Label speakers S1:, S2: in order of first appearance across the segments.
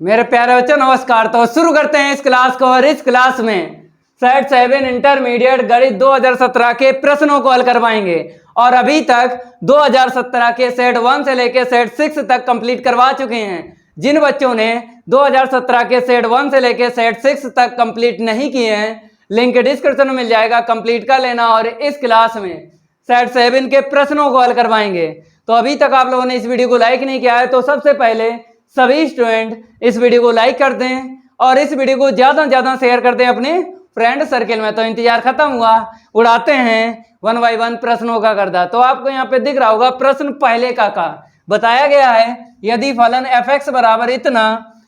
S1: मेरे प्यारे बच्चों नमस्कार। तो शुरू करते हैं इस क्लास को। और इस क्लास में सेट 7 इंटरमीडिएट गणित 2017 के प्रश्नों को हल करवाएंगे। और अभी तक 2017 के सेट 1 से लेकर सेट 6 तक कंप्लीट करवा चुके हैं। जिन बच्चों ने 2017 के सेट 1 से लेकर सेट 6 तक कंप्लीट नहीं किए हैं, लिंक डिस्क्रिप्शन में मिल जाएगा, कंप्लीट कर लेना। और इस क्लास में सेट 7 के प्रश्नों को हल करवाएंगे। तो अभी तक आप लोगों ने इस वीडियो को लाइक नहीं किया है तो सबसे पहले सभी स्टूडेंट इस वीडियो को लाइक कर दें और इस वीडियो को ज़्यादा से ज़्यादा शेयर कर दें अपने फ्रेंड सर्किल में। तो इंतजार खत्म हुआ, उड़ाते हैं 1 बाय 1 प्रश्नों का गर्दा। तो आपको यहाँ पे दिख रहा होगा प्रश्न पहले का बताया गया है, यदि फलन f(x) बराबर इतना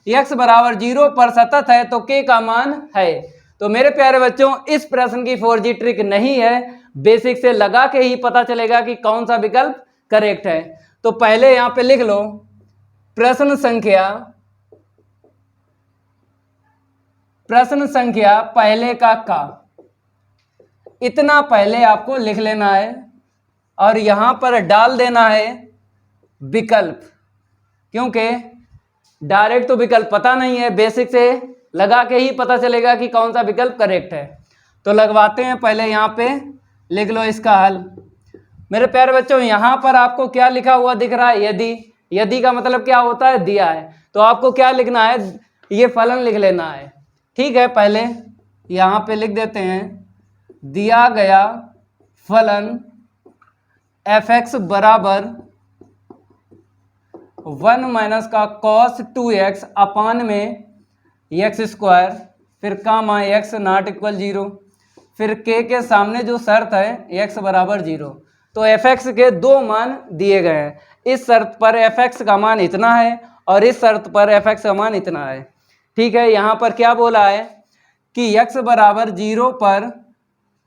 S1: x बराबर 0 पर सतत है तो k का मान है। तो मेरे प्यारे बच्चों इस प्रश्न की 4G ट्रिक नहीं है, बेसिक से लगा के ही पता चलेगा कि कौन सा विकल्प करेक्ट है। तो पहले यहाँ पे लिख लो प्रश्न संख्या पहले का इतना पहले आपको लिख लेना है और यहां पर डाल देना है विकल्प, क्योंकि डायरेक्ट तो विकल्प पता नहीं है, बेसिक से लगा के ही पता चलेगा कि कौन सा विकल्प करेक्ट है। तो लगवाते हैं, पहले यहां पे लिख लो इसका हल। मेरे प्यारे बच्चों यहां पर आपको क्या लिखा हुआ दिख रहा है, यदि का मतलब क्या होता है, दिया है। तो आपको क्या लिखना है, ये फलन लिख लेना है। ठीक है, पहले यहाँ पे लिख देते हैं दिया गया फलन f(x) बराबर 1 माइनस का cos 2x अपान में x², फिर कामा x नॉट इक्वल 0, फिर k के सामने जो शर्त है x बराबर 0। तो f(x) के दो मान दिए गए हैं। इस शर्त पर f(x) का मान इतना है और इस शर्त पर f(x) का मान इतना है। ठीक है, यहाँ पर क्या बोला है कि x बराबर 0 पर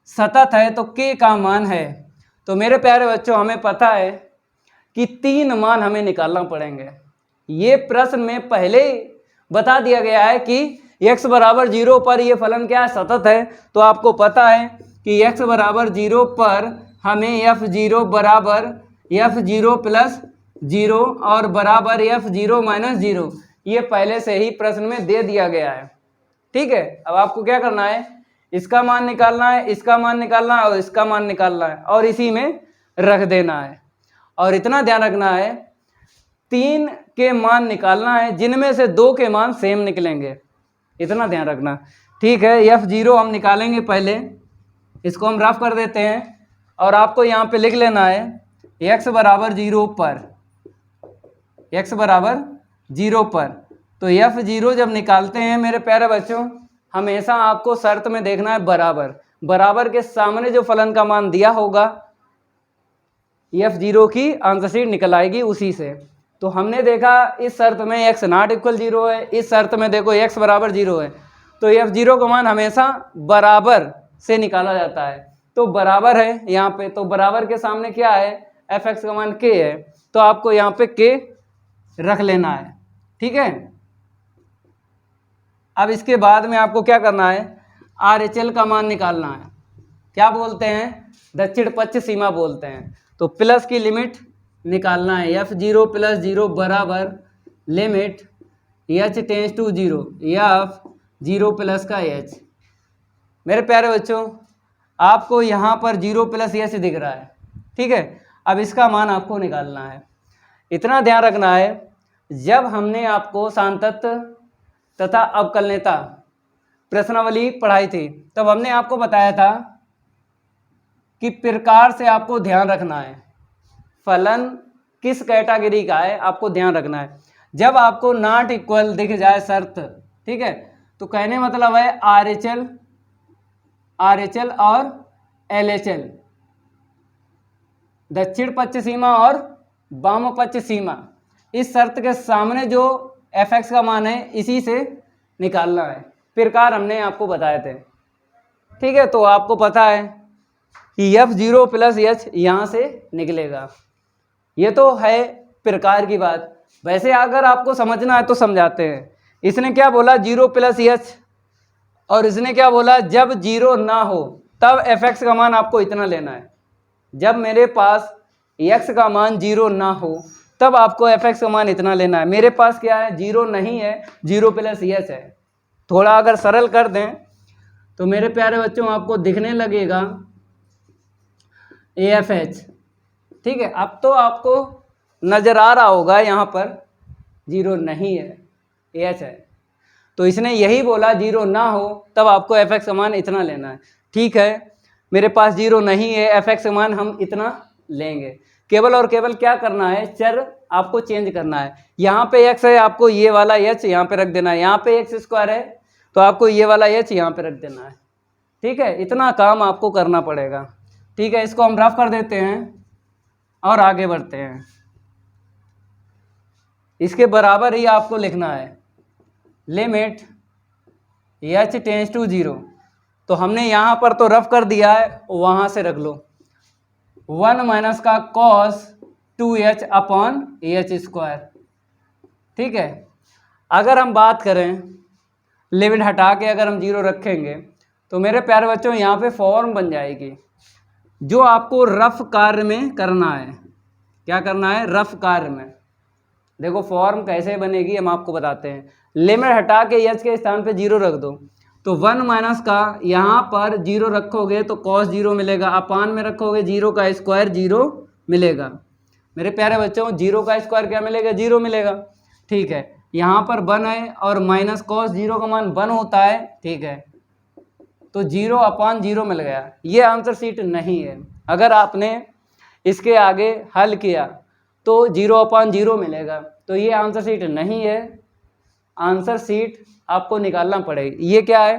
S1: सतत है तो k का मान है। तो मेरे प्यारे बच्चों हमें पता है कि 3 मान हमें निकालना पड़ेंगे। ये प्रश्न में पहले ही बता दिया गया है कि x बराबर 0 पर ये फलन क्या है, सतत है। तो आपको पता है कि x बराबर 0 पर हमें f0 बराबर f0 प्लस 0 और बराबर f0 माइनस 0, ये पहले से ही प्रश्न में दे दिया गया है। ठीक है, अब आपको क्या करना है, इसका मान निकालना है, इसका मान निकालना है और इसका मान निकालना है और इसी में रख देना है। और इतना ध्यान रखना है 3 के मान निकालना है जिनमें से 2 के मान सेम निकलेंगे, इतना ध्यान रखना। ठीक है, f0 हम निकालेंगे, पहले इसको हम रफ कर देते हैं और आपको यहाँ पे लिख लेना है x बराबर 0 पर, x बराबर 0 पर। तो f0 जब निकालते हैं मेरे प्यारे बच्चों, हमेशा आपको शर्त में देखना है बराबर के सामने जो फलन का मान दिया होगा f0 की आंसर शीट निकल आएगी उसी से। तो हमने देखा इस शर्त में x नॉट इक्वल 0 है, इस शर्त में देखो x बराबर 0 है। तो f0 का मान हमेशा बराबर से निकाला जाता है। तो बराबर है यहाँ पे, तो बराबर के सामने क्या है, f(x) का मान k है। तो आपको यहाँ पे k रख लेना है। ठीक है, अब इसके बाद में आपको क्या करना है, RHL का मान निकालना है। क्या बोलते हैं, दक्षिण पश्च सीमा बोलते हैं। तो प्लस की लिमिट निकालना है, f0 प्लस 0 बराबर limit h tends to 0, f0 plus का h। मेरे प्यारे बच्चों आपको यहाँ पर 0 प्लस h दिख रहा है। ठीक है, अब इसका मान आपको निकालना है। इतना ध्यान रखना है, जब हमने आपको सांतत्य तथा अवकलनीयता प्रश्नावली पढ़ाई थी तब हमने आपको बताया था कि प्रकार से आपको ध्यान रखना है फलन किस कैटेगरी का है, आपको ध्यान रखना है। जब आपको नॉट इक्वल दिख जाए शर्त, ठीक है, तो कहने मतलब है RHL और LHL, दक्षिण पश्च सीमा और वाम पश्च सीमा, इस शर्त के सामने जो f(x) का मान है इसी से निकालना है। प्रकार हमने आपको बताए थे। ठीक है, तो आपको पता है कि f0 प्लस h यहाँ से निकलेगा। ये तो है प्रकार की बात। वैसे अगर आपको समझना है तो समझाते हैं। इसने क्या बोला, 0 प्लस h, और इसने क्या बोला, जब 0 ना हो तब f(x) का मान आपको इतना लेना है। जब मेरे पास x का मान 0 ना हो तब आपको एफ एक्स का मान इतना लेना है। मेरे पास क्या है, जीरो नहीं है, जीरो प्लस एच है। थोड़ा अगर सरल कर दें तो मेरे प्यारे बच्चों आपको दिखने लगेगा ए एफ एच। ठीक है, अब तो आपको नज़र आ रहा होगा यहाँ पर जीरो नहीं है, एच है। तो इसने यही बोला जीरो ना हो तब आपको एफ एक्स का मान इतना लेना है। ठीक है, मेरे पास जीरो नहीं है, एफ एक्स का मान हम इतना लेंगे। केवल और केवल क्या करना है, चर आपको चेंज करना है। यहाँ पे एक्स है, आपको ये वाला एच यहाँ पे रख देना है। यहाँ पे एक्स स्क्वायर है तो आपको ये वाला एच यहाँ पे रख देना है। ठीक है, इतना काम आपको करना पड़ेगा। ठीक है, इसको हम रफ कर देते हैं और आगे बढ़ते हैं। इसके बराबर ही आपको लिखना है limit h tends to zero. तो हमने यहाँ पर तो रफ कर दिया है, वहाँ से रख लो 1 माइनस का cos 2h upon H square. ठीक है, अगर हम बात करें लिमिट हटा के अगर हम जीरो रखेंगे तो मेरे प्यारे बच्चों यहाँ पे फॉर्म बन जाएगी जो आपको रफ कार्य में करना है। क्या करना है, रफ कार्य में। देखो फॉर्म कैसे बनेगी हम आपको बताते हैं। लिमिट हटा के एच के स्थान पे जीरो रख दो तो 1 माइनस का यहाँ पर जीरो रखोगे तो कॉस जीरो मिलेगा, अपान में रखोगे जीरो का स्क्वायर जीरो मिलेगा। मेरे प्यारे बच्चों जीरो का स्क्वायर क्या मिलेगा, जीरो मिलेगा। ठीक है, यहाँ पर 1 है और माइनस कॉस जीरो का मान 1 होता है। ठीक है, तो जीरो अपान जीरो मिल गया। ये आंसर शीट नहीं है। अगर आपने इसके आगे हल किया तो जीरो अपान जीरो मिलेगा, तो ये आंसर शीट नहीं है। आंसर शीट आपको निकालना पड़ेगी। ये क्या है,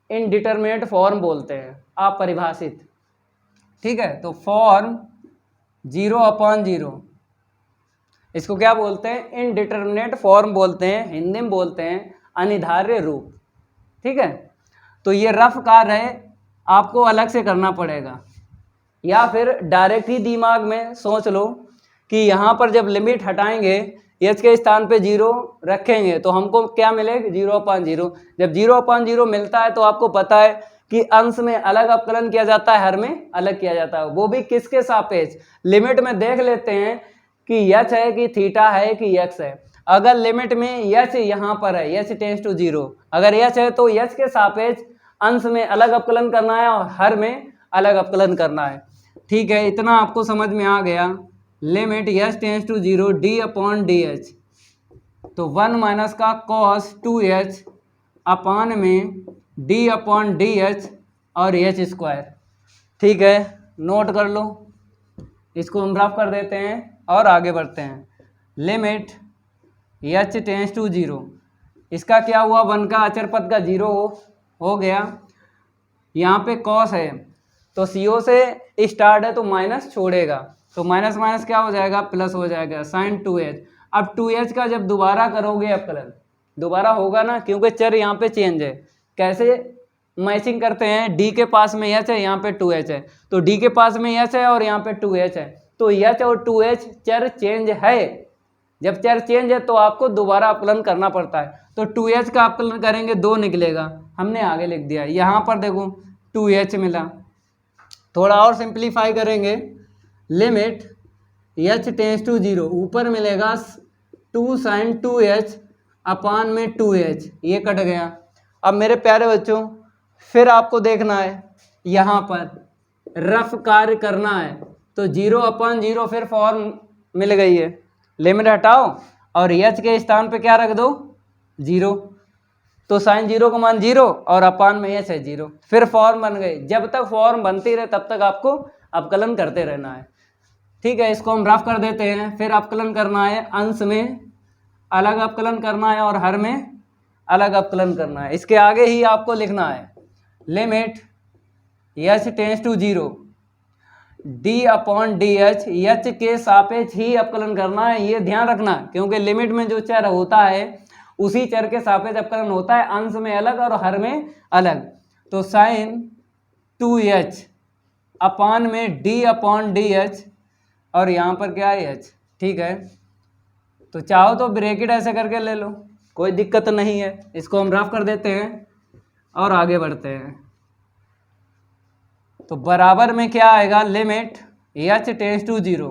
S1: इनडिटरमिनेट फॉर्म बोलते हैं, अपरिभाषित। ठीक है, तो फॉर्म जीरो अपान जीरो, इसको क्या बोलते हैं, इनडिटरमिनेट फॉर्म बोलते हैं, हिंदी में बोलते हैं अनिर्धार्य रूप। ठीक है, तो ये रफ कार्य है, आपको अलग से करना पड़ेगा, या फिर डायरेक्ट ही दिमाग में सोच लो कि यहाँ पर जब लिमिट हटाएंगे एच के स्थान पे जीरो रखेंगे तो हमको क्या मिलेगा, जीरो अपान जीरो। जब जीरो अपान जीरो मिलता है तो आपको पता है कि अंश में अलग अवकलन किया जाता है, हर में अलग किया जाता है, वो भी किसके सापेक्ष। लिमिट में देख लेते हैं कि एच है कि थीटा है कि एक्स है। अगर लिमिट में एच यहाँ पर है, एच टेंस टू जीरो, अगर एच है तो एच के सापेक्ष अंश में अलग अवकलन करना है और हर में अलग अवकलन करना है। ठीक है, इतना आपको समझ में आ गया। Limit h tends to zero d upon d h, तो 1 माइनस का कॉस 2h अपान में डी अपॉन डी एच और एच स्क्वायर। ठीक है, नोट कर लो, इसको हम रफ कर देते हैं और आगे बढ़ते हैं। Limit h tends to zero, इसका क्या हुआ, 1 का अचर पद का जीरो हो गया। यहाँ पे कॉस है तो सीओ से स्टार्ट है तो माइनस छोड़ेगा, तो माइनस माइनस क्या हो जाएगा, प्लस हो जाएगा, साइन 2h। अब 2h का जब दोबारा करोगे अवकलन, दोबारा होगा ना, क्योंकि चर यहाँ पे चेंज है। कैसे मैचिंग करते हैं, d के पास में h है, यहाँ पे 2h है, तो d के पास में h है और यहाँ पे 2h है, तो h और 2h चर चेंज है। जब चर चेंज है तो आपको दोबारा अवकलन करना पड़ता है। तो 2h का अवकलन करेंगे 2 निकलेगा, हमने आगे लिख दिया। यहाँ पर देखो 2h मिला, थोड़ा और सिंप्लीफाई करेंगे। Limit h tends to zero, ऊपर मिलेगा 2 साइन 2h अपान में 2h, ये कट गया। अब मेरे प्यारे बच्चों फिर आपको देखना है, यहाँ पर रफ कार्य करना है, तो जीरो अपान जीरो फिर फॉर्म मिल गई है। लिमिट हटाओ और एच के स्थान पे क्या रख दो, जीरो, तो साइन जीरो का मान जीरो और अपान में एच है जीरो, फिर फॉर्म बन गई। जब तक फॉर्म बनती रहे तब तक आपको अवकलन करते रहना है। ठीक है, इसको हम रफ कर देते हैं। फिर अवकलन करना है, अंश में अलग अवकलन करना है और हर में अलग अवकलन करना है। इसके आगे ही आपको लिखना है limit h tends to zero d upon d h, h के सापेक्ष ही अवकलन करना है, ये ध्यान रखना, क्योंकि लिमिट में जो चर होता है उसी चर के सापेक्ष अवकलन होता है, अंश में अलग और हर में अलग। तो साइन 2h अपान में d अपॉन डी एच और यहाँ पर क्या है h। ठीक है, तो चाहो तो ब्रैकेट ऐसे करके ले लो, कोई दिक्कत नहीं है। इसको हम रफ कर देते हैं और आगे बढ़ते हैं। तो बराबर में क्या आएगा, limit h tends to zero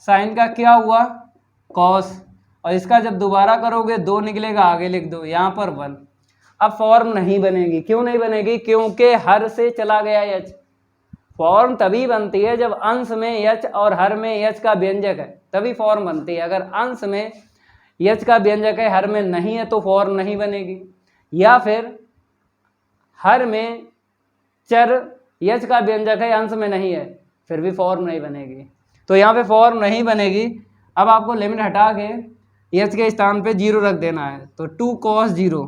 S1: sine का क्या हुआ, कॉस, और इसका जब दोबारा करोगे 2 निकलेगा, आगे लिख दो, यहाँ पर 1। अब फॉर्म नहीं बनेगी, क्यों नहीं बनेगी, क्योंकि हर से चला गया एच। फॉर्म तभी बनती है जब अंश में एच और हर में एच का व्यंजक है, तभी फॉर्म बनती है। अगर अंश में एच का व्यंजक है, हर में नहीं है, तो फॉर्म नहीं बनेगी। या फिर हर में चर एच का व्यंजक है, अंश में नहीं है, फिर भी फॉर्म नहीं बनेगी। तो यहाँ पे फॉर्म नहीं बनेगी। अब आपको लिमिट हटा के एच के स्थान पे 0 रख देना है। तो 2 cos 0,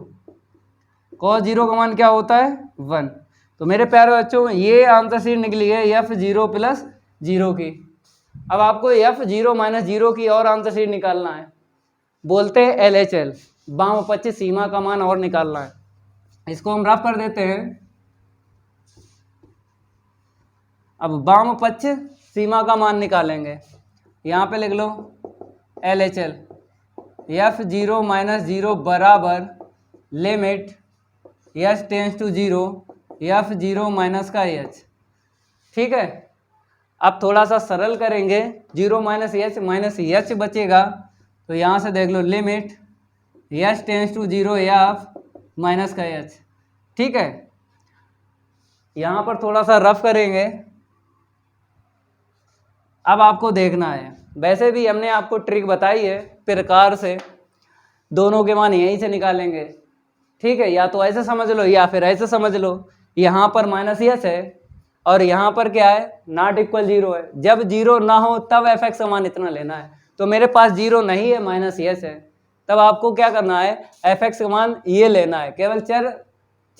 S1: cos 0 का मान क्या होता है, 1। तो मेरे प्यारे बच्चों, ये आंसर शीट निकली है f0 + 0 की। अब आपको f0 - 0 की और आंसर शीट निकालना है, बोलते हैं LHL, वामपक्ष सीमा का मान और निकालना है। इसको हम रफ कर देते हैं। अब वामपक्ष सीमा का मान निकालेंगे, यहाँ पे लिख लो LHL, f0 - 0 बराबर limit h tends to 0 f0 minus का h। ठीक है, अब थोड़ा सा सरल करेंगे, 0 - h बचेगा, तो यहाँ से देख लो limit h tends to 0 f minus का h। ठीक है, यहाँ पर थोड़ा सा रफ करेंगे। अब आपको देखना है, वैसे भी हमने आपको ट्रिक बताई है प्रकार से, दोनों के मान यहीं से निकालेंगे। ठीक है, या तो ऐसे समझ लो या फिर ऐसे समझ लो। यहाँ पर -h है और यहाँ पर क्या है, ≠ 0 है। जब 0 ना हो तब f(x) का मान इतना लेना है। तो मेरे पास 0 नहीं है, -h है, तब आपको क्या करना है, f(x) का मान ये लेना है, केवल चर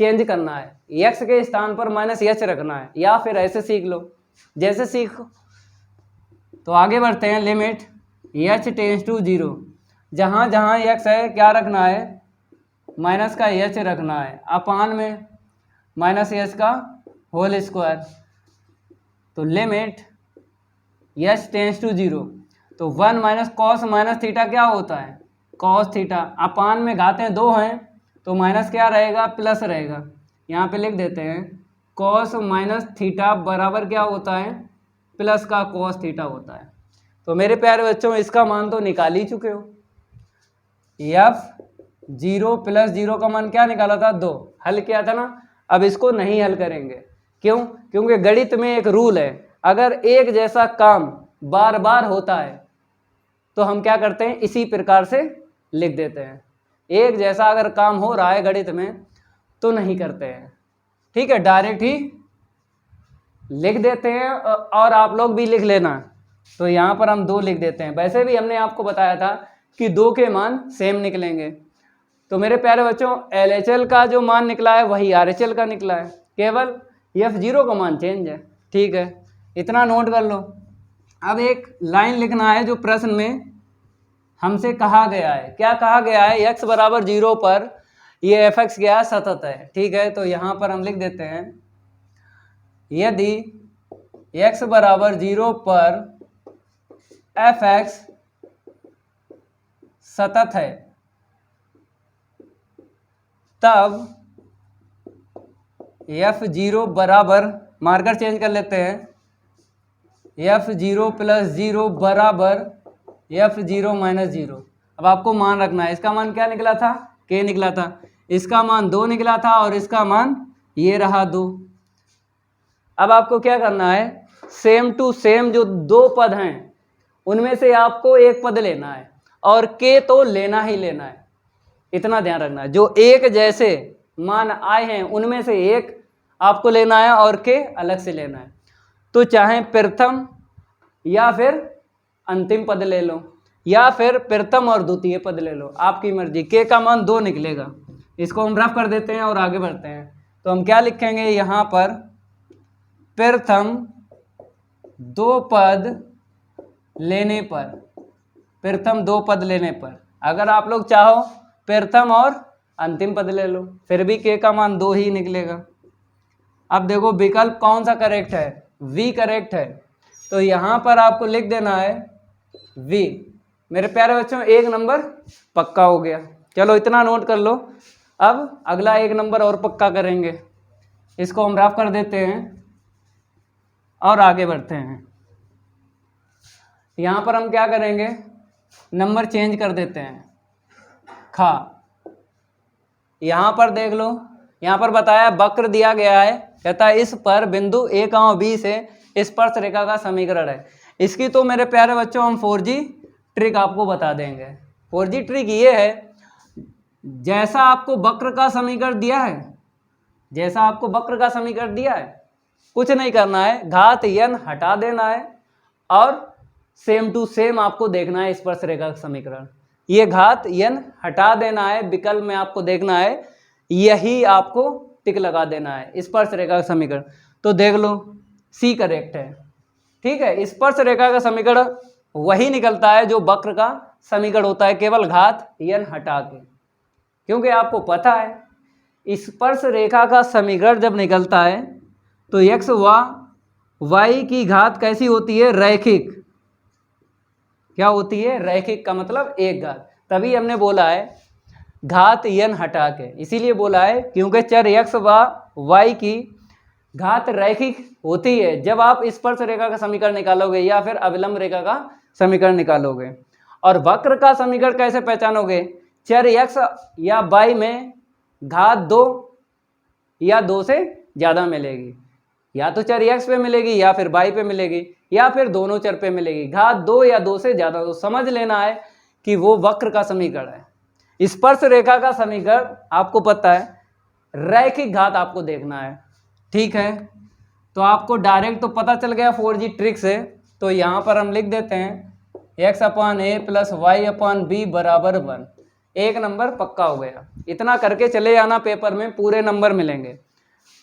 S1: चेंज करना है, x के स्थान पर -h रखना है, या फिर ऐसे सीख लो, जैसे सीखो। तो आगे बढ़ते हैं, लिमिट h टेंस टू 0, जहाँ जहाँ x है क्या रखना है, माइनस का h रखना है, अपान में -h का होल स्क्वायर। तो लिमिट h टेंस टू 0, तो 1 - cos -थीटा क्या होता है, cos थीटा, अपान में घातें 2 हैं, तो माइनस क्या रहेगा, प्लस रहेगा। यहाँ पे लिख देते हैं cos -थीटा बराबर क्या होता है, प्लस का cos थीटा होता है। तो मेरे प्यारे बच्चों, इसका मान तो निकाल ही चुके हो। f0 + 0 का मान क्या निकाला था, 2, हल किया था ना। अब इसको नहीं हल करेंगे, क्यों, क्योंकि गणित में एक रूल है, अगर एक जैसा काम बार बार होता है तो हम क्या करते हैं, इसी प्रकार से लिख देते हैं। एक जैसा अगर काम हो रहा है गणित में तो नहीं करते हैं, ठीक है, डायरेक्ट ही लिख देते हैं। और आप लोग भी लिख लेना। तो यहाँ पर हम 2 लिख देते हैं। वैसे भी हमने आपको बताया था कि 2 के मान सेम निकलेंगे। तो मेरे प्यारे बच्चों, LHL का जो मान निकला है वही RHL का निकला है, केवल f0 का मान चेंज है। ठीक है, इतना नोट कर लो। अब एक लाइन लिखना है जो प्रश्न में हमसे कहा गया है। क्या कहा गया है, x = 0 पर ये f(x) क्या है, सतत है। ठीक है, तो यहाँ पर हम लिख देते हैं, यदि x = 0 पर f(x) सतत है, तब f0 बराबर, मार्कर चेंज कर लेते हैं, f0 + 0 बराबर f0 - 0। अब आपको मान रखना है, इसका मान क्या निकला था, k निकला था, इसका मान 2 निकला था और इसका मान ये रहा 2। अब आपको क्या करना है, सेम टू सेम जो 2 पद हैं उनमें से आपको एक पद लेना है, और k तो लेना ही लेना है, इतना ध्यान रखना है। जो एक जैसे मान आए हैं उनमें से एक आपको लेना है और k अलग से लेना है। तो चाहे प्रथम या फिर अंतिम पद ले लो, या फिर प्रथम और द्वितीय पद ले लो, आपकी मर्जी। k का मान 2 निकलेगा। इसको हम रफ कर देते हैं और आगे बढ़ते हैं। तो हम क्या लिखेंगे यहाँ पर, प्रथम 2 पद लेने पर, प्रथम 2 पद लेने पर। अगर आप लोग चाहो प्रथम और अंतिम पद ले लो, फिर भी k का मान 2 ही निकलेगा। अब देखो विकल्प कौन सा करेक्ट है, V करेक्ट है। तो यहाँ पर आपको लिख देना है V। मेरे प्यारे बच्चों, 1 नंबर पक्का हो गया। चलो इतना नोट कर लो। अब अगला 1 नंबर और पक्का करेंगे। इसको हम रफ कर देते हैं और आगे बढ़ते हैं। यहाँ पर हम क्या करेंगे, नंबर चेंज कर देते हैं। खा, यहाँ पर देख लो, यहाँ पर बताया वक्र दिया गया है, कहता है इस पर बिंदु A, B से स्पर्श रेखा का समीकरण है। इसकी तो मेरे प्यारे बच्चों हम 4G ट्रिक आपको बता देंगे। 4G ट्रिक ये है, जैसा आपको वक्र का समीकरण दिया है, जैसा आपको वक्र का समीकरण दिया है, कुछ नहीं करना है, घात n हटा देना है और सेम टू सेम आपको देखना है स्पर्श रेखा का समीकरण। ये घात n हटा देना है, विकल्प में आपको देखना है, यही आपको टिक लगा देना है स्पर्श रेखा का समीकरण। तो देख लो सी करेक्ट है। ठीक है, स्पर्श रेखा का समीकरण वही निकलता है जो वक्र का समीकरण होता है, केवल घात n हटा के, क्योंकि आपको पता है स्पर्श रेखा का समीकरण जब निकलता है तो x व y की घात कैसी होती है, रैखिक। क्या होती है, रैखिक, का मतलब एक घात। तभी हमने बोला है घात n हटा के, इसीलिए बोला है क्योंकि चर x व y की घात रैखिक होती है जब आप स्पर्श रेखा का समीकरण निकालोगे या फिर अविलंब रेखा का समीकरण निकालोगे। और वक्र का समीकरण कैसे पहचानोगे, चर x या y में घात 2 या 2 से ज़्यादा मिलेगी, या तो चर x पे मिलेगी या फिर y पे मिलेगी या फिर दोनों चर पे मिलेगी। घात 2 या 2 से ज़्यादा, तो समझ लेना है कि वो वक्र का समीकरण है। स्पर्श रेखा का समीकरण आपको पता है, रैखिक घात आपको देखना है। ठीक है, तो आपको डायरेक्ट तो पता चल गया 4G ट्रिक से। तो यहाँ पर हम लिख देते हैं x/a + y/b बराबर 1। एक नंबर पक्का हो गया। इतना करके चले जाना, पेपर में पूरे नंबर मिलेंगे।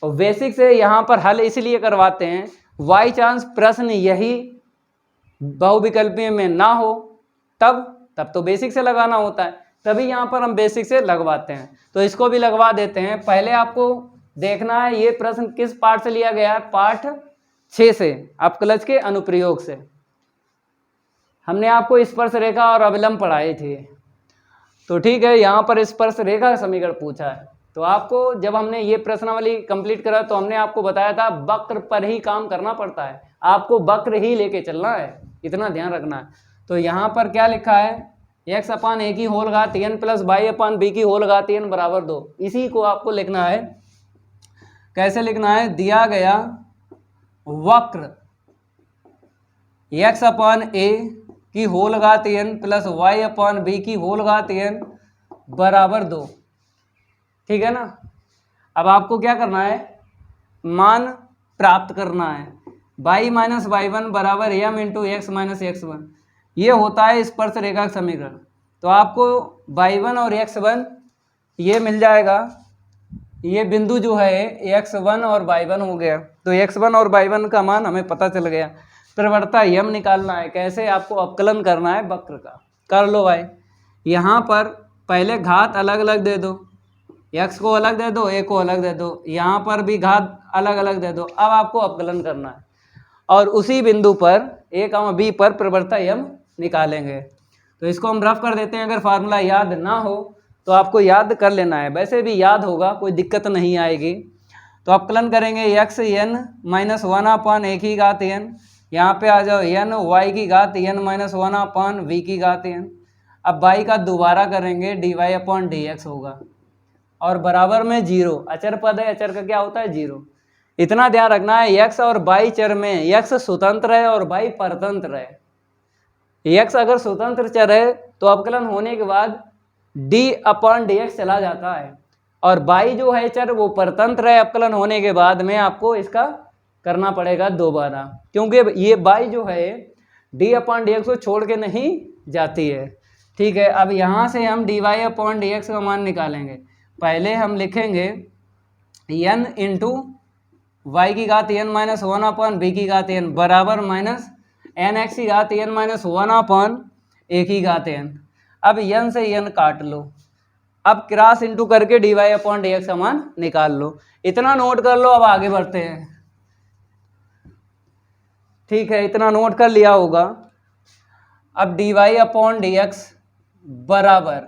S1: और बेसिक से यहाँ पर हल इसलिए करवाते हैं, बाई चांस प्रश्न यही बहुविकल्पीय में ना हो तब तो बेसिक से लगाना होता है, तभी यहाँ पर हम बेसिक से लगवाते हैं। तो इसको भी लगवा देते हैं। पहले आपको देखना है ये प्रश्न किस पार्ट से लिया गया है, पार्ट 6 से, अपकलज के अनुप्रयोग से। हमने आपको स्पर्श रेखा और अविलंब पढ़ाए थे। तो ठीक है, यहाँ पर स्पर्श रेखा का समीकरण पूछा है। तो आपको जब हमने ये प्रश्नावली कंप्लीट करा तो हमने आपको बताया था वक्र पर ही काम करना पड़ता है, आपको वक्र ही लेके चलना है, इतना ध्यान रखना है। तो यहाँ पर क्या लिखा है, x/a की होल घात n + y/b की होल घात n बराबर 2। इसी को आपको लिखना है। कैसे लिखना है, दिया गया वक्र x/a की होल घात n + y/b की होल घात n बराबर 2। ठीक है ना। अब आपको क्या करना है, मान प्राप्त करना है। y - y1 बराबर m × x - x1, ये होता है स्पर्श रेखा का समीकरण। तो आपको y1 और x1 ये मिल जाएगा, ये बिंदु जो है x1 और y1 हो गया। तो x1 और y1 का मान हमें पता चल गया। प्रवणता यम निकालना है, कैसे, आपको अवकलन करना है वक्र का। कर लो भाई, यहाँ पर पहले घात अलग अलग दे दो, x को अलग दे दो, a को अलग दे दो, यहाँ पर भी घात अलग अलग दे दो। अब आपको अवकलन करना है और उसी बिंदु पर a, b पर प्रवणता यम निकालेंगे। तो इसको हम रफ कर देते हैं। अगर फार्मूला याद ना हो तो आपको याद कर लेना है, वैसे भी याद होगा, कोई दिक्कत नहीं आएगी। तो अवकलन करेंगे xn - 1/a की घात n, यहाँ पे आ जाओ n y की घात n - 1/v की घात n। अब y का दोबारा करेंगे dy/dx होगा और बराबर में 0, अचर पद है, अचर का क्या होता है 0। इतना ध्यान रखना है, x और y चर में x स्वतंत्र है और y परतंत्र है। x अगर स्वतंत्र चर है तो अवकलन होने के बाद d/dx चला जाता है, और y जो है चर वो परतंत्र है। अवकलन होने के बाद में आपको इसका करना पड़ेगा दोबारा, क्योंकि ये y जो है d/dx को छोड़ के नहीं जाती है। ठीक है, अब यहाँ से हम dy/dx का मान निकालेंगे। पहले हम लिखेंगे n × y की घात n - 1/b की घात n बराबर माइनस nx की घात n - 1/a की घात n। अब n से n काट लो, अब क्रॉस इंटू करके dy/dx का मान निकाल लो। इतना नोट कर लो, अब आगे बढ़ते हैं। ठीक है, इतना नोट कर लिया होगा। अब dy/dx बराबर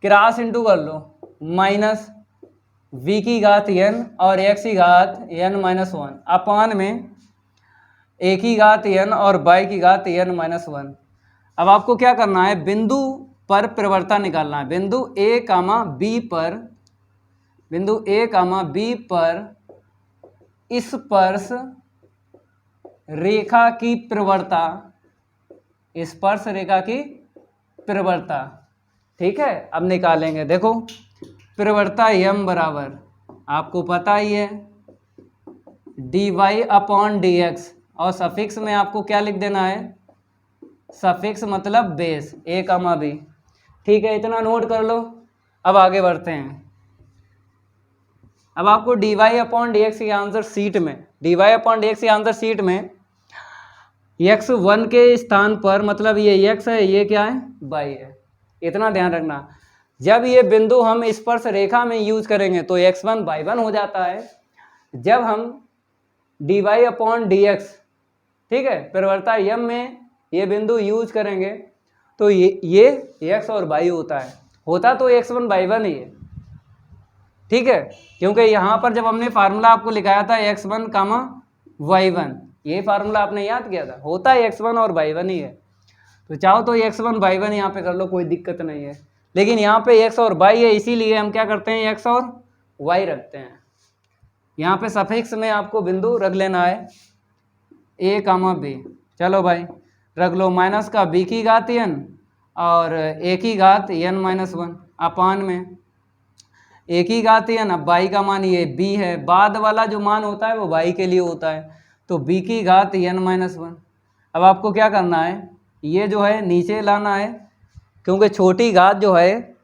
S1: क्रॉस इंटू कर लो माइनस v की घात n और x की घात n - 1 अपान में ए की घात n और y की घात n माइनस 1। अब आपको क्या करना है, बिंदु पर परिवर्तन निकालना है। बिंदु a कामा b पर स्पर्श रेखा की प्रवणता, स्पर्श रेखा की प्रवणता, ठीक है। अब निकालेंगे, देखो प्रवणता m बराबर आपको पता ही है dy अपॉन dx, और सफिक्स में आपको क्या लिख देना है, सफिक्स मतलब बेस, a कामा b, ठीक है। इतना नोट कर लो। अब आगे बढ़ते हैं। अब आपको dy अपॉन dx के आंसर शीट में, dy अपॉन dx के आंसर शीट में x1 के स्थान पर, मतलब ये x है, ये क्या है, y है। इतना ध्यान रखना, जब ये बिंदु हम स्पर्श रेखा में यूज करेंगे तो x1 y1 हो जाता है। जब हम dy अपॉन dx, ठीक है, परिवर्तन यम में ये बिंदु यूज करेंगे तो ये x और y होता तो x1 y1 ही है, ठीक है। क्योंकि यहाँ पर जब हमने फार्मूला आपको लिखाया था x1 कामा y1, ये फार्मूला आपने याद किया था, होता है x1 और y1 ही है। तो चाहो तो x1 y1 यहाँ पे कर लो, कोई दिक्कत नहीं है। लेकिन यहाँ पे x और y है, इसीलिए हम क्या करते हैं, x और y रखते हैं। यहाँ पे सफिक्स में आपको बिंदु रख लेना है a कामा b। चलो भाई रख लो, माइनस का b की घात n और a की घात n माइनस 1 अपान में a की घात n। अब y का मान ये b है, बाद वाला जो मान होता है वो y के लिए होता है, तो b की घात n माइनस 1। अब आपको क्या करना है, ये जो है नीचे लाना है, क्योंकि छोटी घात जो है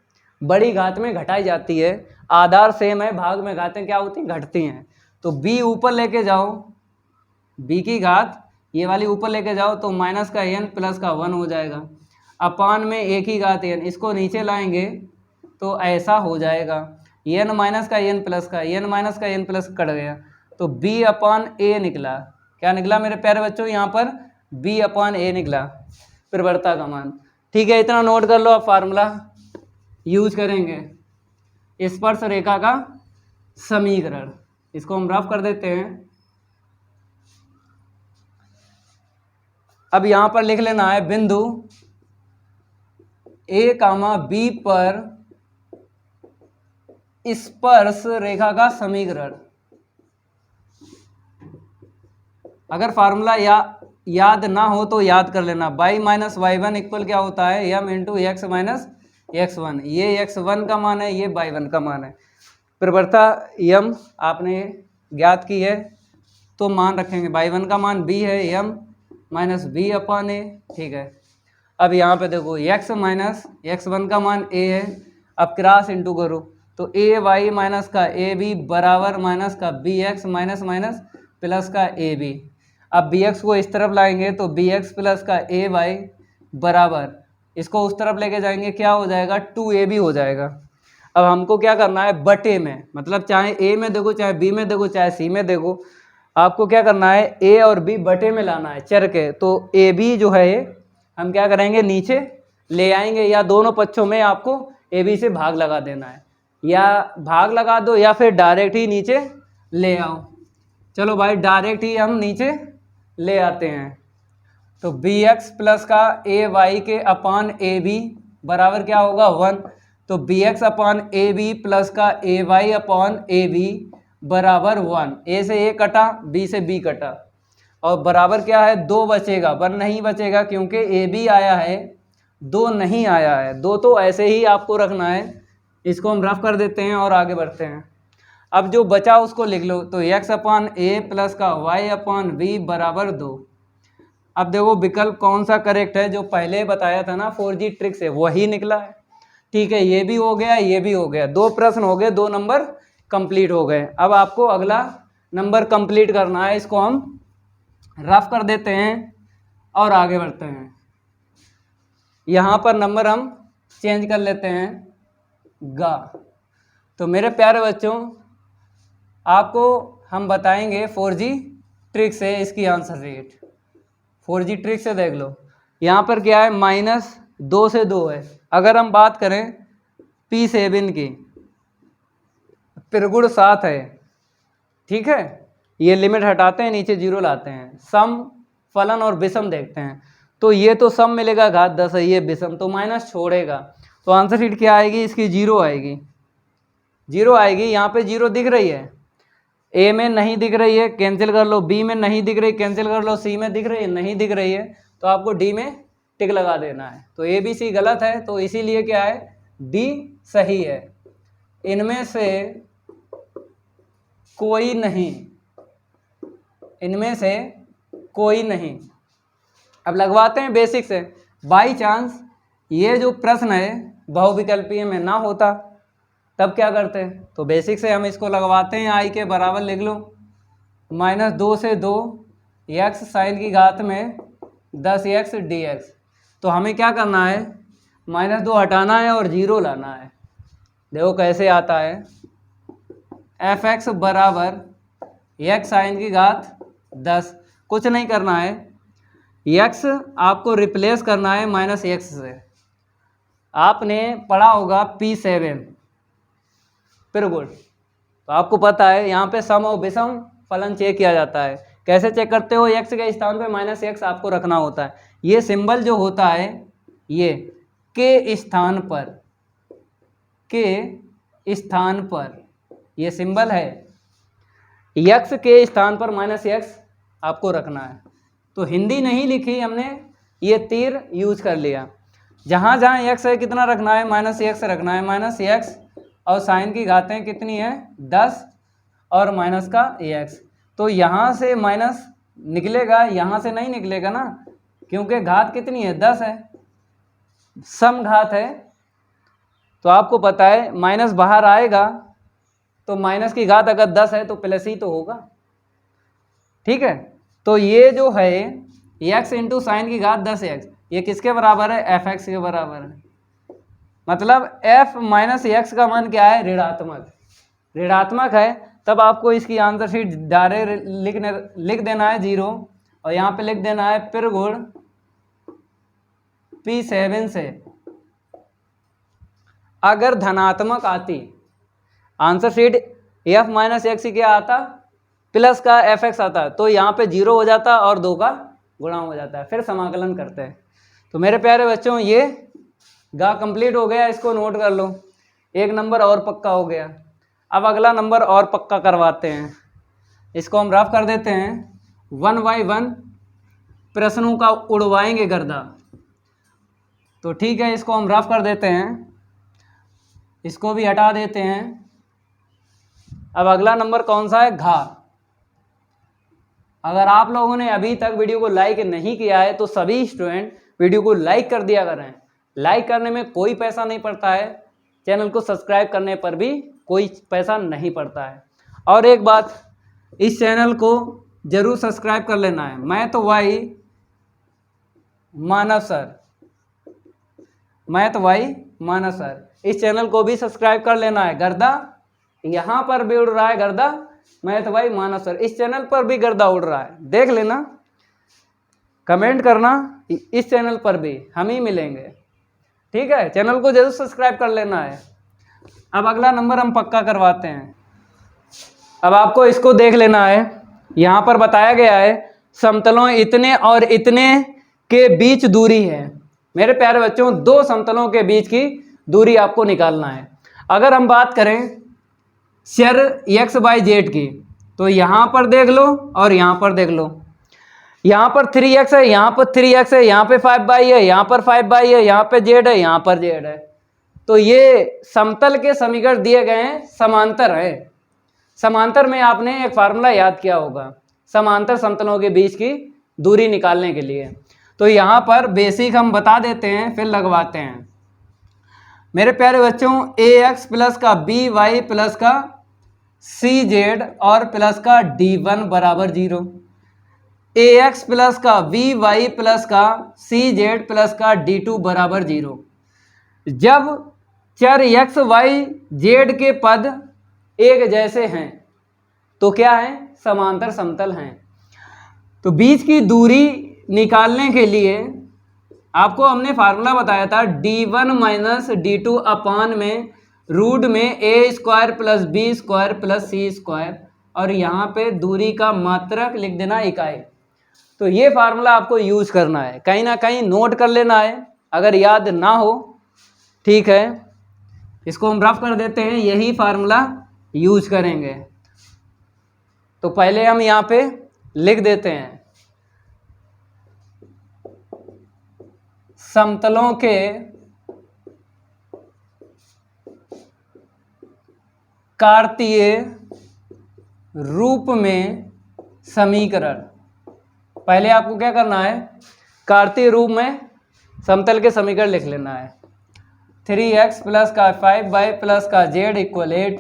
S1: बड़ी घात में घटाई जाती है। आधार सेम है, भाग में घातें क्या होती हैं, घटती हैं। तो b ऊपर लेके जाओ, b की घात ये वाली ऊपर लेके जाओ तो माइनस का n प्लस का 1 हो जाएगा, अपान में a की घात n, इसको नीचे लाएंगे तो ऐसा हो जाएगा, n माइनस का n प्लस का, n माइनस का n प्लस कट गया, तो b अपान a निकला। क्या निकला मेरे प्यारे बच्चों, यहाँ पर b अपान a निकला, प्रवणता का मान, ठीक है। इतना नोट कर लो। अब फार्मूला यूज करेंगे स्पर्श रेखा का समीकरण, इसको हम रफ कर देते हैं। अब यहाँ पर लिख लेना है बिंदु a कामा b पर स्पर्श रेखा का समीकरण। अगर फार्मूला याद ना हो तो याद कर लेना, y माइनस y1 इक्वल क्या होता है, m into x minus x1। ये x1 का मान है, ये y1 का मान है। प्रवणता m आपने ज्ञात की है तो मान रखेंगे, y1 का मान b है, m minus b upon a, ठीक है। अब यहाँ पे देखो x माइनस x1 का मान a है, अब क्रॉस इंटू करो तो a y माइनस का a b बराबर माइनस का b x minus minus plus का a b। अब bx को इस तरफ लाएंगे तो bx प्लस का ay बराबर, इसको उस तरफ लेके जाएंगे क्या हो जाएगा, 2ab हो जाएगा। अब हमको क्या करना है, बटे में, मतलब चाहे a में देखो, चाहे b में देखो, चाहे c में देखो, आपको क्या करना है, a और b बटे में लाना है चर के। तो ab जो है हम क्या करेंगे, नीचे ले आएंगे, या दोनों पक्षों में आपको ab से भाग लगा देना है, या भाग लगा दो या फिर डायरेक्ट ही नीचे ले आओ। चलो भाई डायरेक्ट ही हम नीचे ले आते हैं, तो bx प्लस का ay के अपान ab बराबर क्या होगा, 1। तो bx अपान ab प्लस का ay अपान ab बराबर 1। a से a कटा, b से b कटा, और बराबर क्या है, 2 बचेगा, 1 नहीं बचेगा क्योंकि ab आया है, 2 नहीं आया है। 2 तो ऐसे ही आपको रखना है, इसको हम रफ कर देते हैं और आगे बढ़ते हैं। अब जो बचा उसको लिख लो, तो x अपान a प्लस का y अपान b बराबर 2। अब देखो विकल्प कौन सा करेक्ट है, जो पहले बताया था ना 4G ट्रिक से, वही निकला है, ठीक है। ये भी हो गया, ये भी हो गया, 2 प्रश्न हो गए, 2 नंबर कंप्लीट हो गए। अब आपको अगला नंबर कंप्लीट करना है, इसको हम रफ कर देते हैं और आगे बढ़ते हैं। यहाँ पर नंबर हम चेंज कर लेते हैं गा। तो मेरे प्यारे बच्चों, आपको हम बताएंगे 4G ट्रिक से इसकी आंसर रेट। 4G ट्रिक से देख लो, यहाँ पर क्या है, -2 से 2 है। अगर हम बात करें P7 की, त्रिगुण 7 है, ठीक है। ये लिमिट हटाते हैं, नीचे 0 लाते हैं, सम फलन और विषम देखते हैं। तो ये तो सम मिलेगा घात 10 है, ये विषम, तो माइनस छोड़ेगा, तो आंसर शीट क्या आएगी इसकी, 0 आएगी। 0 आएगी, यहाँ पे 0 दिख रही है, ए में नहीं दिख रही है, कैंसिल कर लो, बी में नहीं दिख रही, कैंसिल कर लो, सी में दिख रही है, नहीं दिख रही है, तो आपको डी में टिक लगा देना है। तो ए बी सी गलत है, तो इसीलिए क्या है, डी सही है। इनमें से कोई नहीं, इनमें से कोई नहीं। अब लगवाते हैं बेसिक से। बाई चांस ये जो प्रश्न है बहुविकल्पीय में ना होता तब क्या करते हैं, तो बेसिक से हम इसको लगवाते हैं। आई के बराबर लिख लो -2 से 2 x साइन की घात में 10x dx। तो हमें क्या करना है, -2 हटाना है और 0 लाना है। देखो कैसे आता है, fx बराबर x साइन की घात 10, कुछ नहीं करना है, x आपको रिप्लेस करना है -x से। आपने पढ़ा होगा P7 पिरगुड, तो आपको पता है यहाँ पे सम और विषम फलन चेक किया जाता है। कैसे चेक करते हो, x के स्थान पे -x आपको रखना होता है। ये सिंबल जो होता है ये के स्थान पर ये सिंबल है, x के स्थान पर -x आपको रखना है। तो हिंदी नहीं लिखी हमने, ये तीर यूज कर लिया। जहाँ जहाँ x है कितना रखना है, -x रखना है, -x और साइन की घातें कितनी है 10 और माइनस का x। तो यहाँ से माइनस निकलेगा, यहाँ से नहीं निकलेगा ना, क्योंकि घात कितनी है 10 है, सम घात है। तो आपको पता है माइनस बाहर आएगा, तो माइनस की घात अगर 10 है तो प्लस ही तो होगा, ठीक है। तो ये जो है x इंटू साइन की घात 10x, ये किसके बराबर है, fx के बराबर है। मतलब f माइनस x का मान क्या है, ऋणात्मक है। तब आपको इसकी आंसर शीट डायरेक्ट लिख देना है 0, और यहाँ पे लिख देना है पिरगुण P7 से। अगर धनात्मक आती answer sheet f minus x क्या आता, प्लस का fx आता, तो यहाँ पे 0 हो जाता और 2 का गुणा हो जाता है। फिर समाकलन करते हैं। तो मेरे प्यारे बच्चों ये गा कंप्लीट हो गया, इसको नोट कर लो, एक नंबर और पक्का हो गया। अब अगला नंबर और पक्का करवाते हैं, इसको हम रफ कर देते हैं। 1 बाई 1 प्रश्नों का उड़वाएंगे गर्दा। तो ठीक है, इसको हम रफ कर देते हैं, इसको भी हटा देते हैं। अब अगला नंबर कौन सा है, घा। अगर आप लोगों ने अभी तक वीडियो को लाइक नहीं किया है तो सभी स्टूडेंट वीडियो को लाइक कर दिया करें। लाइक करने में कोई पैसा नहीं पड़ता है, चैनल को सब्सक्राइब करने पर भी कोई पैसा नहीं पड़ता है। और एक बात, इस चैनल को जरूर सब्सक्राइब कर लेना है। मैं तो भाई मानव सर, इस चैनल को भी सब्सक्राइब कर लेना है। गर्दा यहाँ पर भी उड़ रहा है गर्दा, मैं तो भाई मानव सर, इस चैनल पर भी गर्दा उड़ रहा है, देख लेना, कमेंट करना, इस चैनल पर भी हम ही मिलेंगे, ठीक है। चैनल को जरूर सब्सक्राइब कर लेना है। अब अगला नंबर हम पक्का करवाते हैं। अब आपको इसको देख लेना है, यहाँ पर बताया गया है समतलों इतने और इतने के बीच दूरी है। मेरे प्यारे बच्चों, 2 समतलों के बीच की दूरी आपको निकालना है। अगर हम बात करें चर x बाई जेड की, तो यहाँ पर देख लो और यहाँ पर देख लो, यहाँ पर 3x है, यहाँ पर 3x है, यहाँ पे 5y है, यहाँ पर 5y है, यहाँ पे z है, यहाँ पर z है। तो ये समतल के समीकरण दिए गए हैं, समांतर है। समांतर में आपने एक फार्मूला याद किया होगा, समांतर समतलों के बीच की दूरी निकालने के लिए। तो यहाँ पर बेसिक हम बता देते हैं, फिर लगवाते हैं। मेरे प्यारे बच्चों, ax प्लस का by प्लस का cz और प्लस का d1 बराबर 0, ax प्लस का by प्लस का cz प्लस का d2 बराबर 0। जब चर x y z के पद एक जैसे हैं तो क्या है, समांतर समतल हैं। तो बीच की दूरी निकालने के लिए आपको हमने फार्मूला बताया था d1 माइनस d2 अपान में रूट में a square plus b square plus c square, और यहाँ पे दूरी का मात्रक लिख देना इकाई। तो ये फार्मूला आपको यूज करना है, कहीं ना कहीं नोट कर लेना है अगर याद ना हो। ठीक है, इसको हम रफ कर देते हैं, यही फार्मूला यूज करेंगे। तो पहले हम यहाँ पे लिख देते हैं, समतलों के कार्तीय रूप में समीकरण। पहले आपको क्या करना है, कार्तीय रूप में समतल के समीकरण लिख लेना है। 3x प्लस का 5y प्लस का z इक्वल 8,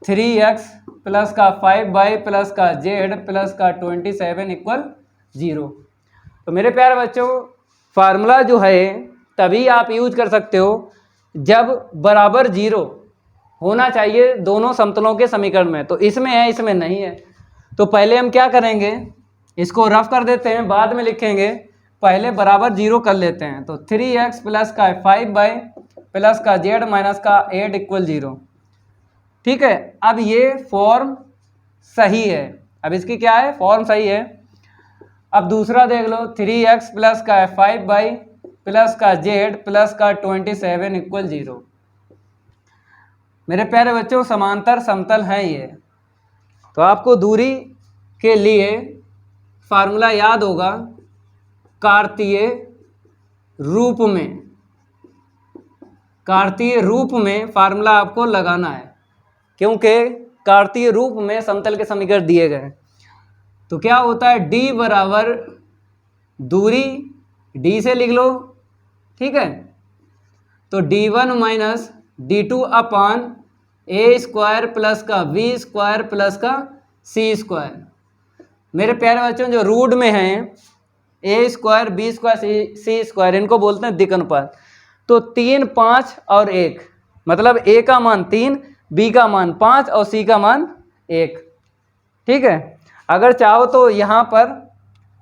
S1: 3x प्लस का 5y प्लस का z प्लस का 27 इक्वल 0। तो मेरे प्यारे बच्चों, फार्मूला जो है तभी आप यूज कर सकते हो जब बराबर 0 होना चाहिए दोनों समतलों के समीकरण में। तो इसमें है, इसमें नहीं है। तो पहले हम क्या करेंगे, इसको रफ कर देते हैं, बाद में लिखेंगे, पहले बराबर 0 कर लेते हैं। तो 3x प्लस का 5y प्लस का z माइनस का 8 इक्वल 0। ठीक है, अब ये फॉर्म सही है, अब इसकी क्या है, फॉर्म सही है। अब दूसरा देख लो, 3x प्लस का 5y प्लस का z प्लस का 27 इक्वल 0। मेरे प्यारे बच्चों, समांतर समतल है ये। तो आपको दूरी के लिए फार्मूला याद होगा, कार्तीय रूप में, कार्तीय रूप में फार्मूला आपको लगाना है, क्योंकि कार्तीय रूप में समतल के समीकरण दिए गए। तो क्या होता है, d बराबर दूरी, d से लिख लो। ठीक है, तो d1 minus d2 upon a square plus का b स्क्वायर प्लस का c स्क्वायर। मेरे प्यारे बच्चों, जो रूट में हैं a square b square c square, इनको बोलते हैं दिक् अनुपात। तो 3, 5 और 1, मतलब a का मान 3, b का मान 5 और c का मान 1। ठीक है, अगर चाहो तो यहाँ पर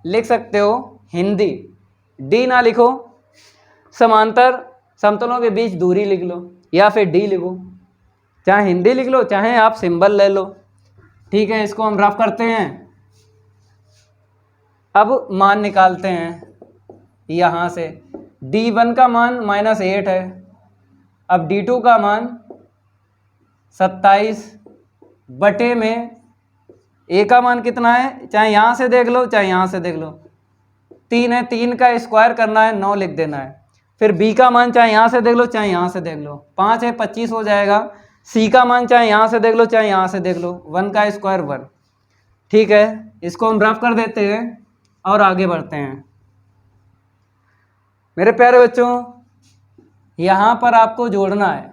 S1: लिख सकते हो हिंदी, d ना लिखो, समांतर समतलों के बीच दूरी लिख लो, या फिर d लिखो, चाहे हिंदी लिख लो चाहे आप सिंबल ले लो। ठीक है, इसको हम रफ करते हैं। अब मान निकालते हैं यहाँ से, d1 का मान -8 है, अब d2 का मान 27 बटे में a का मान कितना है, चाहे यहाँ से देख लो चाहे यहाँ से देख लो, 3 है, 3 का स्क्वायर करना है, 9 लिख देना है। फिर b का मान चाहे यहाँ से देख लो चाहे यहाँ से देख लो, 5 है, 25 हो जाएगा। c का मान चाहे यहाँ से देख लो चाहे यहाँ से देख लो, 1 का स्क्वायर 1। ठीक है, इसको हम रफ कर देते हैं और आगे बढ़ते हैं। मेरे प्यारे बच्चों, यहाँ पर आपको जोड़ना है,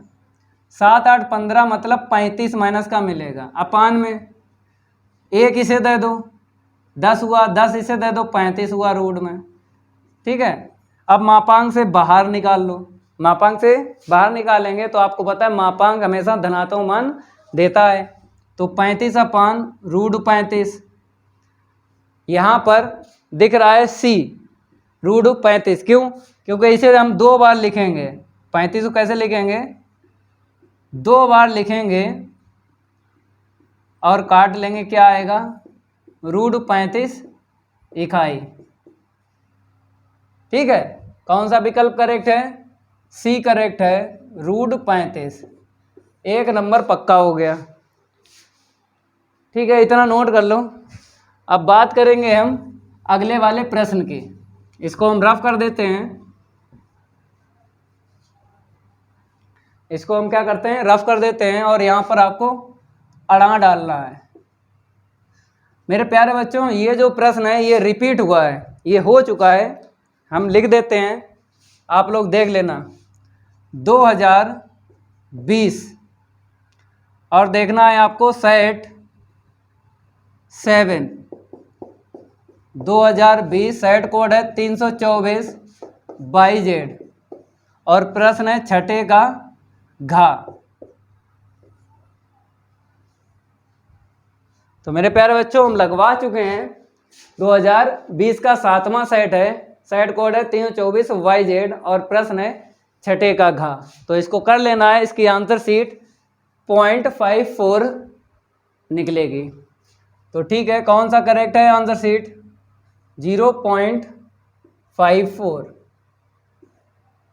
S1: 7, 8, 15 मतलब 35 माइनस का मिलेगा, अपान में 1 इसे दे दो 10 हुआ, 10 इसे दे दो 35 हुआ रूट में। ठीक है, अब मापांक से बाहर निकाल लो, मापांक से बाहर निकालेंगे तो आपको पता है मापांक हमेशा धनात्मक मान देता है। तो 35 अपान रूट 35, यहाँ पर दिख रहा है c रूट 35, क्यों, क्योंकि इसे हम 2 बार लिखेंगे। 35 को कैसे लिखेंगे, 2 बार लिखेंगे और काट लेंगे, क्या आएगा, रूट 35 इकाई। ठीक है, कौन सा विकल्प करेक्ट है, सी करेक्ट है, रूट 35। 1 नंबर पक्का हो गया। ठीक है, इतना नोट कर लो। अब बात करेंगे हम अगले वाले प्रश्न की, इसको हम रफ कर देते हैं। इसको हम क्या करते हैं, रफ कर देते हैं, और यहाँ पर आपको अड़ा डालना है। मेरे प्यारे बच्चों, ये जो प्रश्न है ये रिपीट हुआ है, ये हो चुका है, हम लिख देते हैं, आप लोग देख लेना। 2020 और देखना है आपको सेट 7, 2020 सेट कोड है 324 बाई और प्रश्न है छठे का घा। तो मेरे प्यारे बच्चों, हम लगवा चुके हैं 2020 का 7वां सेट है, सेट कोड है 324 YZ और प्रश्न है छठे का घा। तो इसको कर लेना है, इसकी आंसर शीट 0.54 निकलेगी। तो ठीक है, कौन सा करेक्ट है आंसर शीट, 0.54।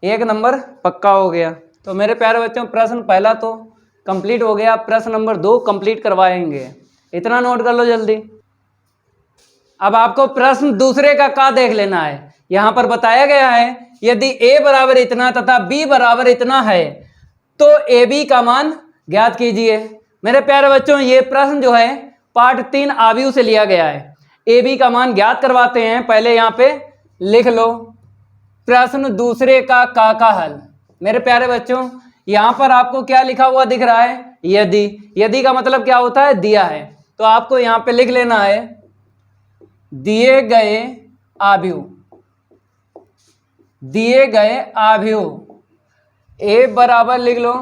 S1: एक नंबर पक्का हो गया। तो मेरे प्यारे बच्चों प्रश्न पहला तो कंप्लीट हो गया, प्रश्न नंबर 2 कंप्लीट करवाएंगे, इतना नोट कर लो जल्दी। अब आपको प्रश्न दूसरे का देख लेना है। यहां पर बताया गया है यदि a बराबर इतना तथा b बराबर इतना है तो ab का मान ज्ञात कीजिए। मेरे प्यारे बच्चों ये प्रश्न जो है पार्ट 3 आव्यूह से लिया गया है। ab का मान ज्ञात करवाते हैं, पहले यहां पे लिख लो प्रश्न दूसरे का हल। मेरे प्यारे बच्चों यहां पर आपको क्या लिखा हुआ दिख रहा है, यदि। यदि का मतलब क्या होता है, दिया है। तो आपको यहां पे लिख लेना है दिए गए आव्यूह, दिए गए आव्यूह a बराबर लिख लो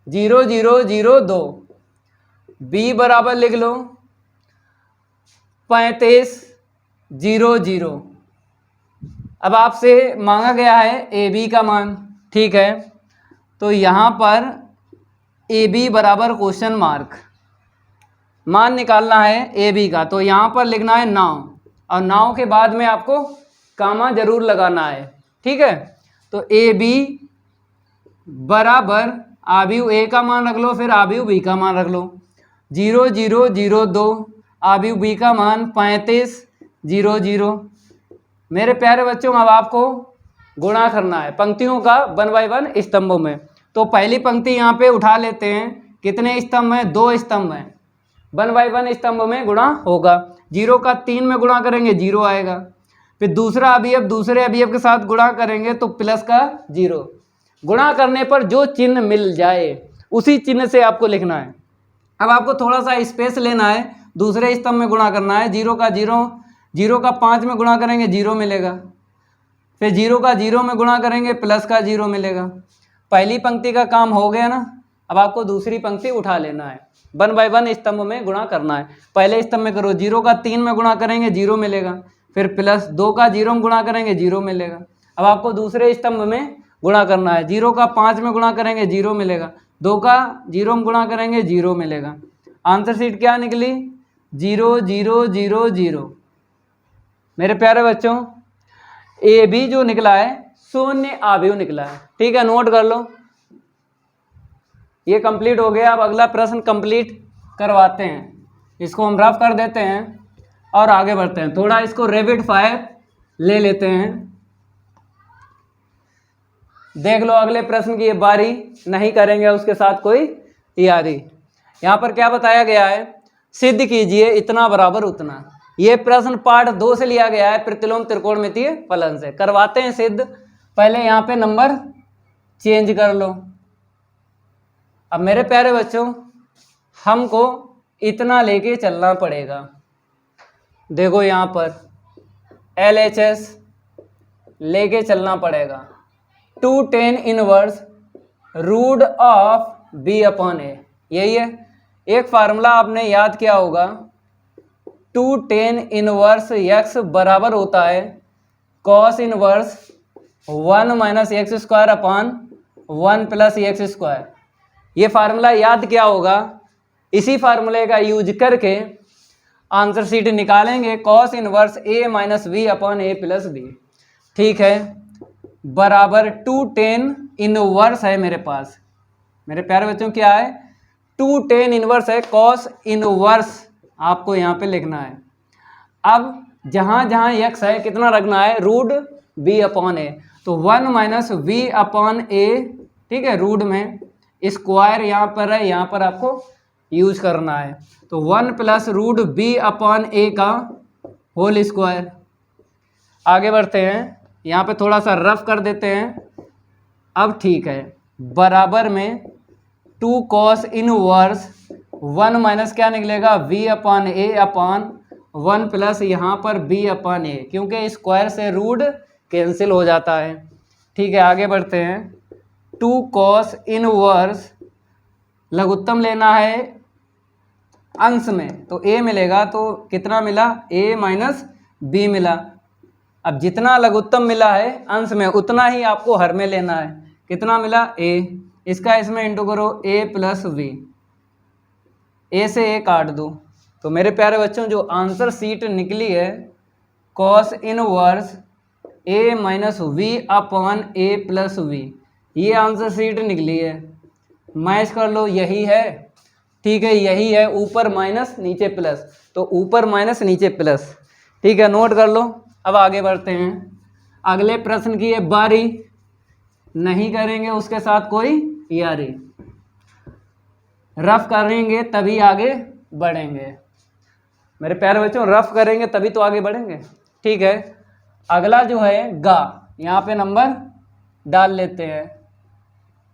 S1: 0.002, b बराबर लिख लो 35.00। अब आपसे मांगा गया है ए बी का मान, ठीक है। तो यहाँ पर ए बी बराबर क्वेश्चन मार्क मान निकालना है ए बी का। तो यहाँ पर लिखना है 9 और 9 के बाद में आपको कामा जरूर लगाना है, ठीक है। तो ए बी बराबर आव्यूह ए का मान रख लो, फिर आव्यूह बी का मान रख लो 0.002, आव्यूह बी का मान 35.00। मेरे प्यारे बच्चों अब आपको गुणा करना है पंक्तियों का 1 बाय 1 स्तंभों में। तो पहली पंक्ति यहाँ पे उठा लेते हैं, कितने स्तंभ हैं, 2 स्तंभ हैं। 1 बाय 1 स्तंभ में गुणा होगा, 0 का 3 में गुणा करेंगे 0 आएगा। फिर दूसरा अवयव दूसरे अवयव के साथ गुणा करेंगे तो प्लस का 0। गुणा करने पर जो चिन्ह मिल जाए उसी चिन्ह से आपको लिखना है। अब आपको थोड़ा सा स्पेस लेना है, दूसरे स्तंभ में गुणा करना है। 0 का 0, 0 का 5 में गुणा करेंगे 0 मिलेगा। फिर 0 का 0 में गुणा करेंगे प्लस का 0 मिलेगा। पहली पंक्ति का काम हो गया ना। अब आपको दूसरी पंक्ति उठा लेना है, 1 बाय 1 स्तंभ में गुणा करना है। पहले स्तंभ में करो, 0 का 3 में गुणा करेंगे 0 मिलेगा। फिर प्लस 2 का 0 में गुणा करेंगे 0 मिलेगा। अब आपको दूसरे स्तंभ में गुणा करना है, 0 का 5 में गुणा करेंगे 0 मिलेगा, 2 का 0 में गुणा करेंगे 0 मिलेगा। आंसर शीट क्या निकली, 0.000। मेरे प्यारे बच्चों ए बी जो निकला है शून्य आव्यूह निकला है, ठीक है। नोट कर लो, ये कंप्लीट हो गया। अब अगला प्रश्न कंप्लीट करवाते हैं, इसको हम रफ कर देते हैं और आगे बढ़ते हैं। थोड़ा इसको रैपिड फायर ले लेते हैं। देख लो अगले प्रश्न की ये बारी नहीं करेंगे उसके साथ कोई तैयारी। यहाँ पर क्या बताया गया है, सिद्ध कीजिए इतना बराबर उतना। ये प्रश्न पार्ट 2 से लिया गया है, प्रतिलोम त्रिकोणमितीय फलन से। करवाते हैं सिद्ध। पहले यहाँ पे नंबर चेंज कर लो। अब मेरे प्यारे बच्चों हमको इतना लेके चलना पड़ेगा। देखो यहाँ पर LHS लेके चलना पड़ेगा 2tan inverse root of b upon a, यही है। एक फार्मूला आपने याद किया होगा, 2tan इनवर्स x बराबर होता है cos inverse 1 minus x square upon 1 plus x square. ये फार्मूला याद किया होगा। इसी फार्मूले का यूज करके आंसर शीट निकालेंगे, cos inverse a minus v upon a plus b, ठीक है, बराबर 2tan इनवर्स है मेरे पास। मेरे प्यारे बच्चों क्या है, 2tan इनवर्स है, cos इनवर्स आपको यहाँ पे लिखना है। अब जहाँ जहाँ x है कितना रखना है, रूट b अपॉन a। तो 1 माइनस v अपॉन a, ठीक है, रूट में स्क्वायर यहाँ पर है, यहाँ पर आपको यूज करना है। तो 1 plus root b upon a का होल स्क्वायर। आगे बढ़ते हैं, यहाँ पे थोड़ा सा रफ कर देते हैं। अब ठीक है, बराबर में 2 cos इनवर्स 1 माइनस क्या निकलेगा, v upon a upon 1 plus यहाँ पर b अपॉन a, क्योंकि स्क्वायर से रूट कैंसिल हो जाता है। ठीक है, आगे बढ़ते हैं। 2 cos इनवर्स लघुत्तम लेना है अंश में, तो a मिलेगा, तो कितना मिला, a माइनस b मिला। अब जितना लघुत्तम मिला है अंश में उतना ही आपको हर में लेना है। कितना मिला, a, इसका इसमें इंटू करो, a प्लस v, a से a काट दो। तो मेरे प्यारे बच्चों जो आंसर शीट निकली है cos inverse a minus v upon a plus v, ये आंसर शीट निकली है। मैच कर लो, यही है। ठीक है, यही है, ऊपर माइनस नीचे प्लस, तो ऊपर माइनस नीचे प्लस। ठीक है, नोट कर लो। अब आगे बढ़ते हैं, अगले प्रश्न की है बारी। नहीं करेंगे उसके साथ कोई यारी, रफ करेंगे तभी आगे बढ़ेंगे। मेरे प्यारे बच्चों, रफ करेंगे तभी तो आगे बढ़ेंगे। ठीक है, अगला जो है गा, यहाँ पे नंबर डाल लेते हैं।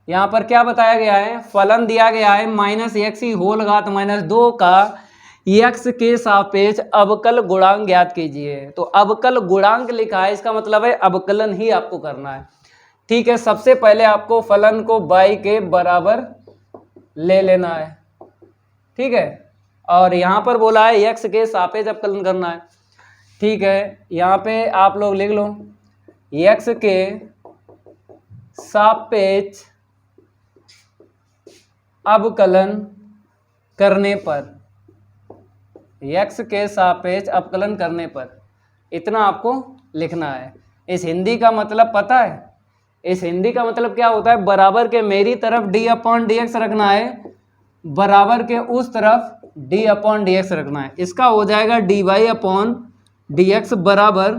S1: यहाँ पर क्या बताया गया है, फलन दिया गया है माइनस एक्स की होल घात माइनस 2 का एक्स के सापेक्ष अवकल गुणांक ज्ञात कीजिए। तो अवकल गुणांक लिखा है, इसका मतलब है अवकलन ही आपको करना है। ठीक है, सबसे पहले आपको फलन को y के बराबर ले लेना है। ठीक है, और यहाँ पर बोला है x के सापेक्ष अवकलन करना है। ठीक है, यहाँ पे आप लोग लिख लो x के सापेक्ष अवकलन करने पर, x के सापेक्ष अवकलन करने पर इतना आपको लिखना है। इस हिंदी का मतलब पता है, इस हिंदी का मतलब क्या होता है, बराबर के मेरी तरफ d अपॉन डी एक्स रखना है, बराबर के उस तरफ d अपॉन डी एक्स रखना है। इसका हो जाएगा dy अपॉन डी एक्स बराबर,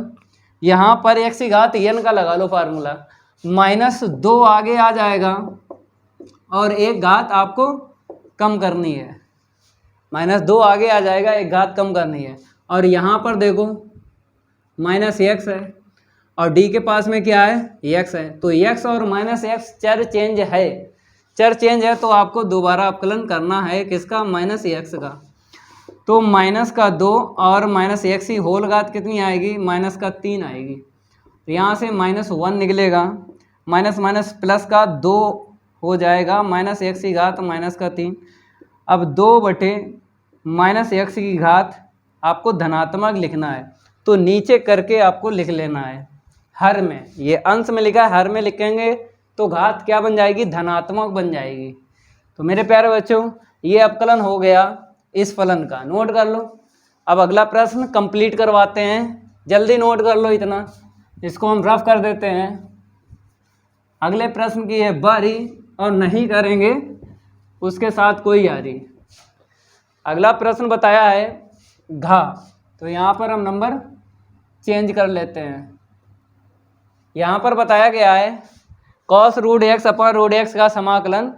S1: यहाँ पर x की घात n का लगा लो फार्मूला, माइनस 2 आगे आ जाएगा और एक घात आपको कम करनी है, माइनस 2 आगे आ जाएगा, एक घात कम करनी है। और यहाँ पर देखो माइनस एक्स है और d के पास में क्या है, x है, तो x और माइनस एक्स चर चेंज है, चर चेंज है, तो आपको दोबारा अवकलन करना है किसका, माइनस एक्स का। तो माइनस का 2 और माइनस एक्स की होल घात कितनी आएगी, माइनस का 3 आएगी। तो यहाँ से माइनस 1 निकलेगा, माइनस माइनस प्लस का 2 हो जाएगा, माइनस एक्स की घात माइनस का 3। अब 2 बटे माइनस एक्स की घात आपको धनात्मक लिखना है, तो नीचे करके आपको लिख लेना है हर में, ये अंश में लिखा है, हर में लिखेंगे तो घात क्या बन जाएगी, धनात्मक बन जाएगी। तो मेरे प्यारे बच्चों, ये अवकलन हो गया इस फलन का, नोट कर लो। अब अगला प्रश्न कंप्लीट करवाते हैं, जल्दी नोट कर लो इतना, इसको हम रफ कर देते हैं। अगले प्रश्न की है बारी, और नहीं करेंगे उसके साथ कोई यारी। अगला प्रश्न बताया है घा, तो यहाँ पर हम नंबर चेंज कर लेते हैं। यहाँ पर बताया गया है cos root x upon root x का समाकलन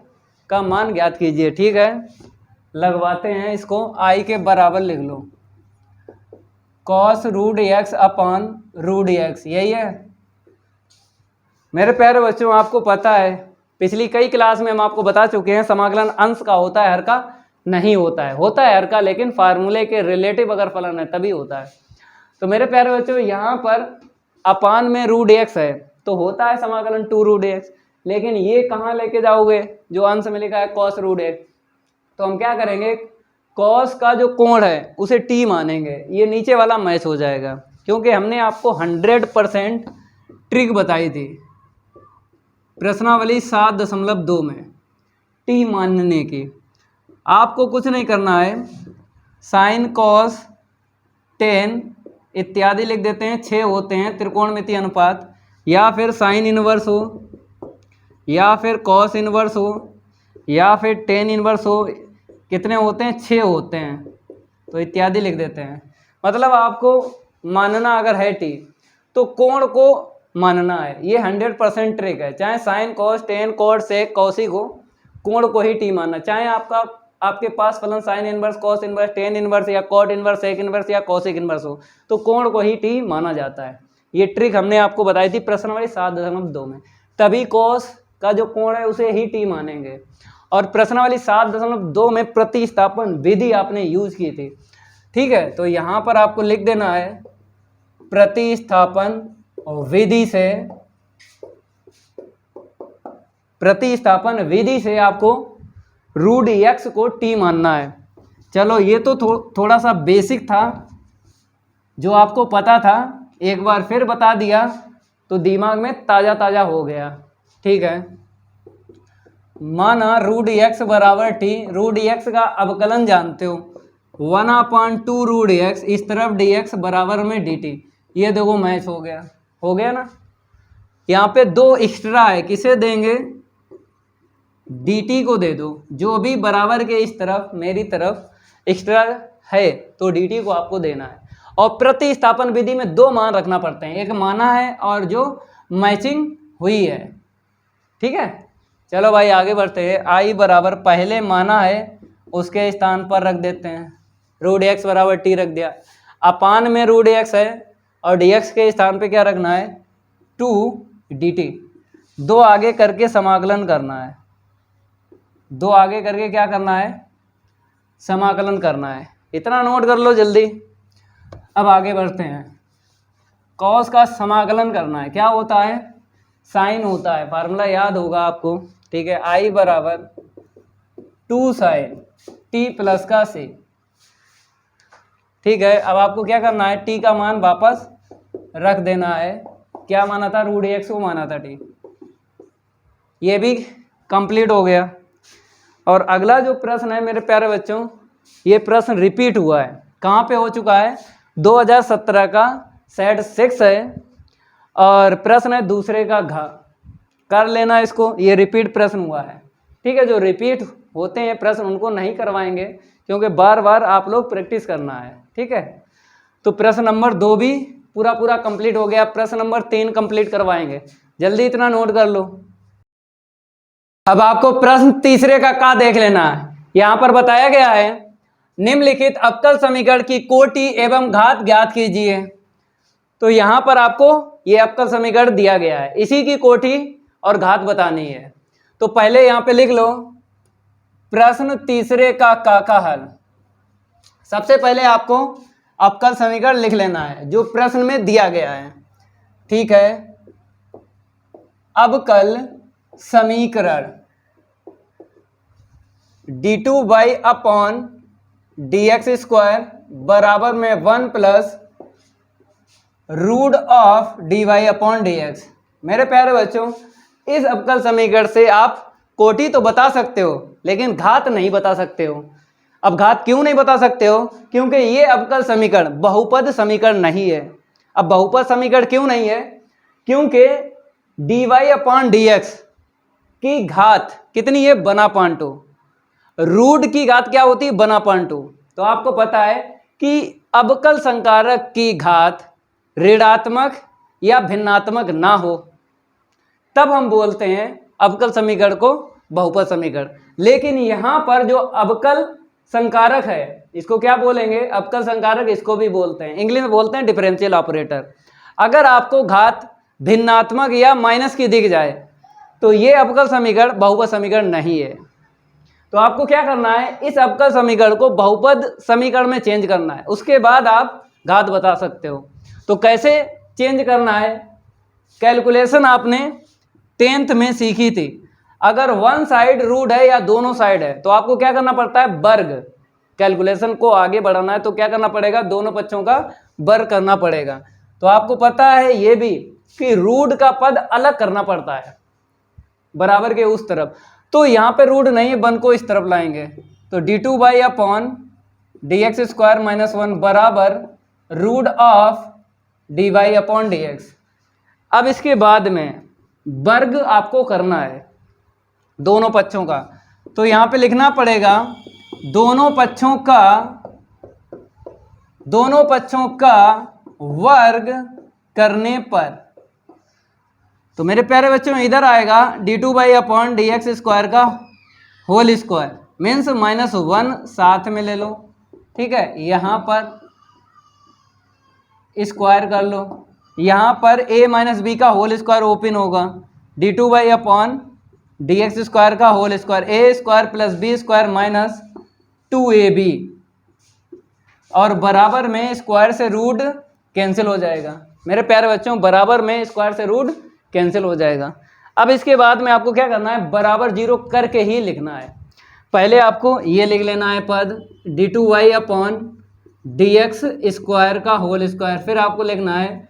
S1: का मान ज्ञात कीजिए। ठीक है, लगवाते हैं इसको, आई के बराबर लिख लो, cos root x upon root x, यही है। मेरे प्यारे बच्चों, आपको पता है पिछली कई क्लास में हम आपको बता चुके हैं समाकलन अंश का होता है, हर का नहीं होता है, होता है हर का, लेकिन फार्मूले के रिलेटिव अगर फलन है तभी होता है। तो मेरे प्यारे बच्चों, यहाँ पर अपान में रूट एक्स है तो होता है समाकलन 2 रूट एक्स, लेकिन ये कहाँ लेके जाओगे, जो अंश में लिखा है कॉस रूट एक्स, तो हम क्या करेंगे, कॉस का जो कोण है उसे टी मानेंगे, ये नीचे वाला मैच हो जाएगा, क्योंकि हमने आपको 100% ट्रिक बताई थी प्रश्नावली 7.2 में टी मानने की। आपको कुछ नहीं करना है, साइन कॉस टेन इत्यादि लिख देते हैं, 6 होते हैं त्रिकोणमितीय अनुपात, या फिर साइन इनवर्स हो, या फिर कॉस इनवर्स हो, या फिर टेन इनवर्स हो, कितने होते हैं, 6 होते हैं, तो इत्यादि लिख देते हैं। मतलब आपको मानना अगर है टी, तो कोण को मानना है, ये 100% ट्रिक है, चाहे sine cos tan cot sec cosec हो, कोण को ही टी मानना, चाहे आपके पास फलन sine inverse cos inverse tan inverse या कॉट इनवर्स सेक इनवर्स या कौशिक इनवर्स हो, तो कोण को ही टी माना जाता है। ये ट्रिक हमने आपको बताई थी प्रश्नावली 7.2 में, तभी कॉस का जो कोण है उसे ही टी मानेंगे। और प्रश्नावली 7.2 में प्रतिस्थापन विधि आपने यूज की थी। ठीक है, तो यहाँ पर आपको लिख देना है प्रतिस्थापन विधि से आपको रूट एक्स को टी मानना है। चलो, ये तो थोड़ा सा बेसिक था जो आपको पता था, एक बार फिर बता दिया तो दिमाग में ताज़ा ताज़ा हो गया। ठीक है, माना रूट एक्स बराबर टी, रूट एक्स का अवकलन जानते हो 1/2 रूट एक्स, इस तरफ डी एक्स बराबर में डी टी, ये देखो मैच हो गया ना। यहाँ पे 2 एक्स्ट्रा है, किसे देंगे, dt को दे दो, जो भी बराबर के इस तरफ मेरी तरफ एक्स्ट्रा है तो dt को आपको देना है। और प्रतिस्थापन विधि में 2 मान रखना पड़ते हैं, एक माना है और जो मैचिंग हुई है, ठीक है। चलो भाई आगे बढ़ते हैं। i बराबर पहले माना है उसके स्थान पर रख देते हैं, रूट x बराबर t रख दिया, अपान में रूट x है और dx के स्थान पे क्या रखना है 2 dt। 2 आगे करके समाकलन करना है, 2 आगे करके क्या करना है, समाकलन करना है। इतना नोट कर लो जल्दी। अब आगे बढ़ते हैं। कॉस का समाकलन करना है, क्या होता है, साइन होता है, फार्मूला याद होगा आपको, ठीक है। i बराबर 2 साइन t प्लस का c, ठीक है। अब आपको क्या करना है, t का मान वापस रख देना है, क्या माना था, रूट x को माना था t। ये भी कंप्लीट हो गया। और अगला जो प्रश्न है मेरे प्यारे बच्चों, ये प्रश्न रिपीट हुआ है, कहाँ पे हो चुका है, 2017 का सेट 6 है और प्रश्न है दूसरे का घ, कर लेना इसको, ये रिपीट प्रश्न हुआ है, ठीक है। जो रिपीट होते हैं प्रश्न उनको नहीं करवाएंगे क्योंकि बार बार आप लोग प्रैक्टिस करना है, ठीक है। तो प्रश्न नंबर 2 भी पूरा कंप्लीट हो गया, प्रश्न नंबर 3 कंप्लीट करवाएंगे, जल्दी इतना नोट कर लो। अब आपको प्रश्न तीसरे का देख लेना है। यहाँ पर बताया गया है निम्नलिखित अवकल समीकरण की कोटि एवं घात ज्ञात कीजिए। तो यहाँ पर आपको ये अवकल समीकरण दिया गया है, इसी की कोटि और घात बतानी है। तो पहले यहाँ पे लिख लो प्रश्न तीसरे का हल। सबसे पहले आपको अवकल समीकरण लिख लेना है जो प्रश्न में दिया गया है, ठीक है। अवकल समीकरण d2y/dx² बराबर में 1 प्लस रूट ऑफ dy/dx। मेरे प्यारे बच्चों, इस अवकल समीकरण से आप कोटि तो बता सकते हो लेकिन घात नहीं बता सकते हो। अब घात क्यों नहीं बता सकते हो, क्योंकि ये अवकल समीकरण बहुपद समीकरण नहीं है। अब बहुपद समीकरण क्यों नहीं है, क्योंकि dy/dx की घात कितनी है, बना/2। रूट की घात क्या होती है, बना/2। तो आपको पता है कि अवकल संकारक की घात ऋणात्मक या भिन्नात्मक ना हो तब हम बोलते हैं अवकल समीकरण को बहुपद समीकरण। लेकिन यहाँ पर जो अवकल संकारक है इसको क्या बोलेंगे, अवकल संकारक इसको भी बोलते हैं, इंग्लिश में बोलते हैं डिफरेंशियल ऑपरेटर। अगर आपको घात भिन्नात्मक या माइनस की दिख जाए तो ये अवकल समीकरण बहुपद समीकरण नहीं है। तो आपको क्या करना है, इस अवकल समीकरण को बहुपद समीकरण में चेंज करना है, उसके बाद आप घात बता सकते हो। तो कैसे चेंज करना है, कैलकुलेशन आपने 10th में सीखी थी। अगर वन साइड रूट है या दोनों साइड है तो आपको क्या करना पड़ता है, वर्ग। कैलकुलेशन को आगे बढ़ाना है तो क्या करना पड़ेगा, दोनों पक्षों का वर्ग करना पड़ेगा। तो आपको पता है ये भी कि रूट का पद अलग करना पड़ता है बराबर के उस तरफ। तो यहाँ पे रूट नहीं है, 1 को इस तरफ लाएंगे तो d2y/dx² - 1 बराबर रूट ऑफ dy/dx। अब इसके बाद में वर्ग आपको करना है दोनों पक्षों का, तो यहाँ पे लिखना पड़ेगा दोनों पक्षों का वर्ग करने पर। तो मेरे प्यारे बच्चों इधर आएगा d2y/dx² का होल स्क्वायर मीन्स -1 साथ में ले लो, ठीक है। यहाँ पर स्क्वायर कर लो, यहाँ पर a - b का होल स्क्वायर ओपन होगा, d2y/dx² का whole square a² + b² - 2ab और बराबर में स्क्वायर से रूट कैंसिल हो जाएगा। मेरे प्यारे बच्चों बराबर में स्क्वायर से रूट कैंसिल हो जाएगा। अब इसके बाद में आपको क्या करना है, बराबर 0 करके ही लिखना है। पहले आपको ये लिख लेना है पद d2y/dx² का होल स्क्वायर, फिर आपको लिखना है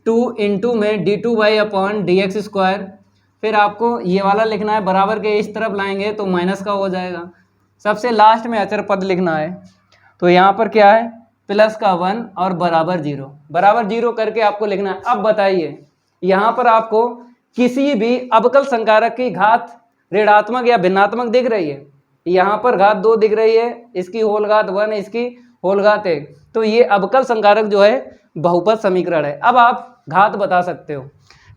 S1: 2 इंटू में d2y/dx², फिर आपको ये वाला लिखना है, बराबर के इस तरफ लाएंगे तो माइनस का हो जाएगा। सबसे लास्ट में अचर पद लिखना है। तो यहाँ पर क्या है प्लस का 1 और बराबर 0, बराबर 0 करके आपको लिखना है। अब बताइए यहाँ पर आपको किसी भी अवकल संकारक की घात ऋणात्मक या भिन्नात्मक दिख रही है? यहाँ पर घात 2 दिख रही है, इसकी होल घात 1, इसकी होल घात 1, तो ये अवकल संकारक जो है बहुपद समीकरण है। अब आप घात बता सकते हो,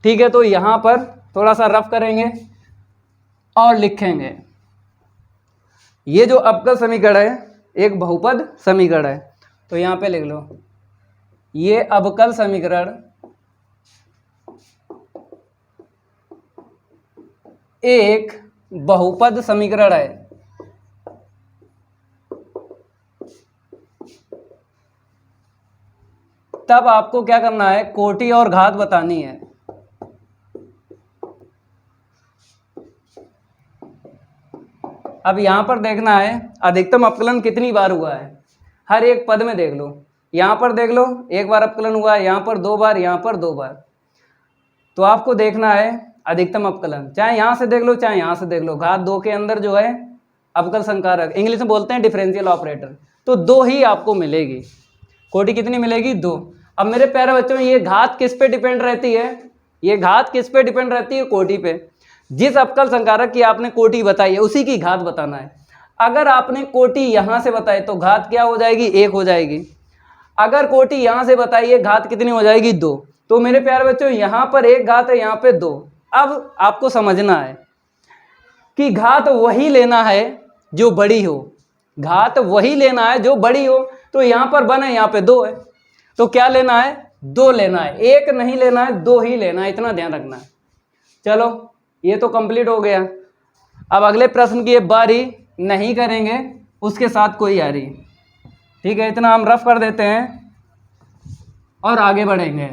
S1: ठीक है। तो यहाँ पर थोड़ा सा रफ करेंगे और लिखेंगे, ये जो अवकल समीकरण है एक बहुपद समीकरण है, तो यहाँ पे लिख लो ये अवकल समीकरण एक बहुपद समीकरण है। तब आपको क्या करना है, कोटि और घात बतानी है। अब यहां पर देखना है अधिकतम अपकलन कितनी बार हुआ है, हर एक पद में देख लो। यहां पर देख लो एक बार अपकलन हुआ है, यहां पर 2 बार, यहां पर 2 बार। तो आपको देखना है अधिकतम अपकलन, चाहे यहां से देख लो चाहे यहां से देख लो। घात 2 के अंदर जो है अवकल संकारक, इंग्लिश में बोलते हैं डिफरेंशियल ऑपरेटर, तो 2 ही आपको मिलेगी। कोटि कितनी मिलेगी, 2। अब मेरे प्यारे बच्चों ये घात किस पे डिपेंड रहती है, ये घात किस पे डिपेंड रहती है, कोटि पे। जिस अवकल संकारक की आपने कोटि बताई है उसी की घात बताना है। अगर आपने कोटि यहां से बताई तो घात क्या हो जाएगी, 1 हो जाएगी। अगर कोटि यहां से बताइए घात कितनी हो जाएगी, 2। तो मेरे प्यारे बच्चों यहां पर 1 घात है, यहां पे 2। अब आपको समझना है कि घात वही लेना है जो बड़ी हो, घात वही लेना है जो बड़ी हो। तो यहां पर 1 है, यहां पे 2 है, तो क्या लेना है, 2 लेना है, 1 नहीं लेना है, 2 ही लेना है, इतना ध्यान रखना है। चलो ये तो कंप्लीट हो गया। अब अगले प्रश्न की बारी नहीं करेंगे, उसके साथ कोई आ रही, ठीक है। इतना हम रफ कर देते हैं और आगे बढ़ेंगे।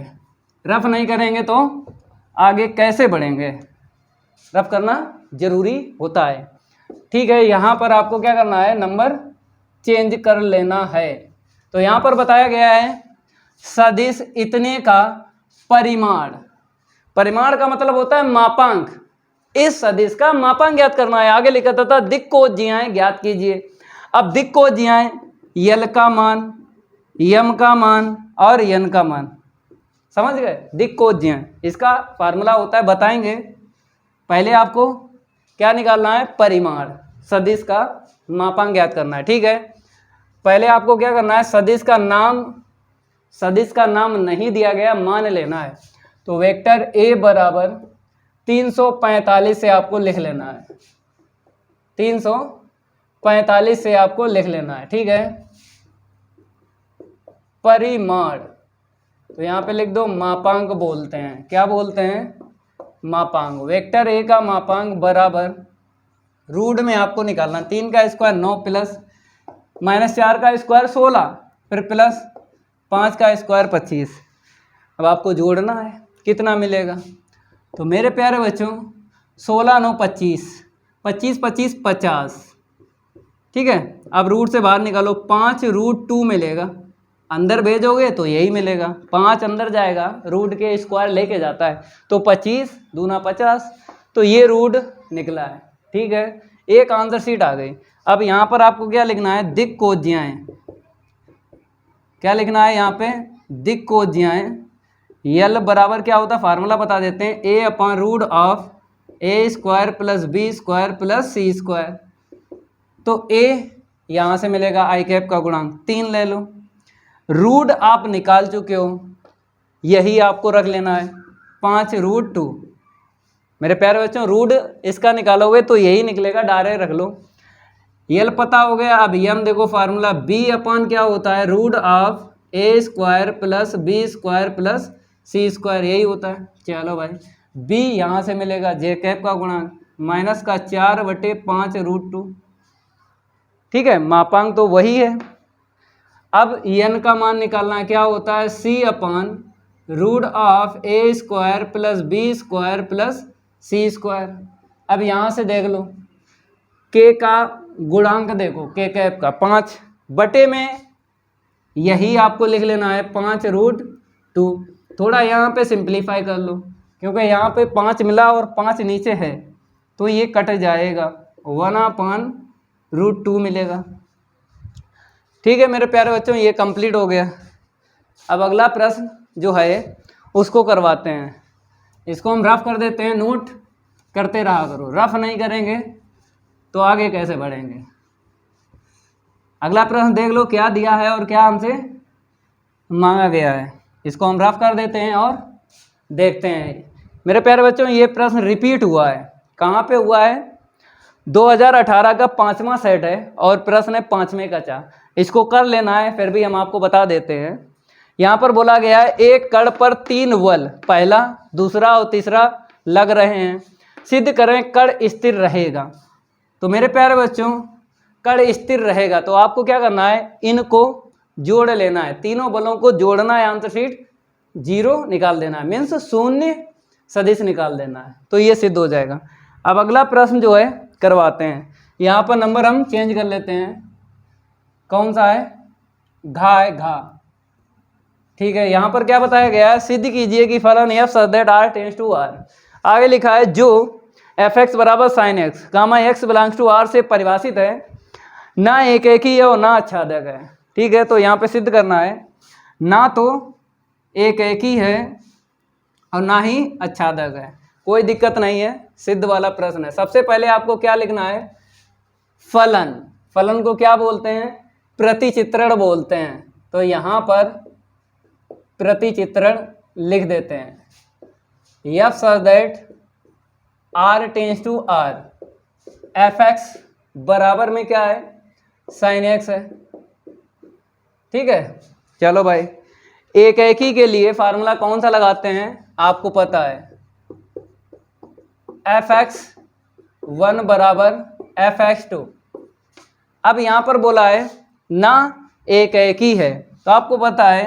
S1: रफ नहीं करेंगे तो आगे कैसे बढ़ेंगे, रफ करना जरूरी होता है, ठीक है। यहाँ पर आपको क्या करना है, नंबर चेंज कर लेना है। तो यहाँ पर बताया गया है सदिश इतने का परिमाण, परिमाण का मतलब होता है मापांक। इस सदिश का मापांक ज्ञात करना है। आगे लिखा था दिक्कोज्जियाएं ज्ञात कीजिए। अब दिक्कोज्जियाएं यल का मान, यम का मान और यन का मान, समझ गए। दिक्कोज्जियाएं इसका फार्मूला होता है, बताएंगे। पहले आपको क्या निकालना है, परिमाण, सदिश का मापांक ज्ञात करना है, ठीक है। पहले आपको क्या करना है, सदिश का नाम नहीं दिया गया, मान लेना है। तो वेक्टर ए बराबर 345 से आपको लिख लेना है, 345 से आपको लिख लेना है, ठीक है। परिमाण, तो यहाँ पे लिख दो मापांक बोलते हैं, क्या बोलते हैं, मापांक। वेक्टर ए का मापांक बराबर रूट में आपको निकालना, 3 का स्क्वायर 9 प्लस -4 का स्क्वायर 16, फिर प्लस 5 का स्क्वायर 25। अब आपको जोड़ना है, कितना मिलेगा। तो मेरे प्यारे बच्चों 16 9 25, 25 25 50, ठीक है। अब रूट से बाहर निकालो, 5√2 मिलेगा, अंदर भेजोगे तो यही मिलेगा। 5 अंदर जाएगा, रूट के स्क्वायर लेके जाता है, तो 25 दूना 50, तो ये रूट निकला है, ठीक है। एक आंसर शीट आ गई। अब यहाँ पर आपको क्या लिखना है, दिक्कोज्जियाएं, क्या लिखना है यहाँ पे, दिक्कोज्जियाएं। यल बराबर क्या होता है, फार्मूला बता देते हैं, a/√a² plus b² plus c²। तो a यहाँ से मिलेगा आई कैप का गुणांक 3 ले लो, रूट आप निकाल चुके हो, यही आपको रख लेना है 5√2। मेरे प्यारे बच्चों रूट इसका निकालोगे तो यही निकलेगा, डायरेक्ट रख लो। यल पता हो गया। अब यम देखो फार्मूला, b/ क्या होता है, √a² plus b² plus c², यही होता है। चलो भाई b यहाँ से मिलेगा जे कैप का गुणांक माइनस का 4/5√2, ठीक है। मापांक तो वही है। अब n का मान निकालना, क्या होता है, c/√a² plus b² plus c²। अब यहाँ से देख लो k का गुणांक देखो, k कैप का 5 बटे में यही आपको लिख लेना है 5√2। थोड़ा यहाँ पे सिंप्लीफाई कर लो, क्योंकि यहाँ पे 5 मिला और 5 नीचे है, तो ये कट जाएगा, 1/√2 मिलेगा, ठीक है मेरे प्यारे बच्चों, ये कंप्लीट हो गया। अब अगला प्रश्न जो है उसको करवाते हैं। इसको हम रफ कर देते हैं, नोट करते रहा करो, रफ नहीं करेंगे तो आगे कैसे बढ़ेंगे। अगला प्रश्न देख लो क्या दिया है और क्या हमसे मांगा गया है। इसको हम रफ कर देते हैं और देखते हैं। मेरे प्यारे बच्चों, ये प्रश्न रिपीट हुआ है। कहाँ पे हुआ है? 2018 का 5वां सेट है और प्रश्न है 5वें का चा। इसको कर लेना है, फिर भी हम आपको बता देते हैं। यहाँ पर बोला गया है एक कण पर 3 बल, पहला, दूसरा और तीसरा लग रहे हैं, सिद्ध करें कण स्थिर रहेगा। तो मेरे प्यारे बच्चों, कण स्थिर रहेगा तो आपको क्या करना है, इनको जोड़ लेना है, तीनों बलों को जोड़ना है, आंसर शीट 0 निकाल देना है, मीन्स शून्य सदिश निकाल देना है, तो ये सिद्ध हो जाएगा। अब अगला प्रश्न जो है करवाते हैं। यहाँ पर नंबर हम चेंज कर लेते हैं। कौन सा है? घा है, घा। ठीक है, यहाँ पर क्या बताया गया है, सिद्ध कीजिए कि फलन f such that R tends to R. आगे लिखा है जो एफ एक्स बराबर sine x comma x belongs to R से परिभाषित है, ना एक ही है और ना आच्छादक है। ठीक है, तो यहाँ पे सिद्ध करना है, ना तो एक ही है और ना ही आच्छादक है। कोई दिक्कत नहीं है, सिद्ध वाला प्रश्न है। सबसे पहले आपको क्या लिखना है, फलन। फलन को क्या बोलते हैं? प्रतिचित्रण बोलते हैं। तो यहाँ पर प्रतिचित्रण लिख देते हैं। F such that R tends to R, f x बराबर में क्या है, साइन एक्स है। ठीक है, चलो भाई, एक ही के लिए फार्मूला कौन सा लगाते हैं आपको पता है, एफ एक्स 1 बराबर एफ एक्स 2। अब यहाँ पर बोला है ना एक ही है, तो आपको पता है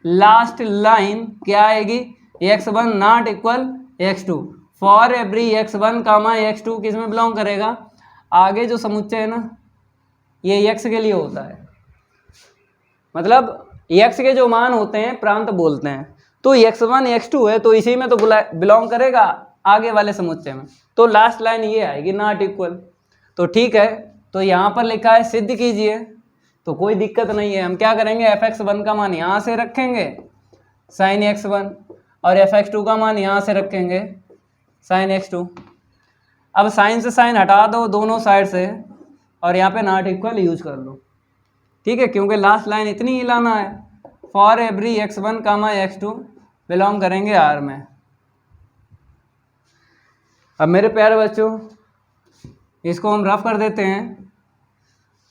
S1: लास्ट लाइन क्या आएगी, x1 not equal x2 for every x1 comma x2 किस में बिलोंग करेगा, आगे जो समुच्चय है ना ये x के लिए होता है, मतलब x के जो मान होते हैं प्रांत बोलते हैं। तो x1 x2 है तो इसी में तो बिलोंग करेगा आगे वाले समुच्चय में, तो लास्ट लाइन ये आएगी नॉट इक्वल। तो ठीक है, तो यहाँ पर लिखा है सिद्ध कीजिए, तो कोई दिक्कत नहीं है। हम क्या करेंगे, एफ एक्स 1 का मान यहाँ से रखेंगे साइन x1 और एफ एक्स 2 का मान यहाँ से रखेंगे साइन x2। अब साइन से साइन हटा दो दोनों साइड से और यहाँ पे नॉट इक्वल यूज कर लो। ठीक है, क्योंकि लास्ट लाइन इतनी ही लाना है, for every x1 comma x2 belong करेंगे R में। अब मेरे प्यारे बच्चों, इसको हम रफ कर देते हैं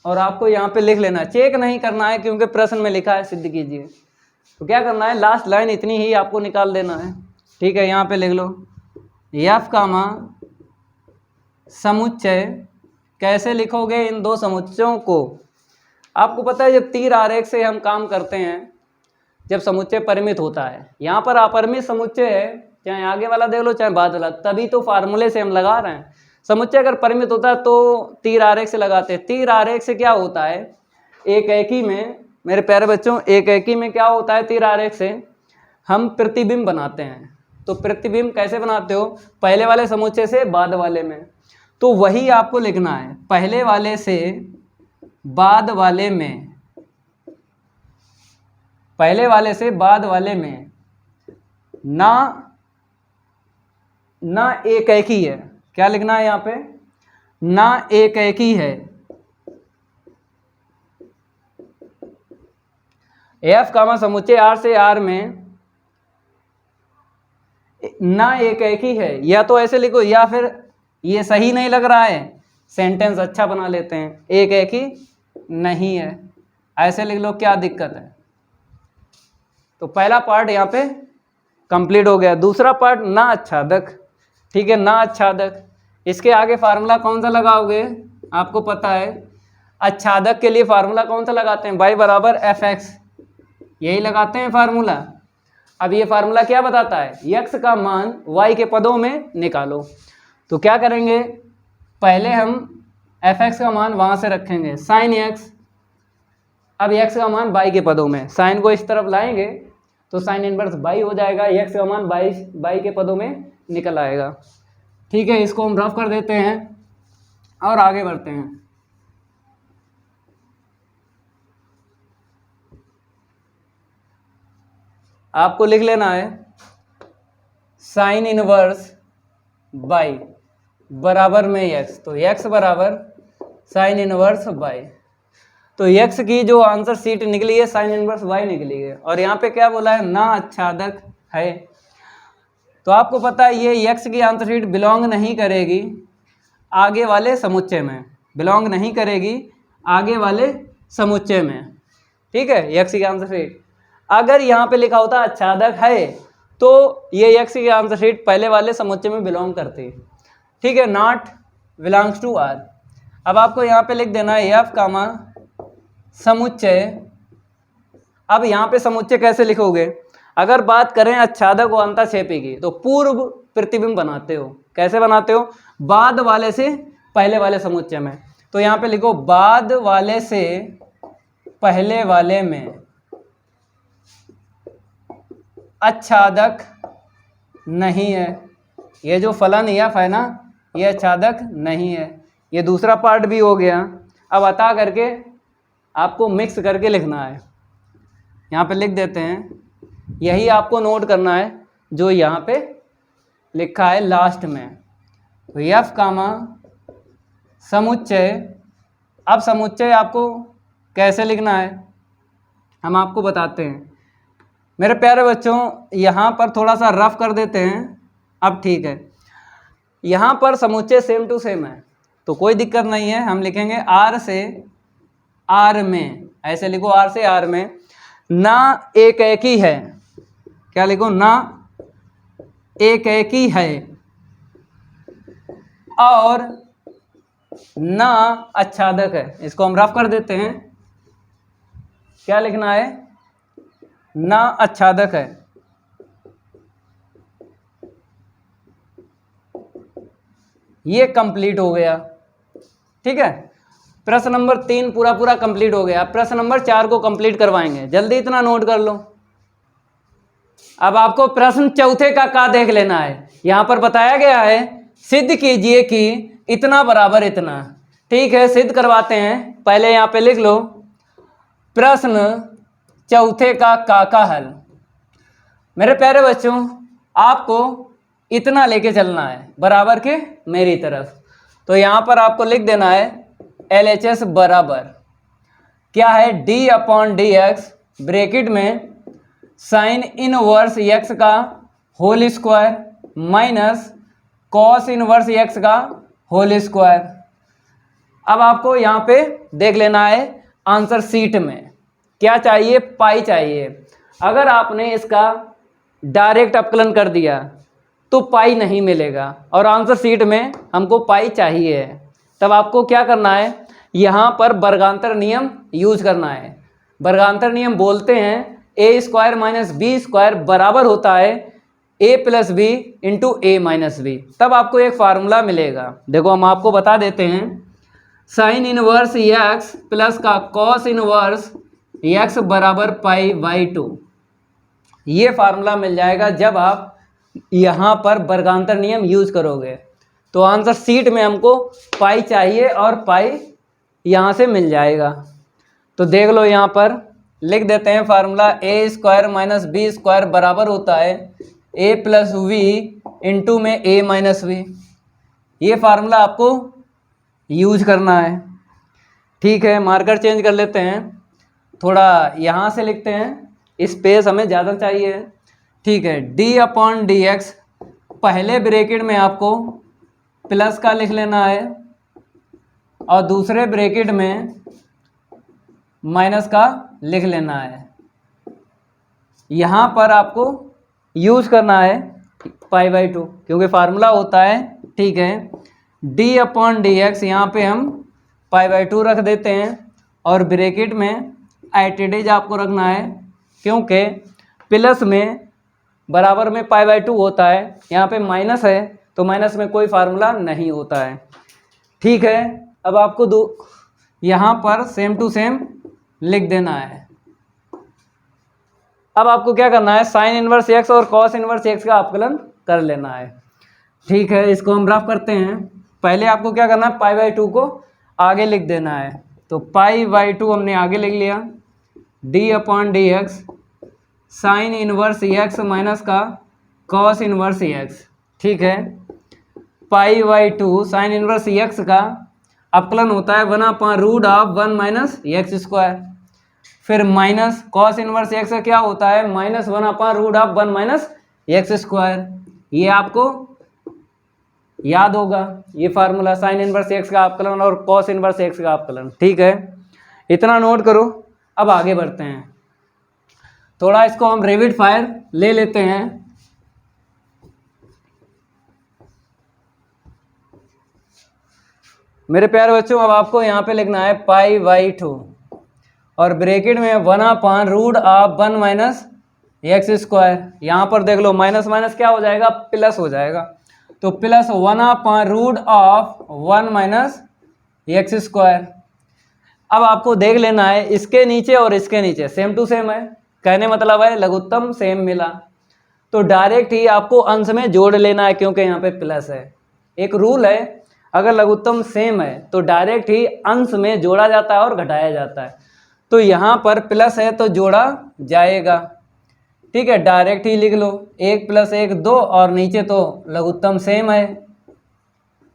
S1: और आपको यहाँ पे लिख लेना, चेक नहीं करना है क्योंकि प्रश्न में लिखा है सिद्ध कीजिए। तो क्या करना है, लास्ट लाइन इतनी ही आपको निकाल देना है। ठीक है, यहाँ पे लिख लो एफ कामा समुच्चय। कैसे लिखोगे इन दो समुच्चयों को, आपको पता है जब तीर आरेख से हम काम करते हैं, जब समुच्चय परिमित होता है, यहाँ पर अपरिमित समुच्चय है, चाहे आगे वाला देख लो चाहे बाद वाला, तभी तो फार्मूले से हम लगा रहे हैं। समुच्चय अगर परिमित होता है तो तीर आरेख से लगाते हैं। तीर आरेख से क्या होता है, एक ही में, मेरे प्यारे बच्चों, एक ही में क्या होता है, तीर आरेख से हम प्रतिबिंब बनाते हैं। तो प्रतिबिंब कैसे बनाते हो, पहले वाले समुच्चय से बाद वाले में, तो वही आपको लिखना है, पहले वाले से बाद वाले में, पहले वाले से बाद वाले में, ना एक ही है। क्या लिखना है यहाँ पे, ना एक ही है। एफ कामा समुच्चय आर से आर में ना एक ही है, या तो ऐसे लिखो, या फिर ये सही नहीं लग रहा है, सेंटेंस अच्छा बना लेते हैं, एक ही नहीं है, ऐसे लिख लो, क्या दिक्कत है। तो पहला पार्ट यहाँ पे कंप्लीट हो गया। दूसरा पार्ट ना आच्छादक। ठीक है, ना आच्छादक, इसके आगे फार्मूला कौन सा लगाओगे, आपको पता है आच्छादक के लिए फार्मूला कौन सा लगाते हैं, y बराबर एफ एक्स, यही लगाते हैं फार्मूला। अब ये फार्मूला क्या बताता है, x का मान y के पदों में निकालो। तो क्या करेंगे, पहले हम एफ एक्स का मान वहाँ से रखेंगे साइन x, अब x का मान y के पदों में, साइन को इस तरफ लाएंगे तो साइन इनवर्स y हो जाएगा, x का मान y के पदों में निकल आएगा। ठीक है, इसको हम रफ कर देते हैं और आगे बढ़ते हैं। आपको लिख लेना है साइन इनवर्स बाई बराबर में x, तो x बराबर साइन इनवर्स बाई। तो x की जो आंसर सीट निकली है साइन इनवर्स y निकली है। और यहाँ पे क्या बोला है, ना आच्छादक है। तो आपको पता है ये x की आंसर सीट बिलोंग नहीं करेगी आगे वाले समुच्चय में, बिलोंग नहीं करेगी आगे वाले समुच्चय में, ठीक है। x की आंसर सीट अगर यहाँ पे लिखा होता आच्छादक है तो ये x की आंसर सीट पहले वाले समुच्चय में बिलोंग करती है, ठीक है, नॉट बिलोंग्स टू R। अब आपको यहाँ पे लिख देना है f कामा समुच्चय। अब यहाँ पे समुच्चय कैसे लिखोगे, अगर बात करें आच्छादक और अंतःक्षेपी की तो पूर्व प्रतिबिंब बनाते हो। कैसे बनाते हो, बाद वाले से पहले वाले समुच्चय में। तो यहाँ पे लिखो बाद वाले से पहले वाले में आच्छादक नहीं है। ये जो फलन f है ना, ये आच्छादक नहीं है। ये दूसरा पार्ट भी हो गया। अब अतः करके आपको मिक्स करके लिखना है। यहाँ पे लिख देते हैं, यही आपको नोट करना है जो यहाँ पे लिखा है लास्ट में। तो f कामा समुच्चय। अब समुच्चय आपको कैसे लिखना है हम आपको बताते हैं। मेरे प्यारे बच्चों, यहाँ पर थोड़ा सा रफ कर देते हैं। अब ठीक है, यहाँ पर समुच्चय सेम टू सेम है तो कोई दिक्कत नहीं है। हम लिखेंगे R से R में, ऐसे लिखो R से R में ना एक ही है। क्या लिखो, ना एक ही है और ना आच्छादक है। इसको हम रफ कर देते हैं। क्या लिखना है, ना आच्छादक है। ये कंप्लीट हो गया, ठीक है। प्रश्न नंबर 3 पूरा कंप्लीट हो गया। प्रश्न नंबर 4 को कंप्लीट करवाएंगे, जल्दी इतना नोट कर लो। अब आपको प्रश्न चौथे का देख लेना है। यहां पर बताया गया है सिद्ध कीजिए कि इतना बराबर इतना, ठीक है। सिद्ध करवाते हैं, पहले यहां पे लिख लो प्रश्न चौथे का हल। मेरे प्यारे बच्चों, आपको इतना लेके चलना है बराबर के मेरी तरफ। तो यहाँ पर आपको लिख देना है LHS बराबर क्या है, d/dx ब्रैकेट में साइन इनवर्स x का whole square minus cos inverse x का होल स्क्वायर। अब आपको यहाँ पे देख लेना है आंसर सीट में क्या चाहिए, पाई चाहिए। अगर आपने इसका डायरेक्ट अपकलन कर दिया तो पाई नहीं मिलेगा और आंसर सीट में हमको पाई चाहिए। तब आपको क्या करना है, यहाँ पर वर्गांतर नियम यूज करना है। वर्गांतर नियम बोलते हैं a² माइनस b² बराबर होता है a plus b into a minus b. तब आपको एक फार्मूला मिलेगा। देखो हम आपको बता देते हैं, साइन इनवर्स x प्लस का कॉस इनवर्स x बराबर π/2। ये फार्मूला मिल जाएगा जब आप यहाँ पर वर्गांतर नियम यूज करोगे। तो आंसर सीट में हमको पाई चाहिए और पाई यहाँ से मिल जाएगा। तो देख लो, यहाँ पर लिख देते हैं फार्मूला a² माइनस b² बराबर होता है a प्लस वी इंटू में a माइनस वी। ये फार्मूला आपको यूज करना है, ठीक है। मार्कर चेंज कर लेते हैं, थोड़ा यहाँ से लिखते हैं, स्पेस हमें ज़्यादा चाहिए, ठीक है। d/dx पहले ब्रैकेट में आपको प्लस का लिख लेना है और दूसरे ब्रैकेट में माइनस का लिख लेना है। यहाँ पर आपको यूज करना है π/2 क्योंकि फार्मूला होता है, ठीक है। d/dx यहाँ पे हम π/2 रख देते हैं और ब्रैकेट में एट आपको रखना है क्योंकि प्लस में बराबर में π/2 होता है। यहाँ पे माइनस है तो माइनस में कोई फार्मूला नहीं होता है, ठीक है। अब आपको यहाँ पर सेम टू सेम लिख देना है। अब आपको क्या करना है, साइन इनवर्स x और कॉस इनवर्स x का अपकलन कर लेना है, ठीक है। इसको हम रफ करते हैं। पहले आपको क्या करना है, π/2 को आगे लिख देना है। तो π/2 हमने आगे लिख लिया, d/dx sign inverse x minus का कॉस इनवर्स एक्स, ठीक है। Pi by 2 sign inverse x का अपकलन होता है 1/√1 माइनस एक्स स्क्वायर, फिर माइनस कॉस इनवर्स एक्स का क्या होता है -1/√1 माइनस एक्स स्क्वायर। ये आपको याद होगा, ये फार्मूला साइन इनवर्स एक्स का अपकलन और कॉस इनवर्स एक्स का अपकलन, ठीक है। इतना नोट करो। अब आगे बढ़ते हैं, थोड़ा इसको हम रैपिड फायर ले लेते हैं। मेरे प्यारे बच्चों, अब आपको यहाँ पे लिखना है π/2 और ब्रैकेट में 1/√1 माइनस एक्स स्क्वायर। यहाँ पर देख लो माइनस माइनस क्या हो जाएगा, प्लस हो जाएगा, तो प्लस 1/√1 माइनस एक्स स्क्वायर। अब आपको देख लेना है इसके नीचे और इसके नीचे सेम टू सेम है, कहने मतलब है लघुत्तम सेम मिला, तो डायरेक्ट ही आपको अंश में जोड़ लेना है क्योंकि यहाँ पे प्लस है। एक रूल है, अगर लघुत्तम सेम है तो डायरेक्ट ही अंश में जोड़ा जाता है और घटाया जाता है, तो यहाँ पर प्लस है तो जोड़ा जाएगा, ठीक है। डायरेक्ट ही लिख लो 1 + 1 2 और नीचे तो लघुत्तम सेम है।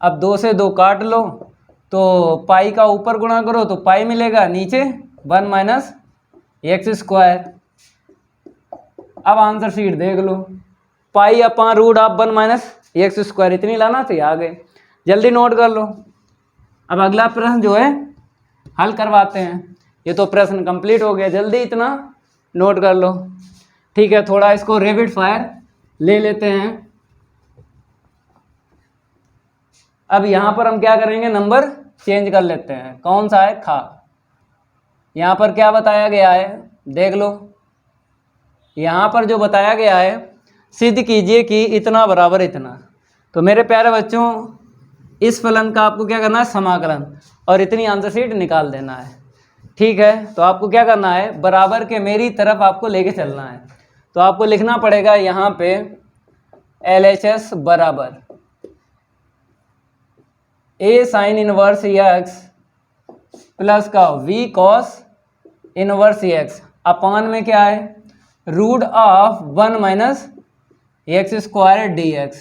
S1: अब 2 से 2 काट लो तो पाई का ऊपर गुणा करो तो पाई मिलेगा, नीचे 1 माइनस एक्स स्क्वायर। अब आंसर शीट देख लो, π/√1 माइनस एक्स स्क्वायर, इतनी लाना चाहिए आगे, जल्दी नोट कर लो। अब अगला प्रश्न जो है हल करवाते हैं। ये तो प्रश्न कंप्लीट हो गया, जल्दी इतना नोट कर लो, ठीक है। थोड़ा इसको रैपिड फायर ले लेते हैं। अब यहाँ पर हम क्या करेंगे, नंबर चेंज कर लेते हैं। कौन सा है, खा। यहाँ पर क्या बताया गया है देख लो, यहाँ पर जो बताया गया है सिद्ध कीजिए कि इतना बराबर इतना। तो मेरे प्यारे बच्चों, इस फलन का आपको क्या करना है, समाकलन, और इतनी आंसर शीट निकाल देना है, ठीक है। तो आपको क्या करना है, बराबर के मेरी तरफ आपको लेके चलना है। तो आपको लिखना पड़ेगा यहाँ पे LHS बराबर A sign inverse x plus का V कॉस इनवर्स एक्स अपान में क्या है √1 माइनस एक्स स्क्वायर dx।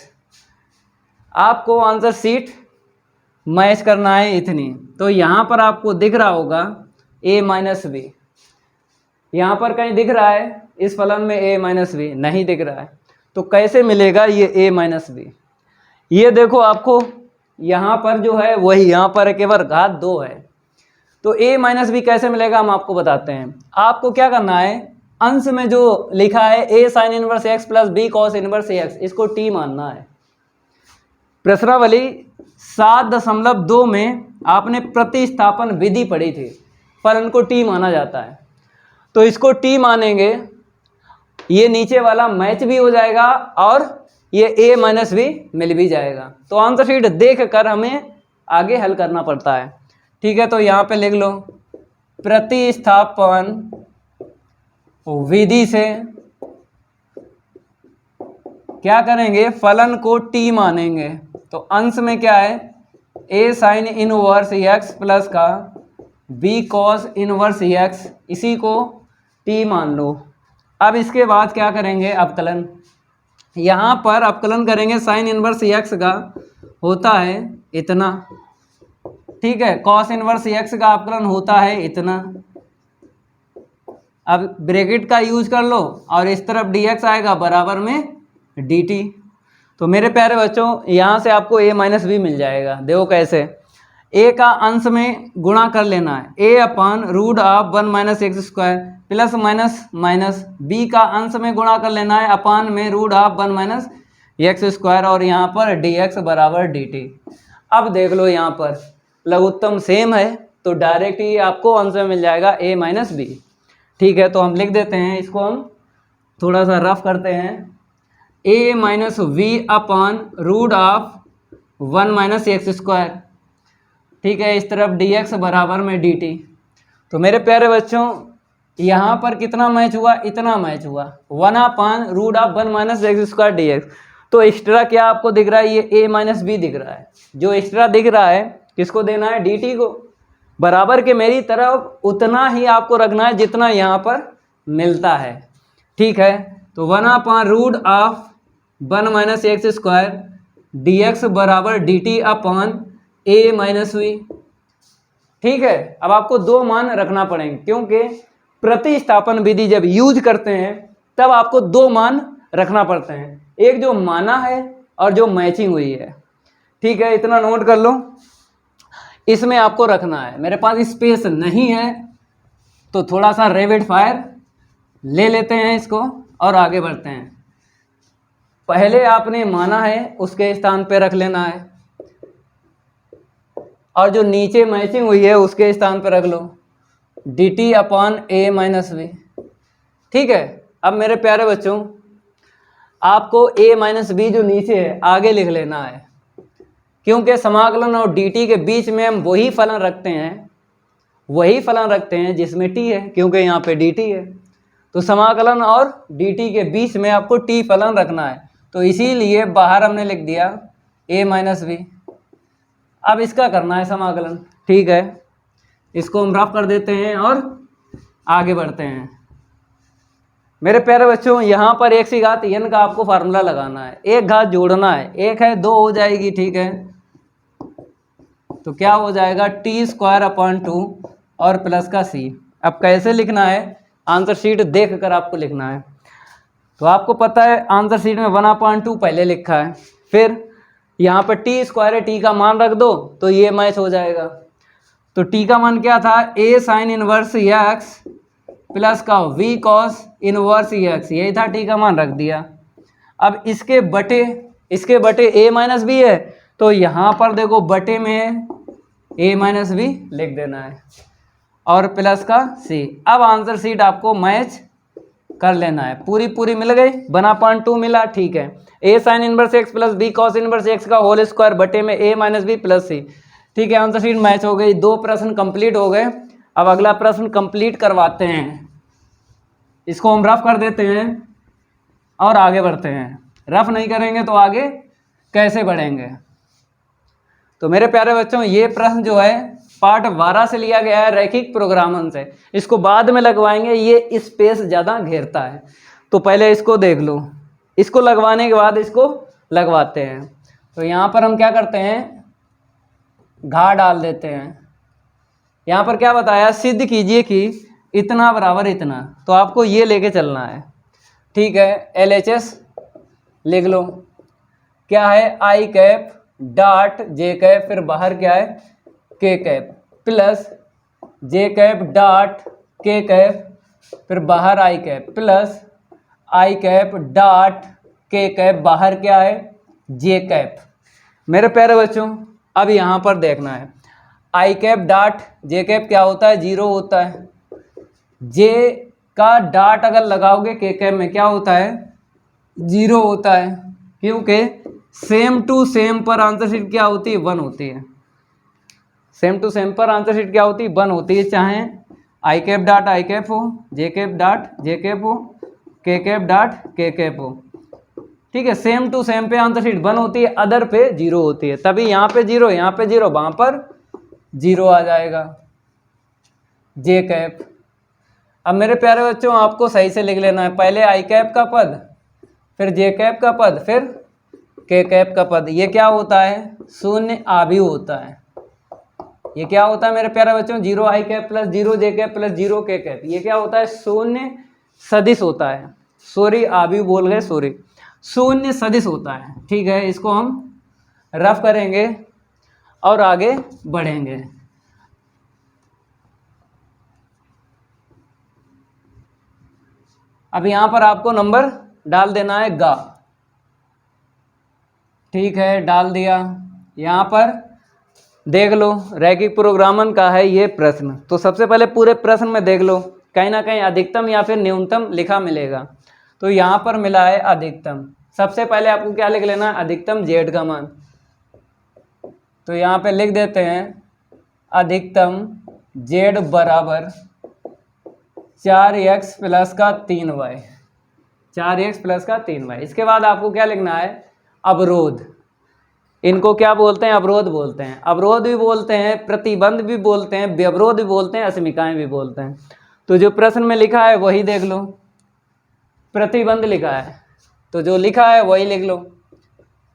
S1: आपको आंसर शीट मैच करना है इतनी। तो यहाँ पर आपको दिख रहा होगा a माइनस बी, यहाँ पर कहीं दिख रहा है इस फलन में a माइनस बी नहीं दिख रहा है, तो कैसे मिलेगा ये a माइनस बी। ये देखो आपको यहाँ पर जो है वही यहाँ पर केवल घात 2 है, तो a माइनस बी कैसे मिलेगा हम आपको बताते हैं। आपको क्या करना है, अंश में जो लिखा है a sign inverse x plus b cos inverse x, इसको t मानना है। प्रश्नावली 7.2 में आपने प्रतिस्थापन विधि पढ़ी थी, फलन को t माना जाता है, तो इसको t मानेंगे, ये नीचे वाला मैच भी हो जाएगा और ये a माइनस भी मिल भी जाएगा। तो आंसर शीट देख कर हमें आगे हल करना पड़ता है, ठीक है। तो यहाँ पे लिख लो प्रतिस्थापन विधि से क्या करेंगे, फलन को t मानेंगे। तो अंश में क्या है a sign inverse x plus का b कॉस इनवर्स एक्स, इसी को t मान लो। अब इसके बाद क्या करेंगे, अवकलन। यहाँ पर अवकलन करेंगे, साइन इनवर्स एक्स का होता है इतना, ठीक है, कॉस इनवर्स एक्स का अवकलन होता है इतना। अब ब्रैकेट का यूज कर लो और इस तरफ dx आएगा बराबर में dt। तो मेरे प्यारे बच्चों, यहाँ से आपको a माइनस बी मिल जाएगा। देखो कैसे, a का अंश में गुणा कर लेना है, a/√1 minus x square plus minus minus, b का अंश में गुणा कर लेना है अपान में √1 माइनस एक्स स्क्वायर, और यहाँ पर dx बराबर dt। अब देख लो यहाँ पर लघुत्तम सेम है, तो डायरेक्ट ही आपको अंश में मिल जाएगा a माइनस बी, ठीक है। तो हम लिख देते हैं, इसको हम थोड़ा सा रफ करते हैं, a minus V upon √1 minus x square, ठीक है, इस तरफ dx बराबर में dt। तो मेरे प्यारे बच्चों, यहाँ पर कितना मैच हुआ, इतना मैच हुआ 1/√1 माइनस एक्स स्क्वायर dx। तो एक्स्ट्रा क्या आपको दिख रहा है, ये a माइनस बी दिख रहा है। जो एक्स्ट्रा दिख रहा है किसको देना है, dt को। बराबर के मेरी तरफ उतना ही आपको रखना है जितना यहाँ पर मिलता है, ठीक है, तो 1/√1 minus x square d x बराबर d t upon a minus v. ठीक है, अब आपको दो मान रखना पड़ेंगे क्योंकि प्रतिस्थापन विधि जब यूज करते हैं तब आपको दो मान रखना पड़ते हैं, एक जो माना है और जो मैचिंग हुई है। ठीक है, इतना नोट कर लो, इसमें आपको रखना है। मेरे पास स्पेस नहीं है तो थोड़ा सा रैपिड फायर ले लेते हैं इसको और आगे बढ़ते हैं। पहले आपने माना है उसके स्थान पे रख लेना है और जो नीचे मैचिंग हुई है उसके स्थान पे रख लो d t upon a minus v. ठीक है, अब मेरे प्यारे बच्चों आपको ए माइनस बी जो नीचे है आगे लिख लेना है, क्योंकि समाकलन और डी टी के बीच में हम वही फलन रखते हैं जिसमें टी है, क्योंकि यहाँ पे डी टी है। तो समाकलन और डी टी के बीच में आपको टी फलन रखना है, तो इसीलिए बाहर हमने लिख दिया ए माइनस बी। अब इसका करना है समाकलन। ठीक है, इसको हम रफ कर देते हैं और आगे बढ़ते हैं। मेरे प्यारे बच्चों यहाँ पर एक सी घात n का आपको फार्मूला लगाना है, एक घात जोड़ना है, एक है दो हो जाएगी। ठीक है, तो क्या हो जाएगा टी स्क्वायर अपॉन 2 और प्लस का c। अब कैसे लिखना है, आंसर शीट देख कर आपको लिखना है। तो आपको पता है आंसर शीट में 1/2 पहले लिखा है, फिर यहाँ पर टी स्क्वायर है, टी का मान रख दो तो ये मैच हो जाएगा। तो टी का मान क्या था, ए साइन इनवर्स एक्स प्लस का वी कॉस इनवर्स एक्स, यही था, टी का मान रख दिया। अब इसके बटे ए माइनस बी है, तो यहाँ पर देखो बटे में ए माइनस बी लिख देना है और प्लस का सी। अब आंसर शीट आपको मैच कर लेना है, पूरी मिल गई, 1/2 मिला। ठीक है, a sine inverse x plus b cos inverse x का होल स्क्वायर बटे में a minus b plus c. ठीक है, आंसर शीट मैच हो गई, दो प्रश्न कंप्लीट हो गए। अब अगला प्रश्न कंप्लीट करवाते हैं, इसको हम रफ कर देते हैं और आगे बढ़ते हैं। रफ नहीं करेंगे तो आगे कैसे बढ़ेंगे। तो मेरे प्यारे बच्चों ये प्रश्न जो है पार्ट 12 से लिया गया है, रैखिक प्रोग्रामन से। इसको बाद में लगवाएंगे, ये स्पेस ज़्यादा घेरता है, तो पहले इसको देख लो। इसको लगवाने के बाद इसको लगवाते हैं। तो यहाँ पर हम क्या करते हैं, घा डाल देते हैं। यहाँ पर क्या बताया, सिद्ध कीजिए कि इतना बराबर इतना, तो आपको ये लेके चलना है। ठीक है, LHS लिख लो, क्या है आई कैप डॉट जे कैप, फिर बाहर क्या है के कैप, प्लस जे कैप डॉट के कैप, फिर बाहर आई कैप, प्लस आई कैप डॉट के कैप, बाहर क्या है जे कैप। मेरे प्यारे बच्चों अब यहाँ पर देखना है, आई कैप डॉट जे कैप क्या होता है, 0 होता है। जे का डॉट अगर लगाओगे के कैप में क्या होता है, 0 होता है, क्योंकि सेम टू सेम पर आंसर शीट क्या होती है, 1 होती है। सेम टू सेम पर आंसर शीट क्या होती है, 1 होती है, चाहे आई कैप डॉट आई कैप हो, जे कैप डॉट जे कैप हो, के कैप डॉट के कैप हो। ठीक है, सेम टू सेम पे आंसर शीट 1 होती है, अदर पे 0 होती है, तभी यहाँ पे 0, यहाँ पे 0, वहाँ पर 0 आ जाएगा जे कैप। अब मेरे प्यारे बच्चों आपको सही से लिख लेना है, पहले आई कैप का पद, फिर जे कैप का पद, फिर के कैप का पद। ये क्या होता है, शून्य आव्यूह होता है। ये क्या होता है मेरे प्यारे बच्चों, 0 आई कैप प्लस 0 जे कैप प्लस 0 के कैप, ये क्या होता है, शून्य सदिश होता है। सॉरी आव्यूह बोल गए, सॉरी, शून्य सदिश होता है। ठीक है, इसको हम रफ करेंगे और आगे बढ़ेंगे। अब यहाँ पर आपको नंबर डाल देना है गा। ठीक है, डाल दिया। यहाँ पर देख लो, रैखिक प्रोग्रामन का है ये प्रश्न। तो सबसे पहले पूरे प्रश्न में देख लो, कहीं ना कहीं अधिकतम या फिर न्यूनतम लिखा मिलेगा। तो यहाँ पर मिला है अधिकतम। सबसे पहले आपको क्या लिख लेना है, अधिकतम जेड का मान। तो यहाँ पे लिख देते हैं अधिकतम जेड बराबर 4x प्लस का 3y, 4x प्लस का 3y। इसके बाद आपको क्या लिखना है, अवरोध। इनको क्या बोलते हैं, अवरोध बोलते हैं। अवरोध भी बोलते हैं, प्रतिबंध भी बोलते हैं, व्यवरोध भी बोलते हैं, असीमिकाएं भी बोलते हैं। तो जो प्रश्न में लिखा है वही देख लो। प्रतिबंध लिखा है, तो जो लिखा है वही लिख लो,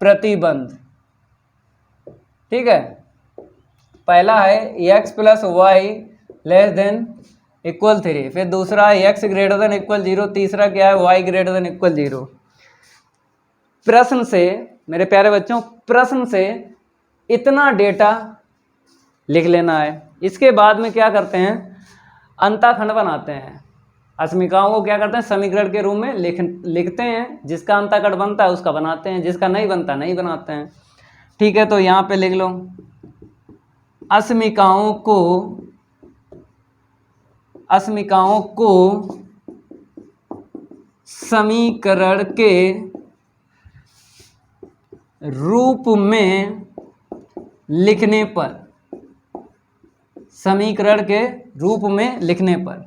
S1: प्रतिबंध। ठीक है, पहला है x plus y less than equal 3, फिर दूसरा है x ग्रेटर देन इक्वल 0, तीसरा क्या है y ग्रेटर देन इक्वल 0। प्रश्न से मेरे प्यारे बच्चों, प्रश्न से इतना डेटा लिख लेना है। इसके बाद में क्या करते हैं, अंताखंड बनाते हैं। अस्मिकाओं को क्या करते हैं, समीकरण के रूप में लिखते हैं, जिसका अंताखंड बनता है उसका बनाते हैं, जिसका नहीं बनता नहीं बनाते हैं। ठीक है, तो यहाँ पे लिख लो, अस्मिकाओं को समीकरण के रूप में लिखने पर, समीकरण के रूप में लिखने पर,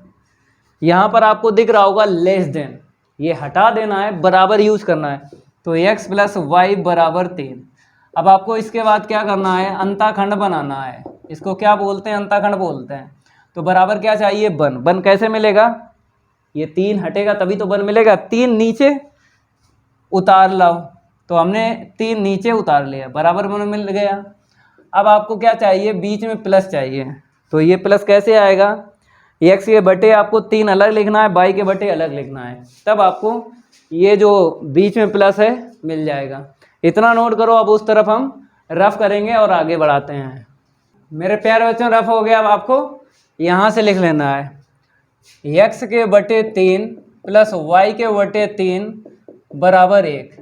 S1: यहाँ पर आपको दिख रहा होगा लेस देन, ये हटा देना है, बराबर यूज करना है। तो x प्लस वाई बराबर 3। अब आपको इसके बाद क्या करना है, अंताखंड बनाना है। इसको क्या बोलते हैं, अंताखंड बोलते हैं। तो बराबर क्या चाहिए, बन। बन कैसे मिलेगा, ये 3 हटेगा तभी तो बन मिलेगा। 3 नीचे उतार लाओ, तो हमने 3 नीचे उतार लिया, बराबर बन मिल गया। अब आपको क्या चाहिए, बीच में प्लस चाहिए। तो ये प्लस कैसे आएगा, x के बटे आपको 3 अलग लिखना है, y के बटे अलग लिखना है, तब आपको ये जो बीच में प्लस है मिल जाएगा। इतना नोट करो। अब उस तरफ हम रफ करेंगे और आगे बढ़ाते हैं। मेरे प्यारे बच्चों, रफ हो गया। अब आपको यहाँ से लिख लेना है, x के बटे 3 प्लस y के बटे 3 बराबर 1।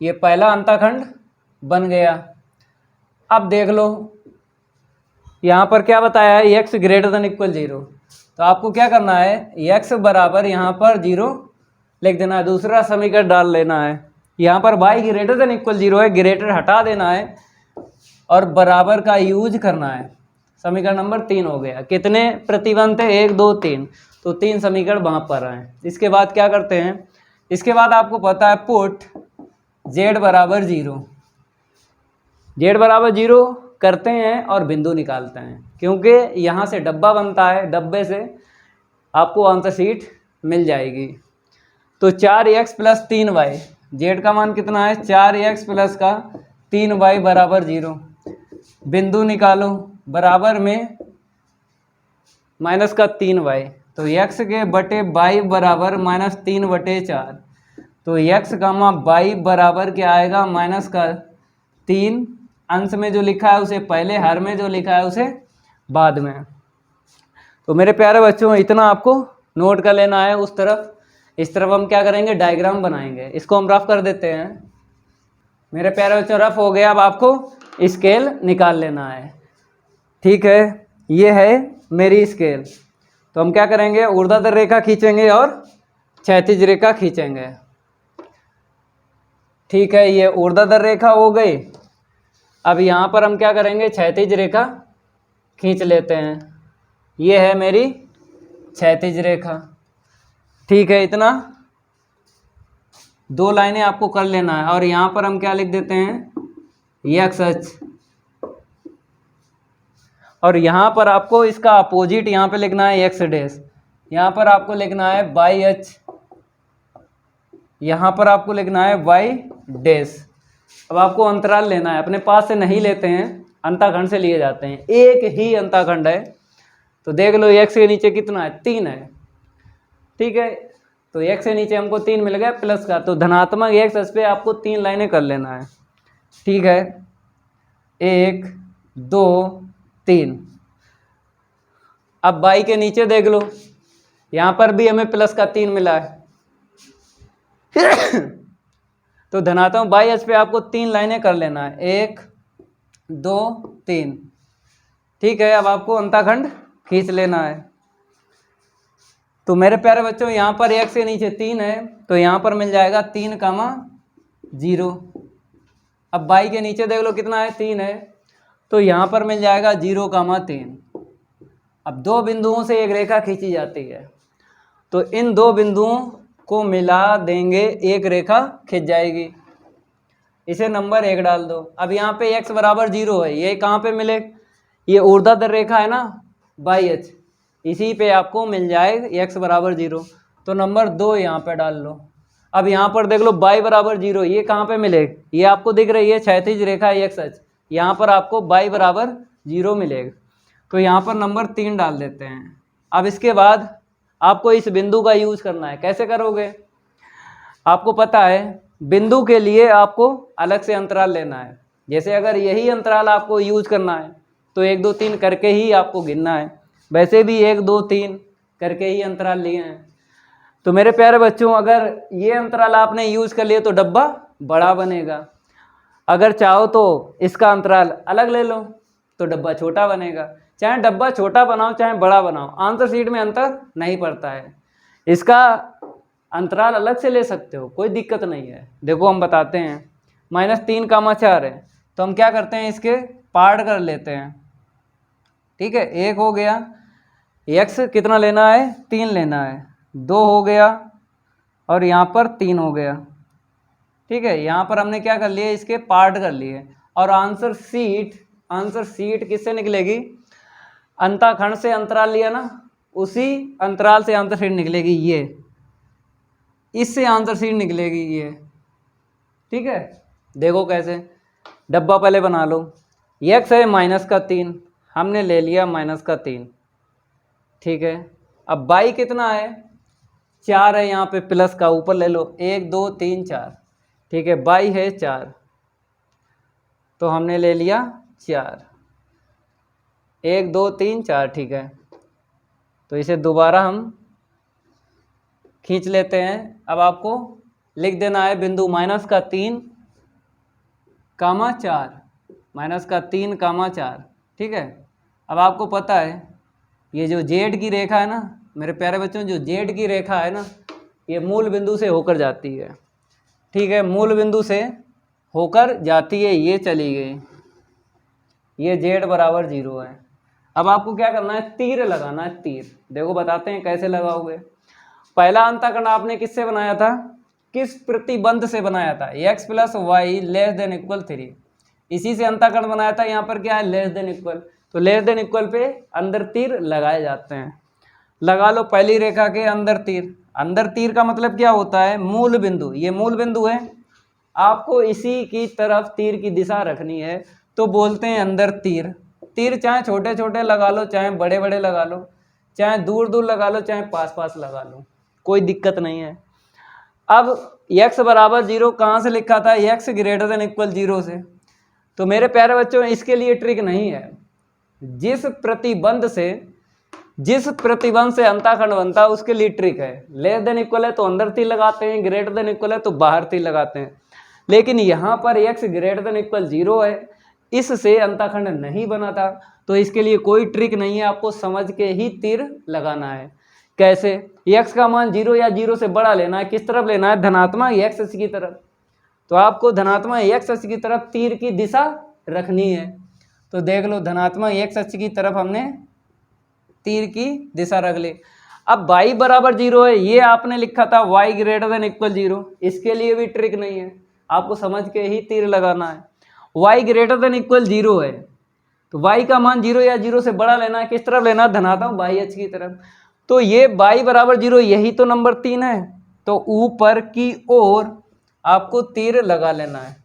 S1: ये पहला अंताखंड बन गया। अब देख लो, यहाँ पर क्या बताया है, x ग्रेटर देन इक्वल 0। तो आपको क्या करना है, x बराबर यहाँ पर 0 लिख देना है, दूसरा समीकरण डाल लेना है। यहाँ पर y ग्रेटर देन इक्वल 0 है, ग्रेटर हटा देना है और बराबर का यूज करना है। समीकरण नंबर 3 हो गया। कितने प्रतिबंध थे, 1 2 3, तो 3 समीकरण वहाँ पर हैं। इसके बाद क्या करते हैं, इसके बाद आपको पता है पुट z बराबर 0, z बराबर 0 करते हैं और बिंदु निकालते हैं, क्योंकि यहाँ से डब्बा बनता है, डब्बे से आपको आंसर शीट मिल जाएगी। तो 4x प्लस 3y, z का मान कितना है, 4x प्लस का 3y बराबर 0। बिंदु निकालो, बराबर में माइनस का 3y, तो x के बटे y बराबर माइनस 3/4। तो x कामा y बराबर क्या आएगा, माइनस का 3। अंश में जो लिखा है उसे पहले, हर में जो लिखा है उसे बाद में। तो मेरे प्यारे बच्चों, इतना आपको नोट कर लेना है। उस तरफ, इस तरफ हम क्या करेंगे, डायग्राम बनाएंगे। इसको हम रफ कर देते हैं। मेरे प्यारे बच्चों, रफ हो गया। अब आपको स्केल निकाल लेना है। ठीक है, ये है मेरी स्केल। तो हम क्या करेंगे, ऊर्ध्वाधर रेखा खींचेंगे और क्षैतिज रेखा खींचेंगे। ठीक है, ये ऊर्ध्वाधर रेखा हो गई। अब यहाँ पर हम क्या करेंगे, क्षैतिज रेखा खींच लेते हैं। ये है मेरी क्षैतिज रेखा। ठीक है, इतना 2 लाइनें आपको कर लेना है। और यहाँ पर हम क्या लिख देते हैं, x अक्ष, और यहाँ पर आपको इसका अपोजिट यहाँ पे लिखना है x डैश। यहाँ पर आपको लिखना है y अक्ष, यहाँ पर आपको लिखना है y डैश। अब आपको अंतराल लेना है, अपने पास से नहीं लेते हैं, अंताखंड से लिए जाते हैं। एक ही अंताखंड है, तो देख लो x के नीचे कितना है, 3 है। ठीक है, तो x से नीचे हमको 3 मिल गया प्लस का, तो धनात्मक x अक्ष पे आपको 3 लाइनें कर लेना है। ठीक है, 1 2 3। अब y के नीचे देख लो, यहाँ पर भी हमें प्लस का 3 मिला है। तो धनात्मक y अक्ष पे आपको 3 लाइनें कर लेना है, 1 2 3। ठीक है, अब आपको अंताखंड खींच लेना है। तो मेरे प्यारे बच्चों, यहाँ पर x के नीचे 3 है, तो यहाँ पर मिल जाएगा 3,0। अब y के नीचे देख लो कितना है, 3 है, तो यहाँ पर मिल जाएगा 0,3। अब 2 बिंदुओं से एक रेखा खींची जाती है, तो इन 2 बिंदुओं को मिला देंगे, एक रेखा खिंच जाएगी। इसे नंबर 1 डाल दो। अब यहाँ पे x बराबर 0 है, ये कहाँ पे मिले, ये ऊर्ध्वाधर रेखा है ना, y अक्ष, इसी पे आपको मिल जाएगा x बराबर 0। तो नंबर 2 यहाँ पे डाल लो। अब यहाँ पर देख लो y बराबर 0, ये कहाँ पे मिलेगा? ये आपको दिख रही है क्षैतिज रेखा x अक्ष, यहाँ पर आपको y बराबर 0 मिलेगा। तो यहाँ पर नंबर 3 डाल देते हैं। अब इसके बाद आपको इस बिंदु का यूज करना है। कैसे करोगे? आपको पता है बिंदु के लिए आपको अलग से अंतराल लेना है। जैसे अगर यही अंतराल आपको यूज करना है तो 1 2 3 करके ही आपको गिनना है। वैसे भी 1 2 3 करके ही अंतराल लिए हैं। तो मेरे प्यारे बच्चों, अगर ये अंतराल आपने यूज कर लिया तो डब्बा बड़ा बनेगा। अगर चाहो तो इसका अंतराल अलग ले लो तो डब्बा छोटा बनेगा। चाहे डब्बा छोटा बनाओ चाहे बड़ा बनाओ, आंसर शीट में अंतर नहीं पड़ता है। इसका अंतराल अलग से ले सकते हो, कोई दिक्कत नहीं है। देखो हम बताते हैं, -3, 4 है तो हम क्या करते हैं, इसके पार्ट कर लेते हैं। ठीक है, 1 हो गया, x कितना लेना है? 3 लेना है, 2 हो गया और यहाँ पर 3 हो गया। ठीक है, यहाँ पर हमने क्या कर लिया, इसके पार्ट कर लिए। और आंसर शीट किससे निकलेगी? अंतःखंड से अंतराल लिया ना, उसी अंतराल से आंसर शीट निकलेगी। ये इससे आंसर शीट निकलेगी ये। ठीक है, देखो कैसे। डब्बा पहले बना लो। x है -3, हमने ले लिया -3। ठीक है, अब y कितना है? 4 है, यहाँ पे प्लस का ऊपर ले लो, 1 2 3 4। ठीक है, y है 4 तो हमने ले लिया 4, 1 2 3 4। ठीक है, तो इसे दोबारा हम खींच लेते हैं। अब आपको लिख देना है बिंदु -3, -3, -4। ठीक है, अब आपको पता है ये जो जेड की रेखा है ना मेरे प्यारे बच्चों, जो जेड की रेखा है ना, ये मूल बिंदु से होकर जाती है। ठीक है, मूल बिंदु से होकर जाती है, ये चली गई, ये जेड बराबर 0 है। अब आपको क्या करना है? तीर लगाना है, तीर। देखो बताते हैं कैसे लगाओगे। पहला अंतःखंड आपने किससे बनाया था? किस प्रतिबंध से बनाया था? x + y < 3। इसी से अंतःखंड बनाया था। यहाँ पर क्या है? <= तो <= पे अंदर तीर लगाए जाते हैं। लगा लो पहली रेखा के अंदर तीर। अंदर तीर का मतलब क्या होता है? मूल बिंदु। ये मूल बिंदु है, आपको इसी की तरफ तीर की दिशा रखनी है, तो बोलते हैं अंदर तीर। तीर चाहे छोटे छोटे लगा लो, चाहे बड़े बड़े लगा लो, चाहे दूर दूर लगा लो, चाहे पास पास लगा लो, कोई दिक्कत नहीं है। अब x बराबर 0 कहाँ से लिखा था? x > 0 से। तो मेरे प्यारे बच्चों, इसके लिए ट्रिक नहीं है। जिस प्रतिबंध से अंतःखंड बनता है उसके लिए ट्रिक है। <= है तो अंदर तीर लगाते हैं, > है तो बाहर तीर लगाते हैं। लेकिन यहाँ पर x > 0 है, इससे अंतःखंड नहीं बना था, तो इसके लिए कोई ट्रिक नहीं है, आपको समझ के ही तीर लगाना है। कैसे? x का मान 0 या 0 से बड़ा लेना है। किस तरफ लेना है? धनात्मक x अक्ष की तरफ। तो आपको धनात्मक x अक्ष की तरफ तीर की दिशा रखनी है। तो देख लो, धनात्मक x अक्ष की तरफ हमने तीर की दिशा रख ली। अब y बराबर 0 है, ये आपने लिखा था y > 0। इसके लिए भी ट्रिक नहीं है, आपको समझ के ही तीर लगाना है। y > 0 है तो y का मान 0 या 0 से बड़ा लेना है। किस तरफ लेना है? धनात्मक y अक्ष की तरफ। तो ये y बराबर 0, यही तो नंबर 3 है, तो ऊपर की ओर आपको तीर लगा लेना है।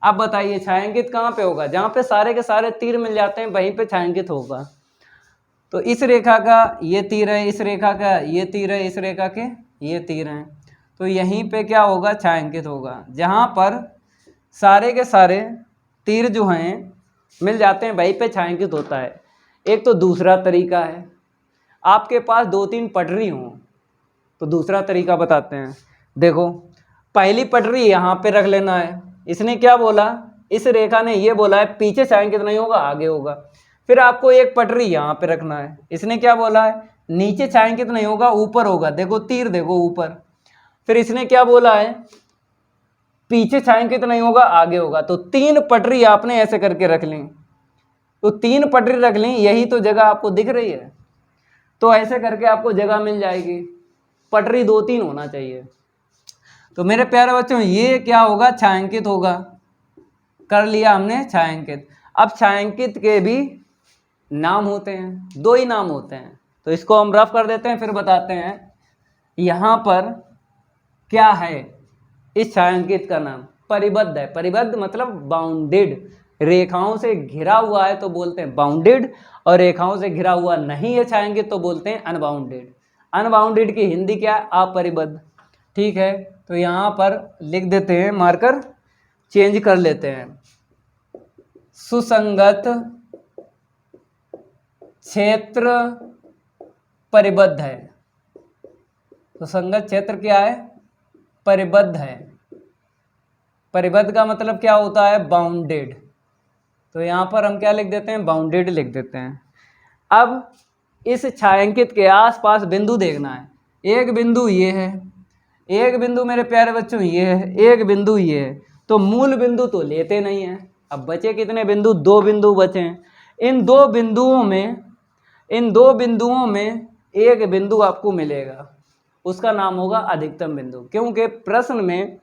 S1: अब बताइए छायांकित कहाँ पे होगा? जहाँ पे सारे के सारे तीर मिल जाते हैं वहीं पे छायांकित होगा। तो इस रेखा का ये तीर है, इस रेखा का ये तीर है, इस रेखा के ये तीर हैं, तो यहीं पे क्या होगा? छायांकित होगा। जहाँ पर सारे के सारे तीर जो हैं मिल जाते हैं वहीं पे छायांकित होता है। एक तो दूसरा तरीका है, आपके पास 2-3 पटरी हों तो दूसरा तरीका बताते हैं। देखो, पहली पटरी यहाँ पे रख लेना है। इसने क्या बोला? इस रेखा ने ये बोला है पीछे छायांकित नहीं होगा, आगे होगा। फिर आपको एक पटरी यहाँ पे रखना है। इसने क्या बोला है? नीचे छायांकित नहीं होगा, ऊपर होगा। देखो तीर, देखो ऊपर। फिर इसने क्या बोला है? पीछे छायांकित नहीं होगा, आगे होगा। तो 3 पटरी आपने ऐसे करके रख ली। तो 3 पटरी रख ली, यही तो जगह आपको दिख रही है। तो ऐसे करके आपको जगह मिल जाएगी। पटरी 2-3 होना चाहिए। तो मेरे प्यारे बच्चों, ये क्या होगा? छायांकित होगा। कर लिया हमने छायांकित। अब छायांकित के भी नाम होते हैं, 2 ही नाम होते हैं, तो इसको हम रफ कर देते हैं फिर बताते हैं। यहाँ पर क्या है, इस छायांकित का नाम परिबद्ध है। परिबद्ध मतलब बाउंडेड, रेखाओं से घिरा हुआ है तो बोलते हैं बाउंडेड, और रेखाओं से घिरा हुआ नहीं है छायांकित तो बोलते हैं अनबाउंडेड। अनबाउंडेड की हिंदी क्या है, अपरिबद्ध। ठीक है, तो यहाँ पर लिख देते हैं, मार्कर चेंज कर लेते हैं। सुसंगत क्षेत्र परिबद्ध है। सुसंगत क्षेत्र क्या है, परिबद्ध है। परिबद्ध का मतलब क्या होता है, बाउंडेड। तो यहाँ पर हम क्या लिख देते हैं, बाउंडेड लिख देते हैं। अब इस छायांकित के आसपास बिंदु देखना है। एक बिंदु ये है, एक बिंदु मेरे प्यारे बच्चों ये है, एक बिंदु ये है। तो मूल बिंदु तो लेते नहीं हैं। अब बचे कितने बिंदु, 2 बिंदु बचे हैं। इन दो बिंदुओं में एक बिंदु आपको मिलेगा, उसका नाम होगा अधिकतम बिंदु। क्योंकि प्रश्न में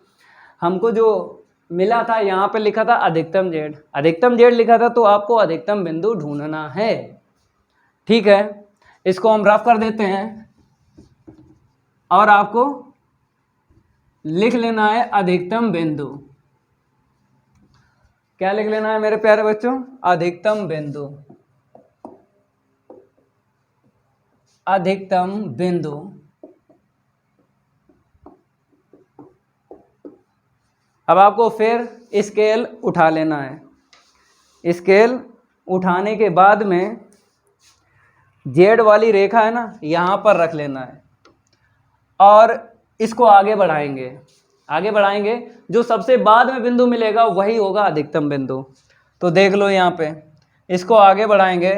S1: हमको जो मिला था, यहाँ पे लिखा था अधिकतम जेड, अधिकतम जेड लिखा था, तो आपको अधिकतम बिंदु ढूंढना है। ठीक है, इसको हम रफ कर देते हैं और आपको लिख लेना है अधिकतम बिंदु। क्या लिख लेना है मेरे प्यारे बच्चों, अधिकतम बिंदु। अधिकतम बिंदु। अब आपको फिर स्केल उठा लेना है। स्केल उठाने के बाद में जेड वाली रेखा है ना, यहाँ पर रख लेना है और इसको आगे बढ़ाएंगे। आगे बढ़ाएंगे, जो सबसे बाद में बिंदु मिलेगा वही होगा अधिकतम बिंदु। तो देख लो यहाँ पे, इसको आगे बढ़ाएंगे,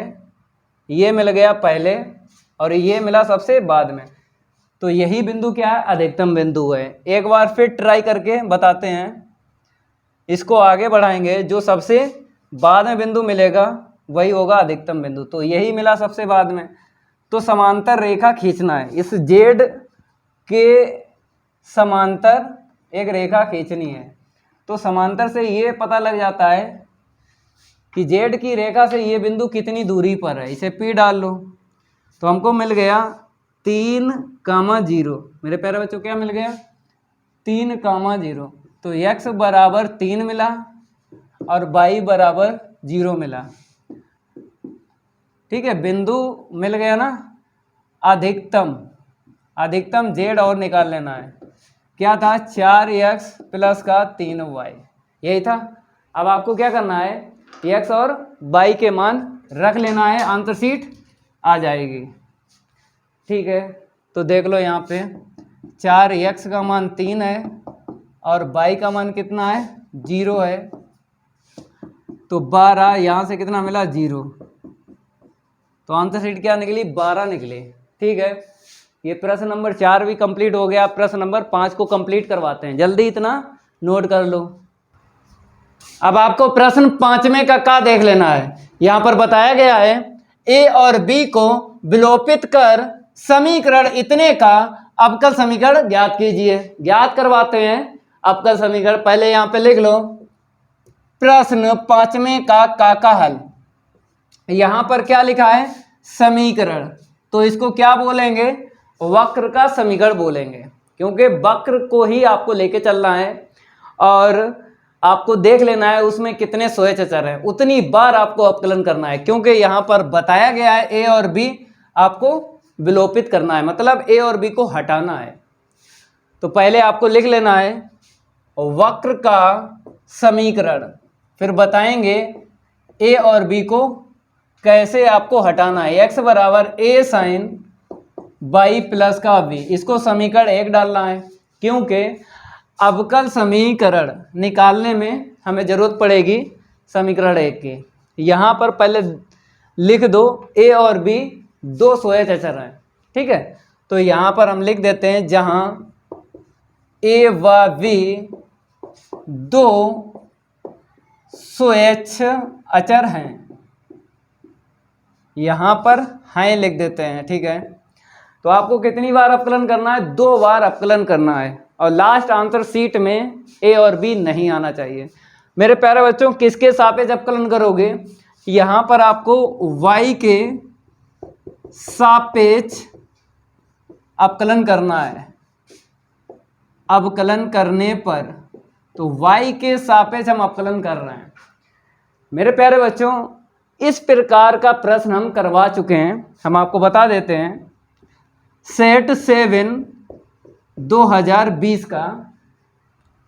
S1: ये मिल गया पहले और ये मिला सबसे बाद में, तो यही बिंदु क्या है, अधिकतम बिंदु है। एक बार फिर ट्राई करके बताते हैं। इसको आगे बढ़ाएंगे, जो सबसे बाद में बिंदु मिलेगा वही होगा अधिकतम बिंदु। तो यही मिला सबसे बाद में, तो समांतर रेखा खींचना है। इस जेड के समांतर एक रेखा खींचनी है। तो समांतर से ये पता लग जाता है कि जेड की रेखा से ये बिंदु कितनी दूरी पर है। इसे P डाल लो, तो हमको मिल गया 3,0। मेरे प्यारे बच्चों क्या मिल गया, 3,0। तो x बराबर 3 मिला और y बराबर 0 मिला। ठीक है, बिंदु मिल गया ना अधिकतम। अधिकतम जेड और निकाल लेना है। क्या था, 4x प्लस का 3y, यही था। अब आपको क्या करना है, x और y के मान रख लेना है, आंसर शीट आ जाएगी। ठीक है, तो देख लो यहाँ पे 4x का मान 3 है और y का मान कितना है, 0 है। तो 12, यहाँ से कितना मिला, 0। तो आंसर शीट क्या निकली, 12 निकली। ठीक है, ये प्रश्न नंबर 4 भी कंप्लीट हो गया। प्रश्न नंबर 5 को कंप्लीट करवाते हैं, जल्दी इतना नोट कर लो। अब आपको प्रश्न 5वें का देख लेना है। यहाँ पर बताया गया है ए और बी को विलोपित कर समीकरण इतने का अवकल समीकरण ज्ञात कीजिए। ज्ञात करवाते हैं अवकल समीकरण। पहले यहाँ पे लिख लो प्रश्न 5वें का हल। यहाँ पर क्या लिखा है, समीकरण, तो इसको क्या बोलेंगे, वक्र का समीकरण बोलेंगे, क्योंकि वक्र को ही आपको लेके चलना है और आपको देख लेना है उसमें कितने स्वयं चर हैं, उतनी बार आपको अवकलन करना है। क्योंकि यहाँ पर बताया गया है ए और बी आपको विलोपित करना है, मतलब ए और बी को हटाना है। तो पहले आपको लिख लेना है वक्र का समीकरण, फिर बताएंगे ए और बी को कैसे आपको हटाना है। एक्स बराबर ए साइन बाई प्लस का बी, इसको समीकरण 1 डालना है, क्योंकि अवकल समीकरण निकालने में हमें जरूरत पड़ेगी समीकरण 1 की। यहाँ पर पहले लिख दो ए और बी 2 स्वयं चर हैं। ठीक है, तो यहाँ पर हम लिख देते हैं जहाँ ए व बी 2 स्वयं अचर हैं, यहाँ पर हैं लिख देते हैं। ठीक है, तो आपको कितनी बार अवकलन करना है, 2 बार अवकलन करना है और लास्ट आंसर शीट में ए और बी नहीं आना चाहिए। मेरे प्यारे बच्चों, किसके सापेक्ष अवकलन करोगे, यहाँ पर आपको y के सापेक्ष अवकलन करना है, अवकलन करने पर तो y के सापेक्ष हम अवकलन कर रहे हैं। मेरे प्यारे बच्चों, इस प्रकार का प्रश्न हम करवा चुके हैं, हम आपको बता देते हैं। सेट 7 2020 का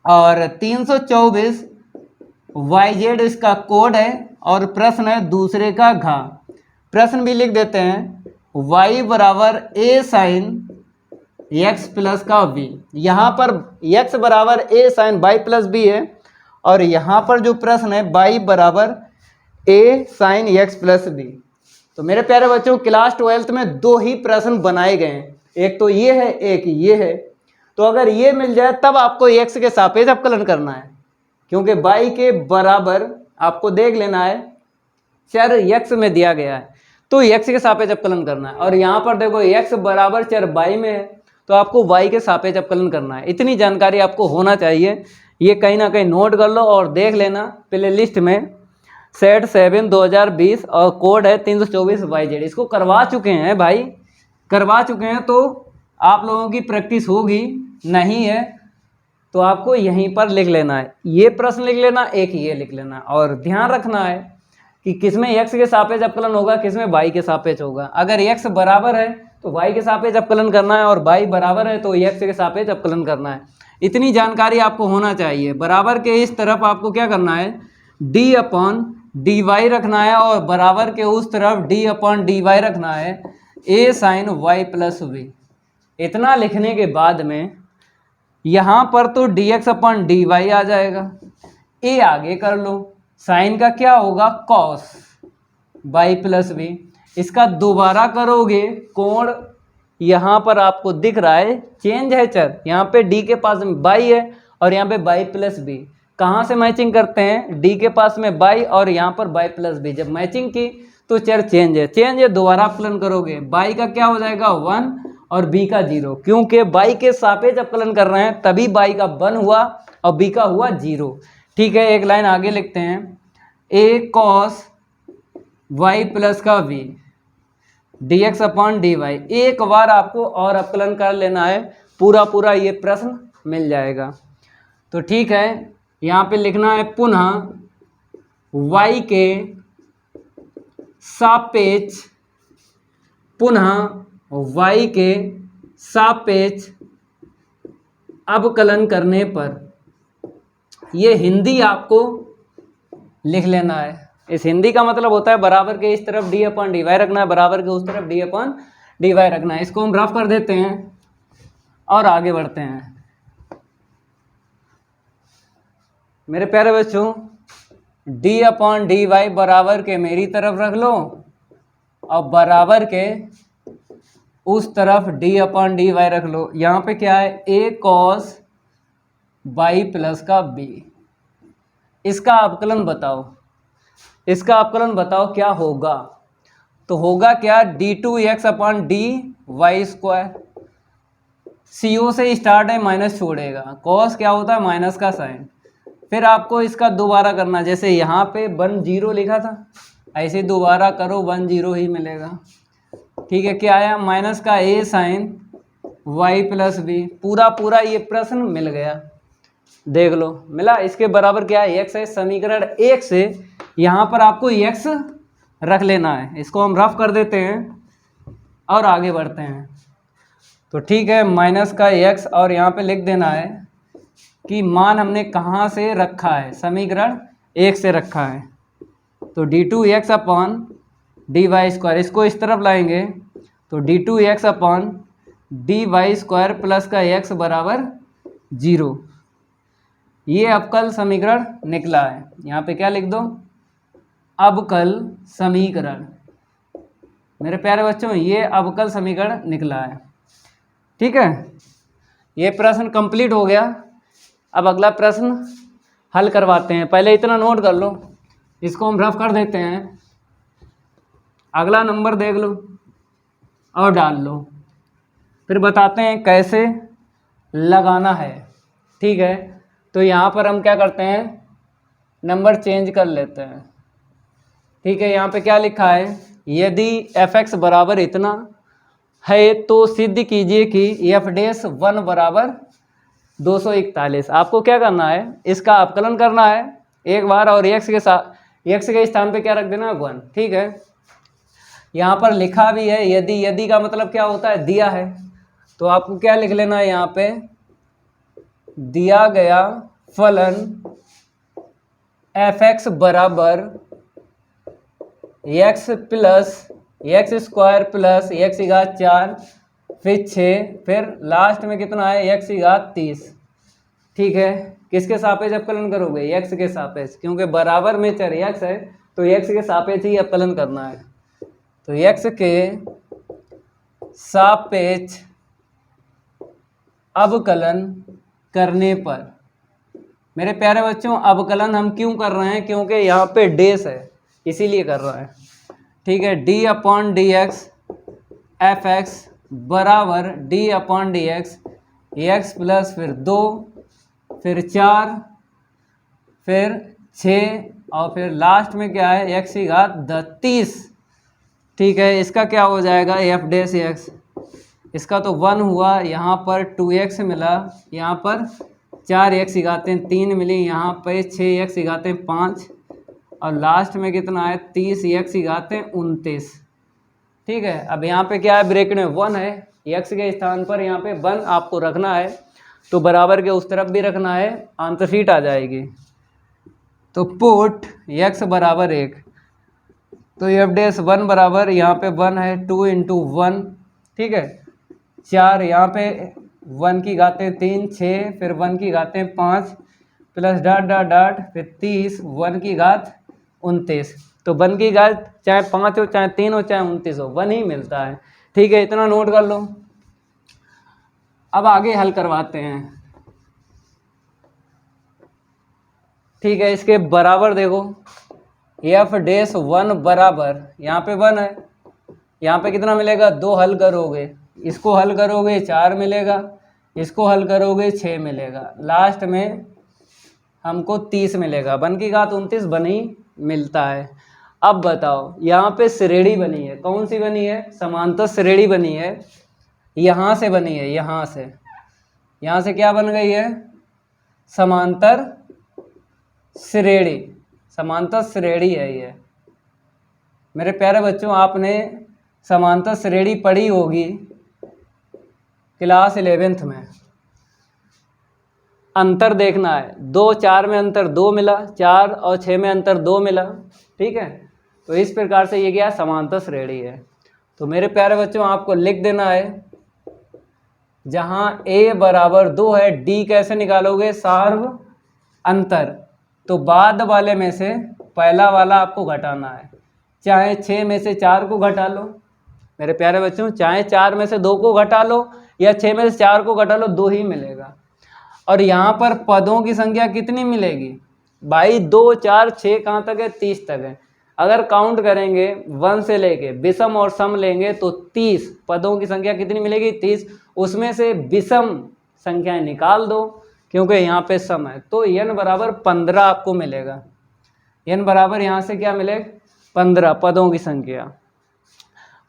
S1: और 324 YZ इसका कोड है और प्रश्न है दूसरे का घा। प्रश्न भी लिख देते हैं, y बराबर a साइन x प्लस का b। यहाँ पर x बराबर a sine y plus b है और यहाँ पर जो प्रश्न है y बराबर a sine x plus b। तो मेरे प्यारे बच्चों, क्लास 12th में दो ही प्रश्न बनाए गए हैं, एक तो ये है, एक ये है। तो अगर ये मिल जाए तब आपको x के सापेक्ष अवकलन करना है, क्योंकि y के बराबर आपको देख लेना है चर x में दिया गया है, तो x के सापेक्ष अवकलन करना है। और यहाँ पर देखो x बराबर चर y में है, तो आपको y के सापेक्ष अवकलन करना है। इतनी जानकारी आपको होना चाहिए, ये कहीं ना कहीं नोट कर लो और देख लेना प्ले लिस्ट में। सेट 7 2020 और कोड है 324 YZ। इसको करवा चुके हैं भाई, करवा चुके हैं, तो आप लोगों की प्रैक्टिस होगी। नहीं है तो आपको यहीं पर लिख लेना है, ये प्रश्न लिख लेना, एक ये लिख लेना, और ध्यान रखना है कि किसमें x के सापेक्ष अवकलन होगा, किसमें y के सापेक्ष होगा। अगर x बराबर है तो y के सापेक्ष अवकलन करना है और y बराबर है तो x के सापेक्ष अवकलन करना है। इतनी जानकारी आपको होना चाहिए। बराबर के इस तरफ आपको क्या करना है, d अपॉन dy रखना है और बराबर के उस तरफ d अपॉन dy रखना है a sine y plus b। इतना लिखने के बाद में यहाँ पर तो dx अपॉन dy आ जाएगा, a आगे कर लो, साइन का क्या होगा cos y प्लस b। इसका दोबारा करोगे कोण, यहाँ पर आपको दिख रहा है चेंज है चर, यहाँ पे d के पास में y है और यहाँ पे y प्लस b। कहाँ से मैचिंग करते हैं, d के पास में y और यहाँ पर y प्लस b। जब मैचिंग की तो चर चेंज है, दोबारा अवकलन करोगे, y का क्या हो जाएगा 1 और b का 0, क्योंकि y के सापेक्ष अवकलन कर रहे हैं तभी y का 1 हुआ और b का हुआ 0। ठीक है, एक लाइन आगे लिखते हैं, a cos y प्लस का v dx अपॉन dy। एक बार आपको और अवकलन कर लेना है, पूरा ये प्रश्न मिल जाएगा। तो ठीक है, यहाँ पे लिखना है पुनः y के सापेक्ष, पुनः y के सापेक्ष अवकलन करने पर, ये हिंदी आपको लिख लेना है। इस हिंदी का मतलब होता है बराबर के इस तरफ d अपॉन dy रखना है, बराबर के उस तरफ d अपॉन dy रखना है। इसको हम रफ कर देते हैं और आगे बढ़ते हैं। मेरे प्यारे बच्चों, d अपॉन dy बराबर के मेरी तरफ रख लो और बराबर के उस तरफ d अपॉन dy रख लो। यहाँ पे क्या है, a cos y प्लस का b। इसका अवकलन बताओ, इसका अवकलन बताओ क्या होगा। तो होगा क्या, d2x upon dy square. CO से स्टार्ट है, माइनस छोड़ेगा, cos क्या होता है माइनस का साइन। फिर आपको इसका दोबारा करना, जैसे यहाँ पे 1 0 लिखा था, ऐसे दोबारा करो 1 0 ही मिलेगा। ठीक है, क्या आया, माइनस का a sine y plus b। पूरा ये प्रश्न मिल गया, देख लो मिला। इसके बराबर क्या है, x है। समीकरण 1 से यहाँ पर आपको x रख लेना है। इसको हम रफ कर देते हैं और आगे बढ़ते हैं। तो ठीक है, माइनस का x और यहाँ पे लिख देना है कि मान हमने कहाँ से रखा है, समीकरण 1 से रखा है। तो d2x अपॉन dy स्क्वायर, इसको इस तरफ लाएंगे तो d2x upon dy square plus का x बराबर 0। ये अवकल समीकरण निकला है। यहाँ पे क्या लिख दो, अवकल समीकरण। मेरे प्यारे बच्चों, ये अवकल समीकरण निकला है। ठीक है, ये प्रश्न कंप्लीट हो गया। अब अगला प्रश्न हल करवाते हैं। पहले इतना नोट कर लो, इसको हम रफ कर देते हैं। अगला नंबर देख लो और डाल लो, फिर बताते हैं कैसे लगाना है। ठीक है, तो यहाँ पर हम क्या करते हैं, नंबर चेंज कर लेते हैं। ठीक है, यहाँ पे क्या लिखा है, यदि f(x) बराबर इतना है तो सिद्ध कीजिए कि एफ डैश 1 बराबर 241। आपको क्या करना है, इसका अवकलन करना है एक बार, और एक्स के साथ एक्स के स्थान पे क्या रख देना, 1। ठीक है, यहाँ पर लिखा भी है यदि। यदि का मतलब क्या होता है, दिया है, तो आपको क्या लिख लेना है यहाँ पे, दिया गया फलन एफ एक्स बराबर x plus x square plus x की घात 4 फिर 6 फिर लास्ट में कितना है, एक्स की घात 30। ठीक है, किसके सापेक्ष अवकलन करोगे, एक्स के सापेक्ष, क्योंकि बराबर में चर एक्स है तो एक्स के सापेक्ष ही अवकलन करना है। तो एक्स के सापेक्ष अवकलन करने पर, मेरे प्यारे बच्चों अवकलन हम क्यों कर रहे हैं, क्योंकि यहाँ पे डेस है इसीलिए कर रहे हैं। ठीक है, d upon d x f x बराबर d upon d x x plus फिर 2 फिर 4 फिर 6 और फिर लास्ट में क्या है, एक्स की घात 30। ठीक है, इसका क्या हो जाएगा, एफ डैश एक्स, इसका तो 1 हुआ, यहाँ पर 2x मिला, यहाँ पर 4x की घातें 3 मिली, यहाँ पे 6x की घातें 5 और लास्ट में कितना है, 30x की घातें 29। ठीक है, अब यहाँ पे क्या है, ब्रैकेट में 1 है, x के स्थान पर यहाँ पे 1 आपको रखना है, तो बराबर के उस तरफ भी रखना है, आंसर शीट आ जाएगी। तो पुट x बराबर 1, तो एफ डैश 1 बराबर यहाँ पे 1 है, 2 × 1। ठीक है, 4 यहाँ पे 1 की घातें 3 6 फिर 1 की घातें 5 प्लस डॉट डॉट डॉट फिर 30 1 की घात 29। तो 1 की घात चाहे 5 हो चाहे 3 हो चाहे 29 हो, 1 ही मिलता है। ठीक है, इतना नोट कर लो। अब आगे हल करवाते हैं। ठीक है, इसके बराबर देखो, एफ डैश 1 बराबर यहाँ पे 1 है, यहाँ पे कितना मिलेगा, 2 हल करोगे, इसको हल करोगे 4 मिलेगा, इसको हल करोगे 6 मिलेगा, लास्ट में हमको 30 मिलेगा। 1 की घात 29 1 ही मिलता है। अब बताओ, यहाँ पे श्रेणी बनी है, कौन सी बनी है, समांतर श्रेणी बनी है, यहाँ से बनी है, यहाँ से क्या बन गई है, समांतर श्रेणी, समांतर श्रेणी है ये। मेरे प्यारे बच्चों आपने समांतर श्रेणी पढ़ी होगी क्लास 11th में। अंतर देखना है, 2 4 में अंतर 2 मिला, 4 और 6 में अंतर 2 मिला। ठीक है, तो इस प्रकार से ये क्या समांतर श्रेणी है। तो मेरे प्यारे बच्चों आपको लिख देना है, जहाँ a बराबर 2 है, d कैसे निकालोगे, सार्व अंतर, तो बाद वाले में से पहला वाला आपको घटाना है, चाहे 6 में से 4 को घटा लो मेरे प्यारे बच्चों, चाहे 4 में से 2 को घटा लो या 6 में से 4 को घटा लो, 2 ही मिलेगा। और यहाँ पर पदों की संख्या कितनी मिलेगी भाई, 2 4 6 कहाँ तक है, 30 तक है। अगर काउंट करेंगे 1 से लेके विषम और सम लेंगे तो 30 पदों की संख्या कितनी मिलेगी, 30। उसमें से विषम संख्याएं निकाल दो क्योंकि यहाँ पे सम है, तो n बराबर 15 आपको मिलेगा। n बराबर यहाँ से क्या मिलेगा, 15 पदों की संख्या।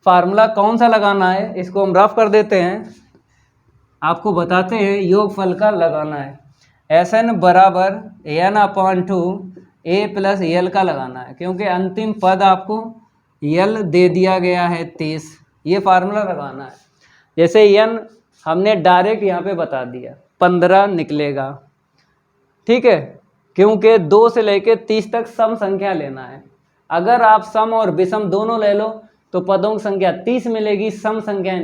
S1: फार्मूला कौन सा लगाना है, इसको हम रफ कर देते हैं, आपको बताते हैं, योगफल का लगाना है। Sn बराबर n/2 a प्लस एल का लगाना है, क्योंकि अंतिम पद आपको यल दे दिया गया है 30, ये फार्मूला लगाना है। जैसे n हमने डायरेक्ट यहाँ पे बता दिया, 15 निकलेगा। ठीक है, क्योंकि 2 से लेके 30 तक सम संख्या लेना है। अगर आप सम और विषम दोनों ले लो तो पदों की संख्या 30 मिलेगी, सम संख्या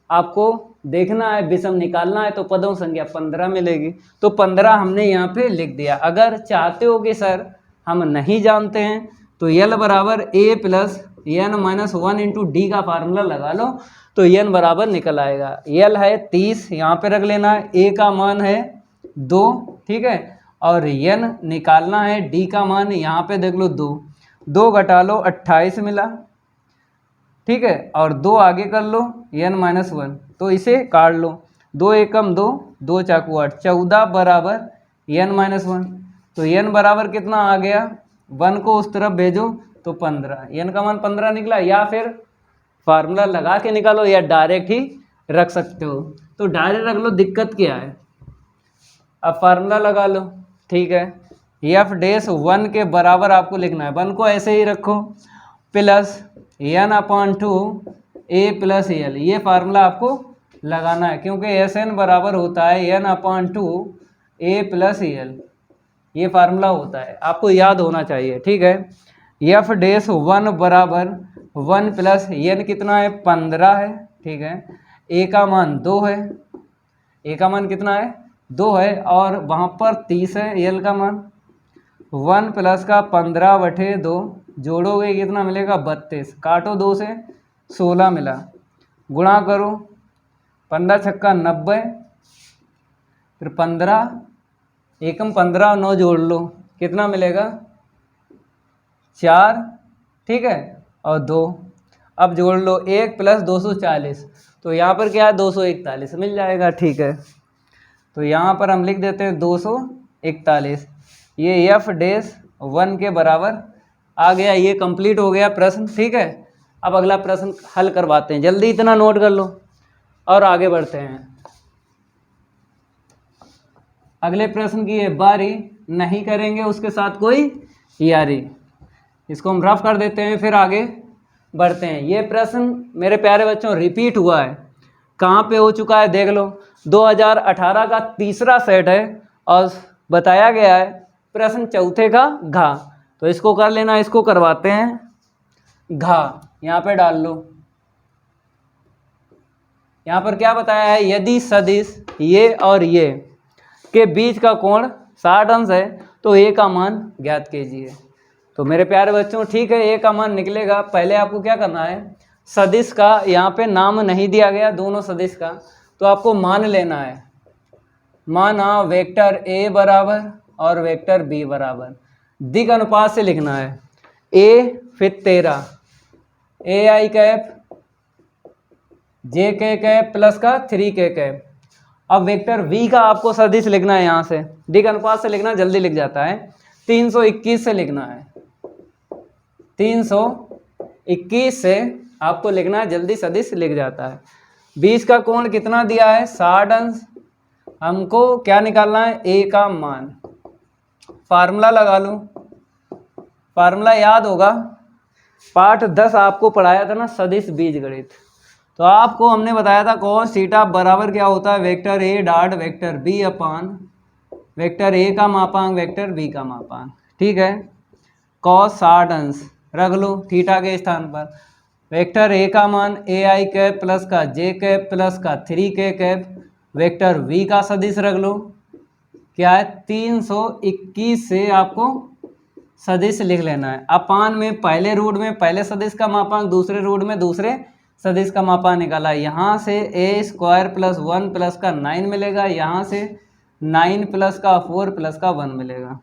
S1: आपको देखना है, विषम निकालना है, तो पदों की संख्या 15 मिलेगी। तो 15 हमने यहाँ पे लिख दिया। अगर चाहते हो कि सर हम नहीं जानते हैं तो यल बराबर a plus n-1 into D का फार्मूला लगा लो, तो n बराबर निकल आएगा। यल है 30, यहाँ पे रख लेना है, a का मान है 2, ठीक है, और n निकालना है, d का मान यहाँ पे देख लो 2, 2 घटा लो 28 मिला, ठीक है, और 2 आगे कर लो n-1, तो इसे काट लो, 2 एकम 2, 2 चाकू 8, 14 बराबर n-1, तो n बराबर कितना आ गया, 1 को उस तरफ भेजो तो 15, n का मान 15 निकला। या फिर फार्मूला लगा के निकालो या डायरेक्ट ही रख सकते हो। तो डायरेक्ट रख लो, दिक्कत क्या है। अब फार्मूला लगा लो, ठीक है। एफ डैश 1 के बराबर आपको लिखना है, 1 को ऐसे ही रखो, plus n/2 a plus L, ये फार्मूला आपको लगाना है क्योंकि एस एन बराबर होता है n/2 a प्लस एल, ये फार्मूला होता है, आपको याद होना चाहिए, ठीक है। एफ डैश 1 बराबर 1 प्लस एन कितना है 15 है, ठीक है। ए का मान 2 है, ए का मान कितना है 2 है, और वहाँ पर 30 है एल का मान। 1 प्लस का 15/2 जोड़ोगे कितना मिलेगा 32, काटो 2 से 16 मिला, गुणा करो 15 छक्का 90, फिर 15 एकम 15 और 9 जोड़ लो कितना मिलेगा 4, ठीक है, और 2। अब जोड़ लो 1 प्लस 240, तो यहाँ पर क्या है 241 मिल जाएगा, ठीक है। तो यहाँ पर हम लिख देते हैं 241, ये एफ डैश 1 के बराबर आ गया। ये कंप्लीट हो गया प्रश्न, ठीक है। अब अगला प्रश्न हल करवाते हैं, जल्दी इतना नोट कर लो और आगे बढ़ते हैं। अगले प्रश्न की बारी, नहीं करेंगे उसके साथ कोई यारी, इसको हम रफ कर देते हैं फिर आगे बढ़ते हैं। ये प्रश्न मेरे प्यारे बच्चों रिपीट हुआ है, कहाँ पे हो चुका है देख लो, 2018 का तीसरा सेट है और बताया गया है प्रश्न चौथे का घा। तो इसको कर लेना, इसको करवाते हैं घा, यहाँ पे डाल लो। यहाँ पर क्या बताया है, यदि सदिश ये और ये के बीच का कोण 60 अंश है तो ए का मान ज्ञात कीजिए। तो मेरे प्यारे बच्चों ठीक है, ए का मान निकलेगा, पहले आपको क्या करना है, सदिश का यहाँ पे नाम नहीं दिया गया दोनों सदिश का, तो आपको मान लेना है। माना वेक्टर ए बराबर और वेक्टर बी बराबर, दिग अनुपात से लिखना है। ए फिर 13 ए आई कैप जे के कैप प्लस का 3k कैप। अब वेक्टर v का आपको सदिश लिखना है, यहाँ से दिग अनुपात से लिखना जल्दी लिख जाता है, 321 से लिखना है, 321 से आपको लिखना है, जल्दी सदिश लिख जाता है। 20 का कोण कितना दिया है 60 अंश, हमको क्या निकालना है a का मान। फार्मूला लगा लो, फार्मूला याद होगा, पाठ 10 आपको पढ़ाया था ना सदिश बीजगणित, तो आपको हमने बताया था cos थीटा बराबर क्या होता है, vector a dot vector b upon vector a का मापांक वेक्टर बी का मापांक, ठीक है। cos 60 अंश रख लो थीटा के स्थान पर, वेक्टर ए का मान ए आई कैप प्लस का जे कैप प्लस का 3k कैप, वेक्टर वी का सदिश रख लो क्या है 321 से आपको सदिश लिख लेना है। अपान में पहले रूट में पहले सदिश का मापांक, दूसरे रूट में दूसरे सदिश का मापांक निकाला, यहाँ से ए स्क्वायर प्लस 1 प्लस का 9 मिलेगा, यहाँ से 9 प्लस का 4 प्लस का 1 मिलेगा।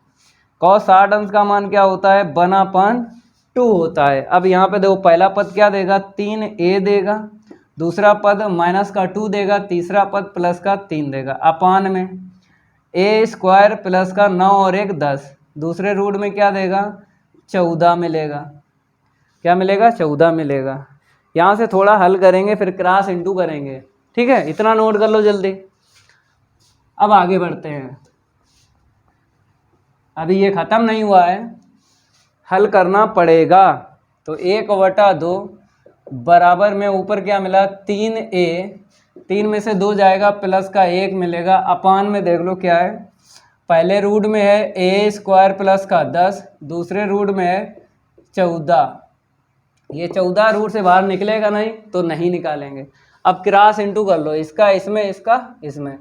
S1: cos 60 अंश का मान क्या होता है 1/2 होता है। अब यहाँ पे देखो पहला पद क्या देगा 3a देगा, दूसरा पद माइनस का 2 देगा, तीसरा पद प्लस का 3 देगा। अपान में ए स्क्वायर प्लस का 9 और 1 10, दूसरे रूट में क्या देगा 14 मिलेगा, क्या मिलेगा 14 मिलेगा। यहाँ से थोड़ा हल करेंगे फिर क्रॉस इंटू करेंगे, ठीक है, इतना नोट कर लो जल्दी। अब आगे बढ़ते हैं, अभी ये ख़त्म नहीं हुआ है, हल करना पड़ेगा। तो 1/2 बराबर में ऊपर क्या मिला 3a, 3 में से 2 जाएगा प्लस का 1 मिलेगा। अपान में देख लो क्या है, पहले रूट में है ए स्क्वायर प्लस का 10, दूसरे रूट में है 14, ये 14 रूट से बाहर निकलेगा नहीं तो नहीं निकालेंगे। अब क्रॉस इंटू कर लो, इसका इसमें इसका इसमें,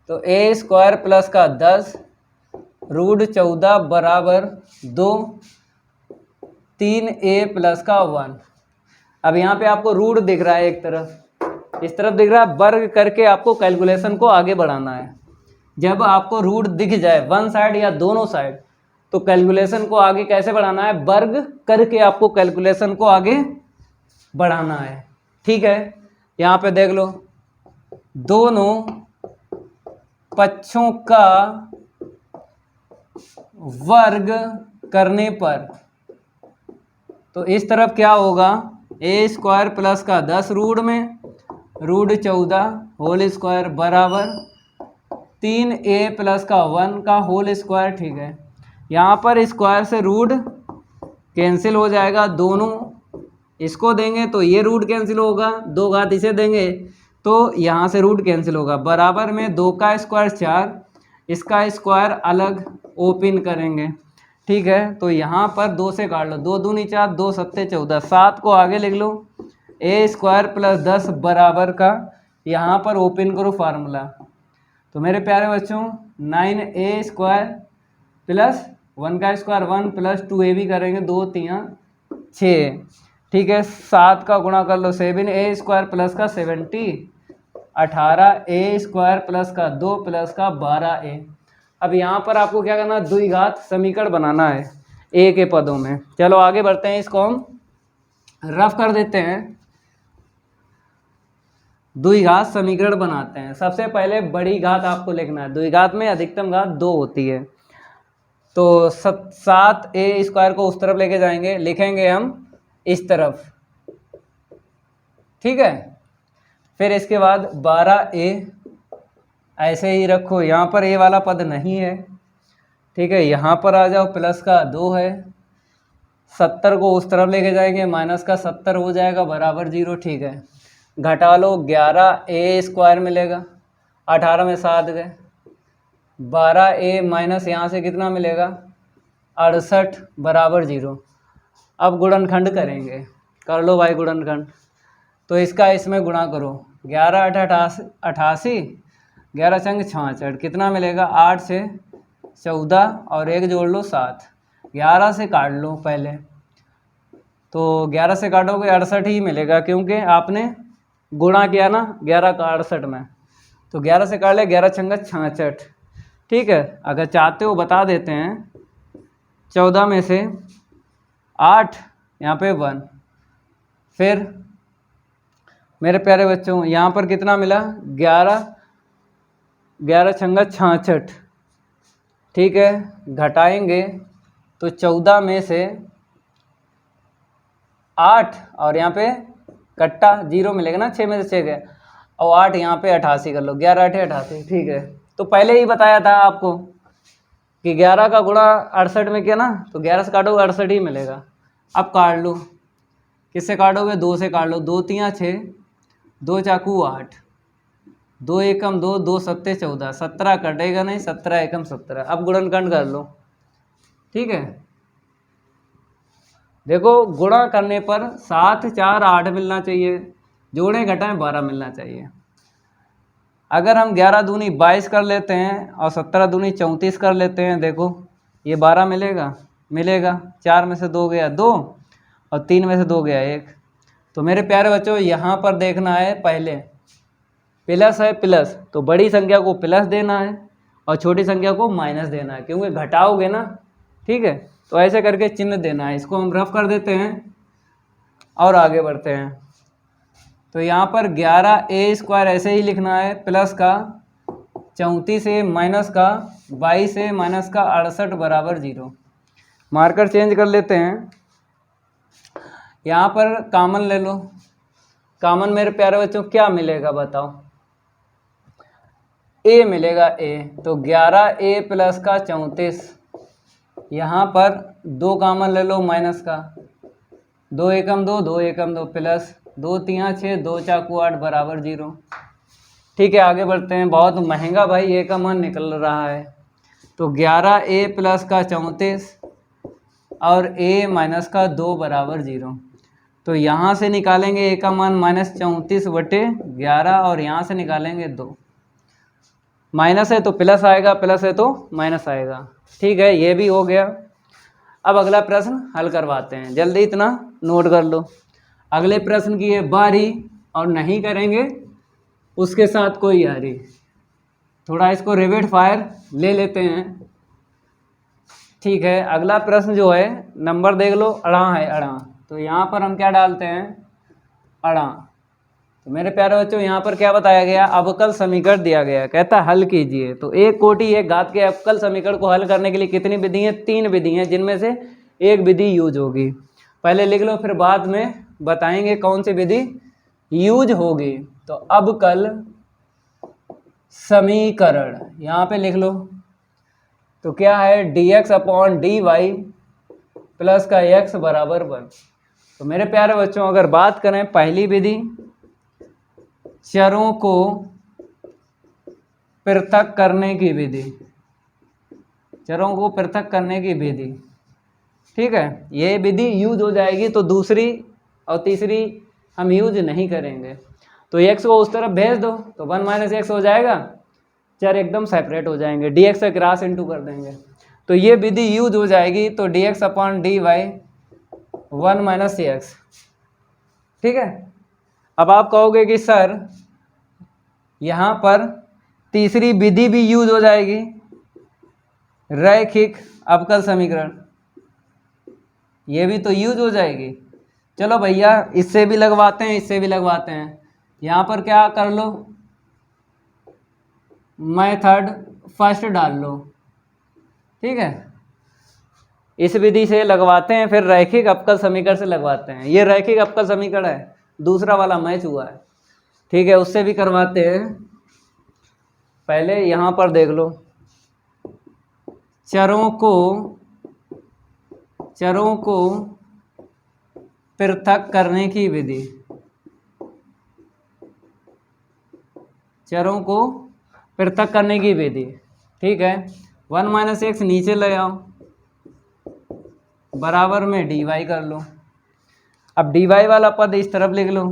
S1: तो ए स्क्वायर प्लस का 10 रूट 14 बराबर 2, 3a प्लस का 1। अब यहाँ पे आपको रूट दिख रहा है, एक तरफ इस तरफ दिख रहा है, वर्ग करके आपको कैलकुलेशन को आगे बढ़ाना है। जब आपको रूट दिख जाए वन साइड या दोनों साइड, तो कैलकुलेशन को आगे कैसे बढ़ाना है, वर्ग करके आपको कैलकुलेशन को आगे बढ़ाना है, ठीक है। यहाँ पे देख लो दोनों पक्षों का वर्ग करने पर, तो इस तरफ क्या होगा ए स्क्वायर प्लस का 10 रूट में रूट 14 होल स्क्वायर बराबर 3a प्लस का 1 का होल स्क्वायर। ठीक है, यहाँ पर स्क्वायर से रूट कैंसिल हो जाएगा, दोनों इसको देंगे तो ये रूट कैंसिल होगा, 2 घात इसे देंगे तो यहाँ से रूट कैंसिल होगा, बराबर में 2 का स्क्वायर 4, इसका स्क्वायर अलग ओपन करेंगे। ठीक है, तो यहाँ पर 2 से काट लो, 2 दूनी 4, 2 सत्ते 14, 7 को आगे लिख लो, ए स्क्वायर प्लस 10 बराबर का यहाँ पर ओपन करो फार्मूला। तो मेरे प्यारे बच्चों 9a स्क्वायर प्लस 1 का स्क्वायर 1 प्लस 2a भी करेंगे, 2 3 6। ठीक है, 7 का गुणा कर लो, 7a स्क्वायर प्लस का 70 18a स्क्वायर प्लस का 2 प्लस का 12a। अब यहाँ पर आपको क्या करना है, द्विघात समीकरण बनाना है a के पदों में। चलो आगे बढ़ते हैं, इसको हम रफ कर देते हैं, द्विघात समीकरण बनाते हैं। सबसे पहले बड़ी घात आपको लिखना है, द्विघात में अधिकतम घात 2 होती है, तो 7a स्क्वायर को उस तरफ लेके जाएंगे, लिखेंगे हम इस तरफ। ठीक है, फिर इसके बाद 12a ऐसे ही रखो, यहाँ पर a वाला पद नहीं है। ठीक है, यहाँ पर आ जाओ, प्लस का 2 है, 70 को उस तरफ लेके जाएंगे, माइनस का 70 हो जाएगा बराबर 0। ठीक है, घटा लो, 11a स्क्वायर मिलेगा, 18 में 7 गए, 12a माइनस यहाँ से कितना मिलेगा 68 बराबर 0। अब गुणनखंड करेंगे, कर लो भाई गुणनखंड। तो इसका इसमें गुणा करो, 11 8 88, 11 छंग 66, कितना मिलेगा 8 से 14 और 1 जोड़ लो 7। 11 से काट लो पहले, तो 11 से काटोगे 68 ही मिलेगा, क्योंकि आपने गुणा किया ना 11 का 68 में। तो 11 से काट ले, 11 छंग 66। ठीक है, अगर चाहते हो बता देते हैं, 14 में से 8 यहाँ पे 1, फिर मेरे प्यारे बच्चों यहाँ पर कितना मिला 11 छंग 66। ठीक है, घटाएंगे तो 14 में से 8 और यहाँ पे कट्टा 0 मिलेगा ना, 6 में से 6 गए, और 8 यहाँ पे 88 कर लो, 11 8 88। ठीक है, तो पहले ही बताया था आपको कि 11 का गुणा 68 में किया ना, तो 11 से काटोगे 68 ही मिलेगा। अब काट लो, किससे काटोगे 2 से काट लो, 2 3 6, 2 चाकू 8, 2 एकम 2, 2 सत्ते 14, 17 कटेगा नहीं, 17 एकम 17। अब गुणनखंड कर लो। ठीक है, देखो गुणा करने पर 7 4 8 मिलना चाहिए, जोड़ें घटाएं 12 मिलना चाहिए। अगर हम 11 दूनी 22 कर लेते हैं और 17 दूनी 34 कर लेते हैं, देखो ये 12 मिलेगा, 4 में से 2 गया 2 और 3 में से 2 गया 1। तो मेरे प्यारे बच्चों यहाँ पर देखना है, पहले प्लस है प्लस, तो बड़ी संख्या को प्लस देना है और छोटी संख्या को माइनस देना है, क्योंकि घटाओगे ना। ठीक है, तो ऐसे करके चिन्ह देना है। इसको हम रफ कर देते हैं और आगे बढ़ते हैं। तो यहाँ पर 11a स्क्वायर ऐसे ही लिखना है, प्लस का 34 माइनस का 22 माइनस का 68 बराबर 0। मार्कर चेंज कर लेते हैं, यहाँ पर कॉमन ले लो। कॉमन मेरे प्यारे बच्चों क्या मिलेगा बताओ, a मिलेगा a, तो 11a प्लस का 34, यहाँ पर 2 कॉमन ले लो माइनस का, 2 एकम 2, 2 एकम 2 प्लस 2 3 6, 2 चाकू 8 बराबर 0। ठीक है, आगे बढ़ते हैं। बहुत महंगा भाई a का मान निकल रहा है, तो 11a प्लस का 34 और a माइनस का 2 बराबर 0। तो यहाँ से निकालेंगे a का मान -34/11 और यहाँ से निकालेंगे 2। माइनस है तो प्लस आएगा, प्लस है तो माइनस आएगा। ठीक है, ये भी हो गया। अब अगला प्रश्न हल करवाते हैं, जल्दी इतना नोट कर लो। अगले प्रश्न की है बारी, और नहीं करेंगे उसके साथ कोई यारी। थोड़ा इसको रेपिड फायर ले लेते हैं। ठीक है, अगला प्रश्न जो है, नंबर देख लो, अड़ा है अड़ा, तो यहाँ पर हम क्या डालते हैं अड़ा। तो मेरे प्यारे बच्चों यहाँ पर क्या बताया गया, अवकल समीकरण दिया गया, कहता है हल कीजिए। तो एक कोटि एक घात के अवकल समीकरण को हल करने के लिए कितनी विधि हैं, 3 विधि हैं, जिनमें से एक विधि यूज होगी। पहले लिख लो, फिर बाद में बताएंगे कौन सी विधि यूज होगी। तो अब कल समीकरण यहाँ पे लिख लो। तो क्या है dx अपॉन dy प्लस का x बराबर 1। तो मेरे प्यारे बच्चों अगर बात करें पहली विधि चरों को पृथक करने की विधि, चरों को पृथक करने की विधि, ठीक है, ये विधि यूज हो जाएगी। तो दूसरी और तीसरी हम यूज नहीं करेंगे। तो x को उस तरफ भेज दो तो 1 माइनस एक्स हो जाएगा, चर एकदम सेपरेट हो जाएंगे, dx से क्रॉस इनटू कर देंगे तो ये विधि यूज हो जाएगी। तो dx upon dy 1 minus x, ठीक है। अब आप कहोगे कि सर यहाँ पर तीसरी विधि भी यूज हो जाएगी, रैखिक अवकल समीकरण, ये भी तो यूज हो जाएगी। चलो भैया इससे भी लगवाते हैं, इससे भी लगवाते हैं। यहाँ पर क्या कर लो, मेथड फर्स्ट डाल लो, ठीक है। इस विधि से लगवाते हैं, फिर रैखिक अवकल समीकरण से लगवाते हैं। ये रैखिक अवकल समीकरण है, दूसरा वाला मैच हुआ है, ठीक है, उससे भी करवाते हैं। पहले यहाँ पर देख लो, चरों को पृथक करने की विधि, चरों को पृथक करने की विधि, ठीक है। 1 माइनस एक्स नीचे ले आओ, बराबर में dy कर लो। अब dy वाला पद इस तरफ लिख लो,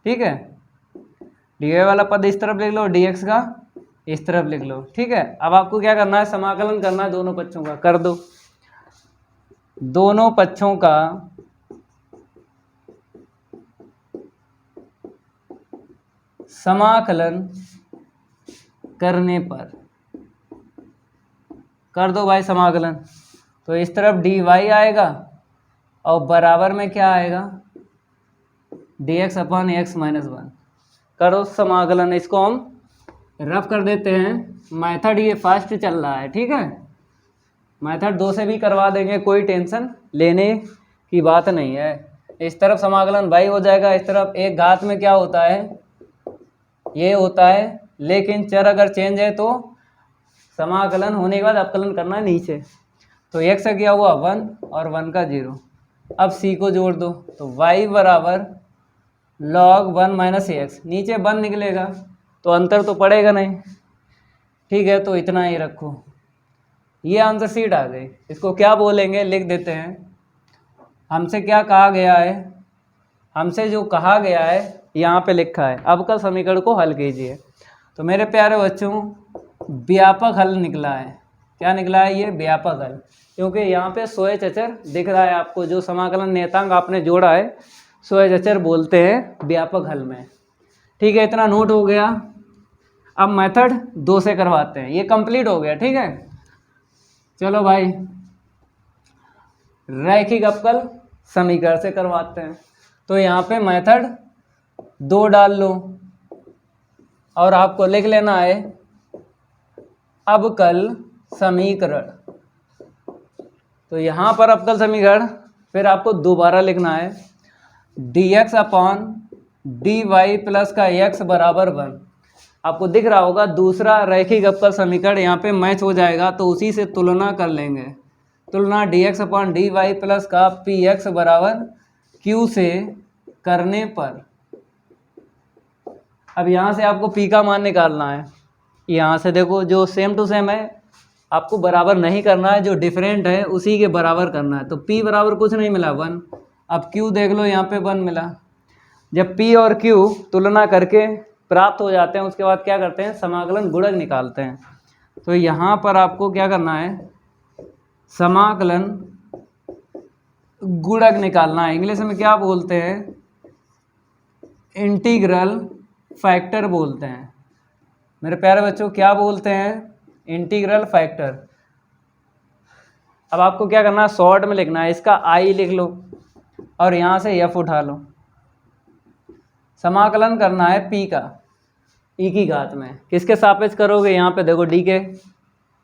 S1: ठीक है, dy वाला पद इस तरफ लिख लो, dx का इस तरफ लिख लो, ठीक है। अब आपको क्या करना है, समाकलन करना है दोनों पक्षों का, कर दो। दोनों पक्षों का समाकलन करने पर कर दो भाई समाकलन। तो इस तरफ dy आएगा और बराबर में क्या आएगा, dx अपॉन एक्स माइनस 1। करो समाकलन, इसको हम रफ कर देते हैं। मेथड ये फास्ट चल रहा है, ठीक है, मेथड 2 से भी करवा देंगे, कोई टेंशन लेने की बात नहीं है। इस तरफ समाकलन भाई हो जाएगा, इस तरफ एक घात में क्या होता है, ये होता है, लेकिन चर अगर चेंज है तो समाकलन होने के बाद अवकलन करना है नीचे। तो x का क्या हुआ 1 और 1 का 0। अब c को जोड़ दो तो y बराबर log 1 माइनस एक्स, नीचे 1 निकलेगा तो अंतर तो पड़ेगा नहीं, ठीक है। तो इतना ही रखो, ये आंसर सीट आ गई। इसको क्या बोलेंगे लिख देते हैं। हमसे क्या कहा गया है, हमसे जो कहा गया है यहाँ पे लिखा है, अवकल समीकरण को हल कीजिए। तो मेरे प्यारे बच्चों व्यापक हल निकला है। क्या निकला है, ये व्यापक हल, क्योंकि यहाँ पे सोए चचर दिख रहा है आपको, जो समाकलन नियतांक आपने जोड़ा है सोए चचर बोलते हैं व्यापक हल में, ठीक है। इतना नोट हो गया। अब मेथड 2 से करवाते हैं, ये कंप्लीट हो गया, ठीक है। चलो भाई रैखिक अवकल समीकरण से करवाते हैं। तो यहाँ पे मेथड 2 डाल लो और आपको लिख लेना है अवकल समीकरण। तो यहाँ पर अवकल समीकरण फिर आपको दोबारा लिखना है, dx अपॉन dy प्लस का x बराबर 1। आपको दिख रहा होगा दूसरा रैखिक अवकल समीकरण यहाँ पे मैच हो जाएगा, तो उसी से तुलना कर लेंगे। तुलना dx अपॉन dy प्लस का px बराबर q से करने पर, अब यहाँ से आपको p का मान निकालना है। यहाँ से देखो जो सेम टू सेम है आपको बराबर नहीं करना है, जो डिफरेंट है उसी के बराबर करना है। तो p बराबर कुछ नहीं मिला 1, अब q देख लो यहाँ पे 1 मिला। जब p और q तुलना करके प्राप्त हो जाते हैं उसके बाद क्या करते हैं, समाकलन गुणक निकालते हैं। तो यहाँ पर आपको क्या करना है, समाकलन गुणक निकालना है। इंग्लिश में क्या बोलते हैं, इंटीग्रल फैक्टर बोलते हैं। मेरे प्यारे बच्चों क्या बोलते हैं, इंटीग्रल फैक्टर। अब आपको क्या करना है, शॉर्ट में लिखना है, इसका i लिख लो और यहाँ से f उठा लो। समाकलन करना है p का e की घात में, किसके सापेक्ष करोगे, यहाँ पे देखो d के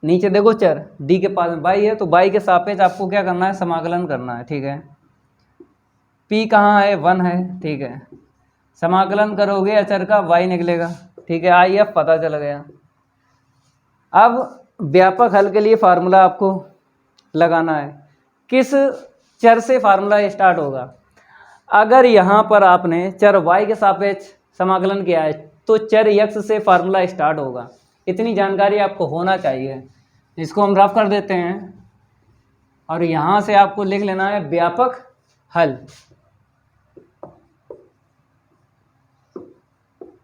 S1: नीचे देखो चर d के पास में y है, तो y के सापेक्ष आपको क्या करना है, समाकलन करना है, ठीक है। p कहाँ है, 1 है, ठीक है। समाकलन करोगे अचर का y निकलेगा, ठीक है। आई एफ पता चल गया। अब व्यापक हल के लिए फार्मूला आपको लगाना है। किस चर से फार्मूला स्टार्ट होगा? अगर यहाँ पर आपने चर y के सापेक्ष समाकलन किया है तो चर x से फार्मूला स्टार्ट होगा। इतनी जानकारी आपको होना चाहिए। इसको हम रफ कर देते हैं और यहाँ से आपको लिख लेना है व्यापक हल।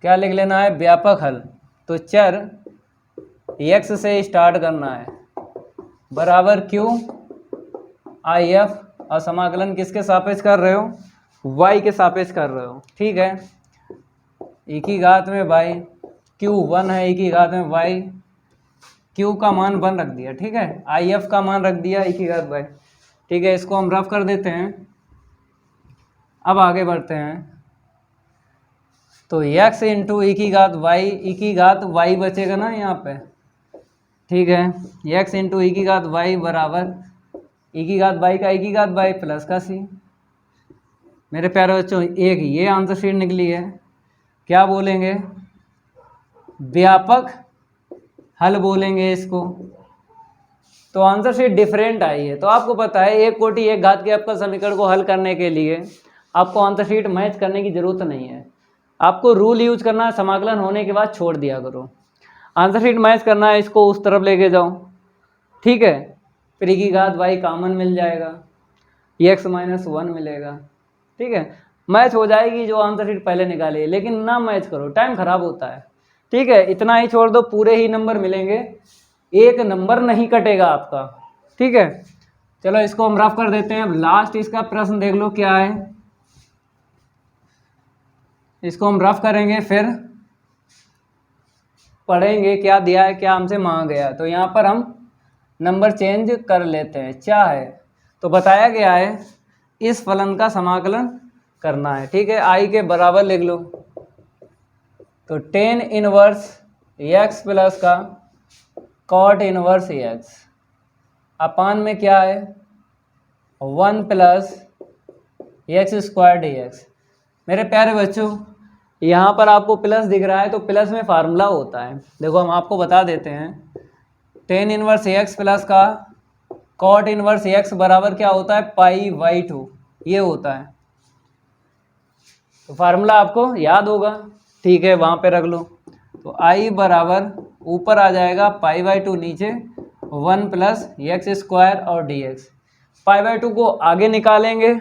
S1: क्या लिख लेना है? व्यापक हल। तो चर x से स्टार्ट करना है बराबर q आई एफ, और समाकलन किसके सापेक्ष कर रहे हो? y के सापेक्ष कर रहे हो, ठीक है। e की घात में y, q 1 है, e की घात में y, q का मान 1 रख दिया, ठीक है। आई एफ का मान रख दिया e की घात y, ठीक है। इसको हम रफ कर देते हैं। अब आगे बढ़ते हैं। तो x इंटू ई की घात y, ई की घात y बचेगा ना यहाँ पे, ठीक है। x इंटू ई की घात y बराबर ई की घात y का ई की घात y प्लस का c। मेरे प्यारे बच्चों, एक ये आंसर शीट निकली है। क्या बोलेंगे? व्यापक हल बोलेंगे इसको। तो आंसर शीट डिफरेंट आई है। तो आपको पता है एक कोटि एक घात के आपका समीकरण को हल करने के लिए आपको आंसर शीट मैच करने की ज़रूरत नहीं है। आपको रूल यूज करना है, समाकलन होने के बाद छोड़ दिया करो। आंसर शीट मैच करना है, इसको उस तरफ लेके जाओ, ठीक है। फिर की घात y कॉमन मिल जाएगा, x माइनस 1 मिलेगा, ठीक है। मैच हो जाएगी जो आंसर शीट पहले निकाली है। लेकिन ना मैच करो, टाइम खराब होता है, ठीक है। इतना ही छोड़ दो, पूरे ही नंबर मिलेंगे, एक नंबर नहीं कटेगा आपका, ठीक है। चलो इसको हम रफ कर देते हैं। अब लास्ट इसका प्रश्न देख लो क्या है। इसको हम रफ करेंगे, फिर पढ़ेंगे क्या दिया है, क्या हमसे मांगा गया। तो यहाँ पर हम नंबर चेंज कर लेते हैं। क्या है? तो बताया गया है इस फलन का समाकलन करना है, ठीक है। आई के बराबर लिख लो। तो टेन इनवर्स x प्लस का कॉट इनवर्स x अपान में क्या है? 1 plus x square d x. मेरे प्यारे बच्चों, यहाँ पर आपको प्लस दिख रहा है तो प्लस में फार्मूला होता है। देखो हम आपको बता देते हैं। टेन इनवर्स x प्लस का कॉट इनवर्स x बराबर क्या होता है? पाई बाई 2, ये होता है। तो फार्मूला आपको याद होगा, ठीक है, वहाँ पे रख लो। तो i बराबर ऊपर आ जाएगा पाई बाई 2, नीचे 1 प्लस एक्स स्क्वायर और dx। पाई बाई 2 को आगे निकालेंगे,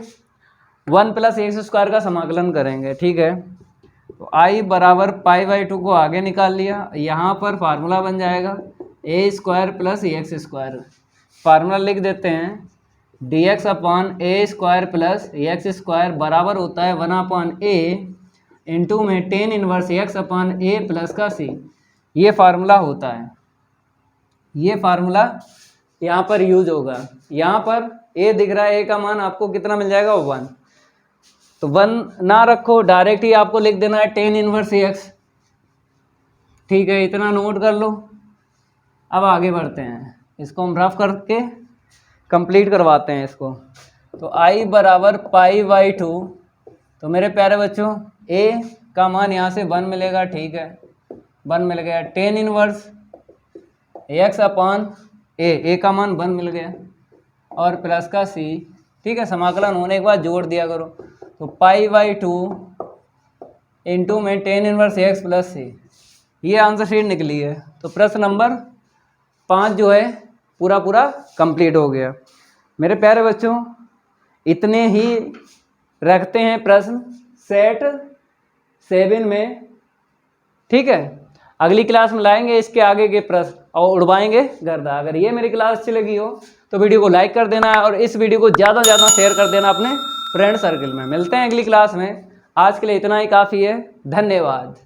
S1: 1 प्लस एक्स स्क्वायर का समाकलन करेंगे, ठीक है। तो i बराबर पाई बाई 2 को आगे निकाल लिया। यहाँ पर फार्मूला बन जाएगा ए square plus x square. Formula लिख देते हैं, dx अपॉन ए स्क्वायर प्लस एक्स स्क्वायर बराबर होता है 1 अपॉन ए इंटू में tan inverse x upon a plus का सी। ये फार्मूला होता है। ये फार्मूला यहाँ पर यूज होगा। यहाँ पर ए दिख रहा है, ए का मान आपको कितना मिल जाएगा? 1। तो 1 ना रखो, डायरेक्ट ही आपको लिख देना है टेन इनवर्स एक्स, ठीक है। इतना नोट कर लो। अब आगे बढ़ते हैं, इसको हम रफ करके कंप्लीट करवाते हैं इसको। तो i बराबर पाई बाई 2। तो मेरे प्यारे बच्चों, a का मान यहाँ से 1 मिलेगा, ठीक है, 1 मिल गया। Tan inverse x upon a का मान 1 मिल गया, और प्लस का c, ठीक है। समाकलन होने के बाद जोड़ दिया करो। तो पाई बाई 2 इंटू में tan inverse x plus c, ये आंसर शीट निकली है। तो प्रश्न नंबर 5 जो है पूरा पूरा कंप्लीट हो गया। मेरे प्यारे बच्चों, इतने ही रखते हैं प्रश्न सेट 7 में, ठीक है। अगली क्लास में लाएंगे इसके आगे के प्रश्न और उड़वाएंगे गर्दा। अगर ये मेरी क्लास अच्छी लगी हो तो वीडियो को लाइक कर देना है और इस वीडियो को ज़्यादा से ज़्यादा शेयर कर देना अपने फ्रेंड सर्कल में। मिलते हैं अगली क्लास में। आज के लिए इतना ही काफ़ी है। धन्यवाद।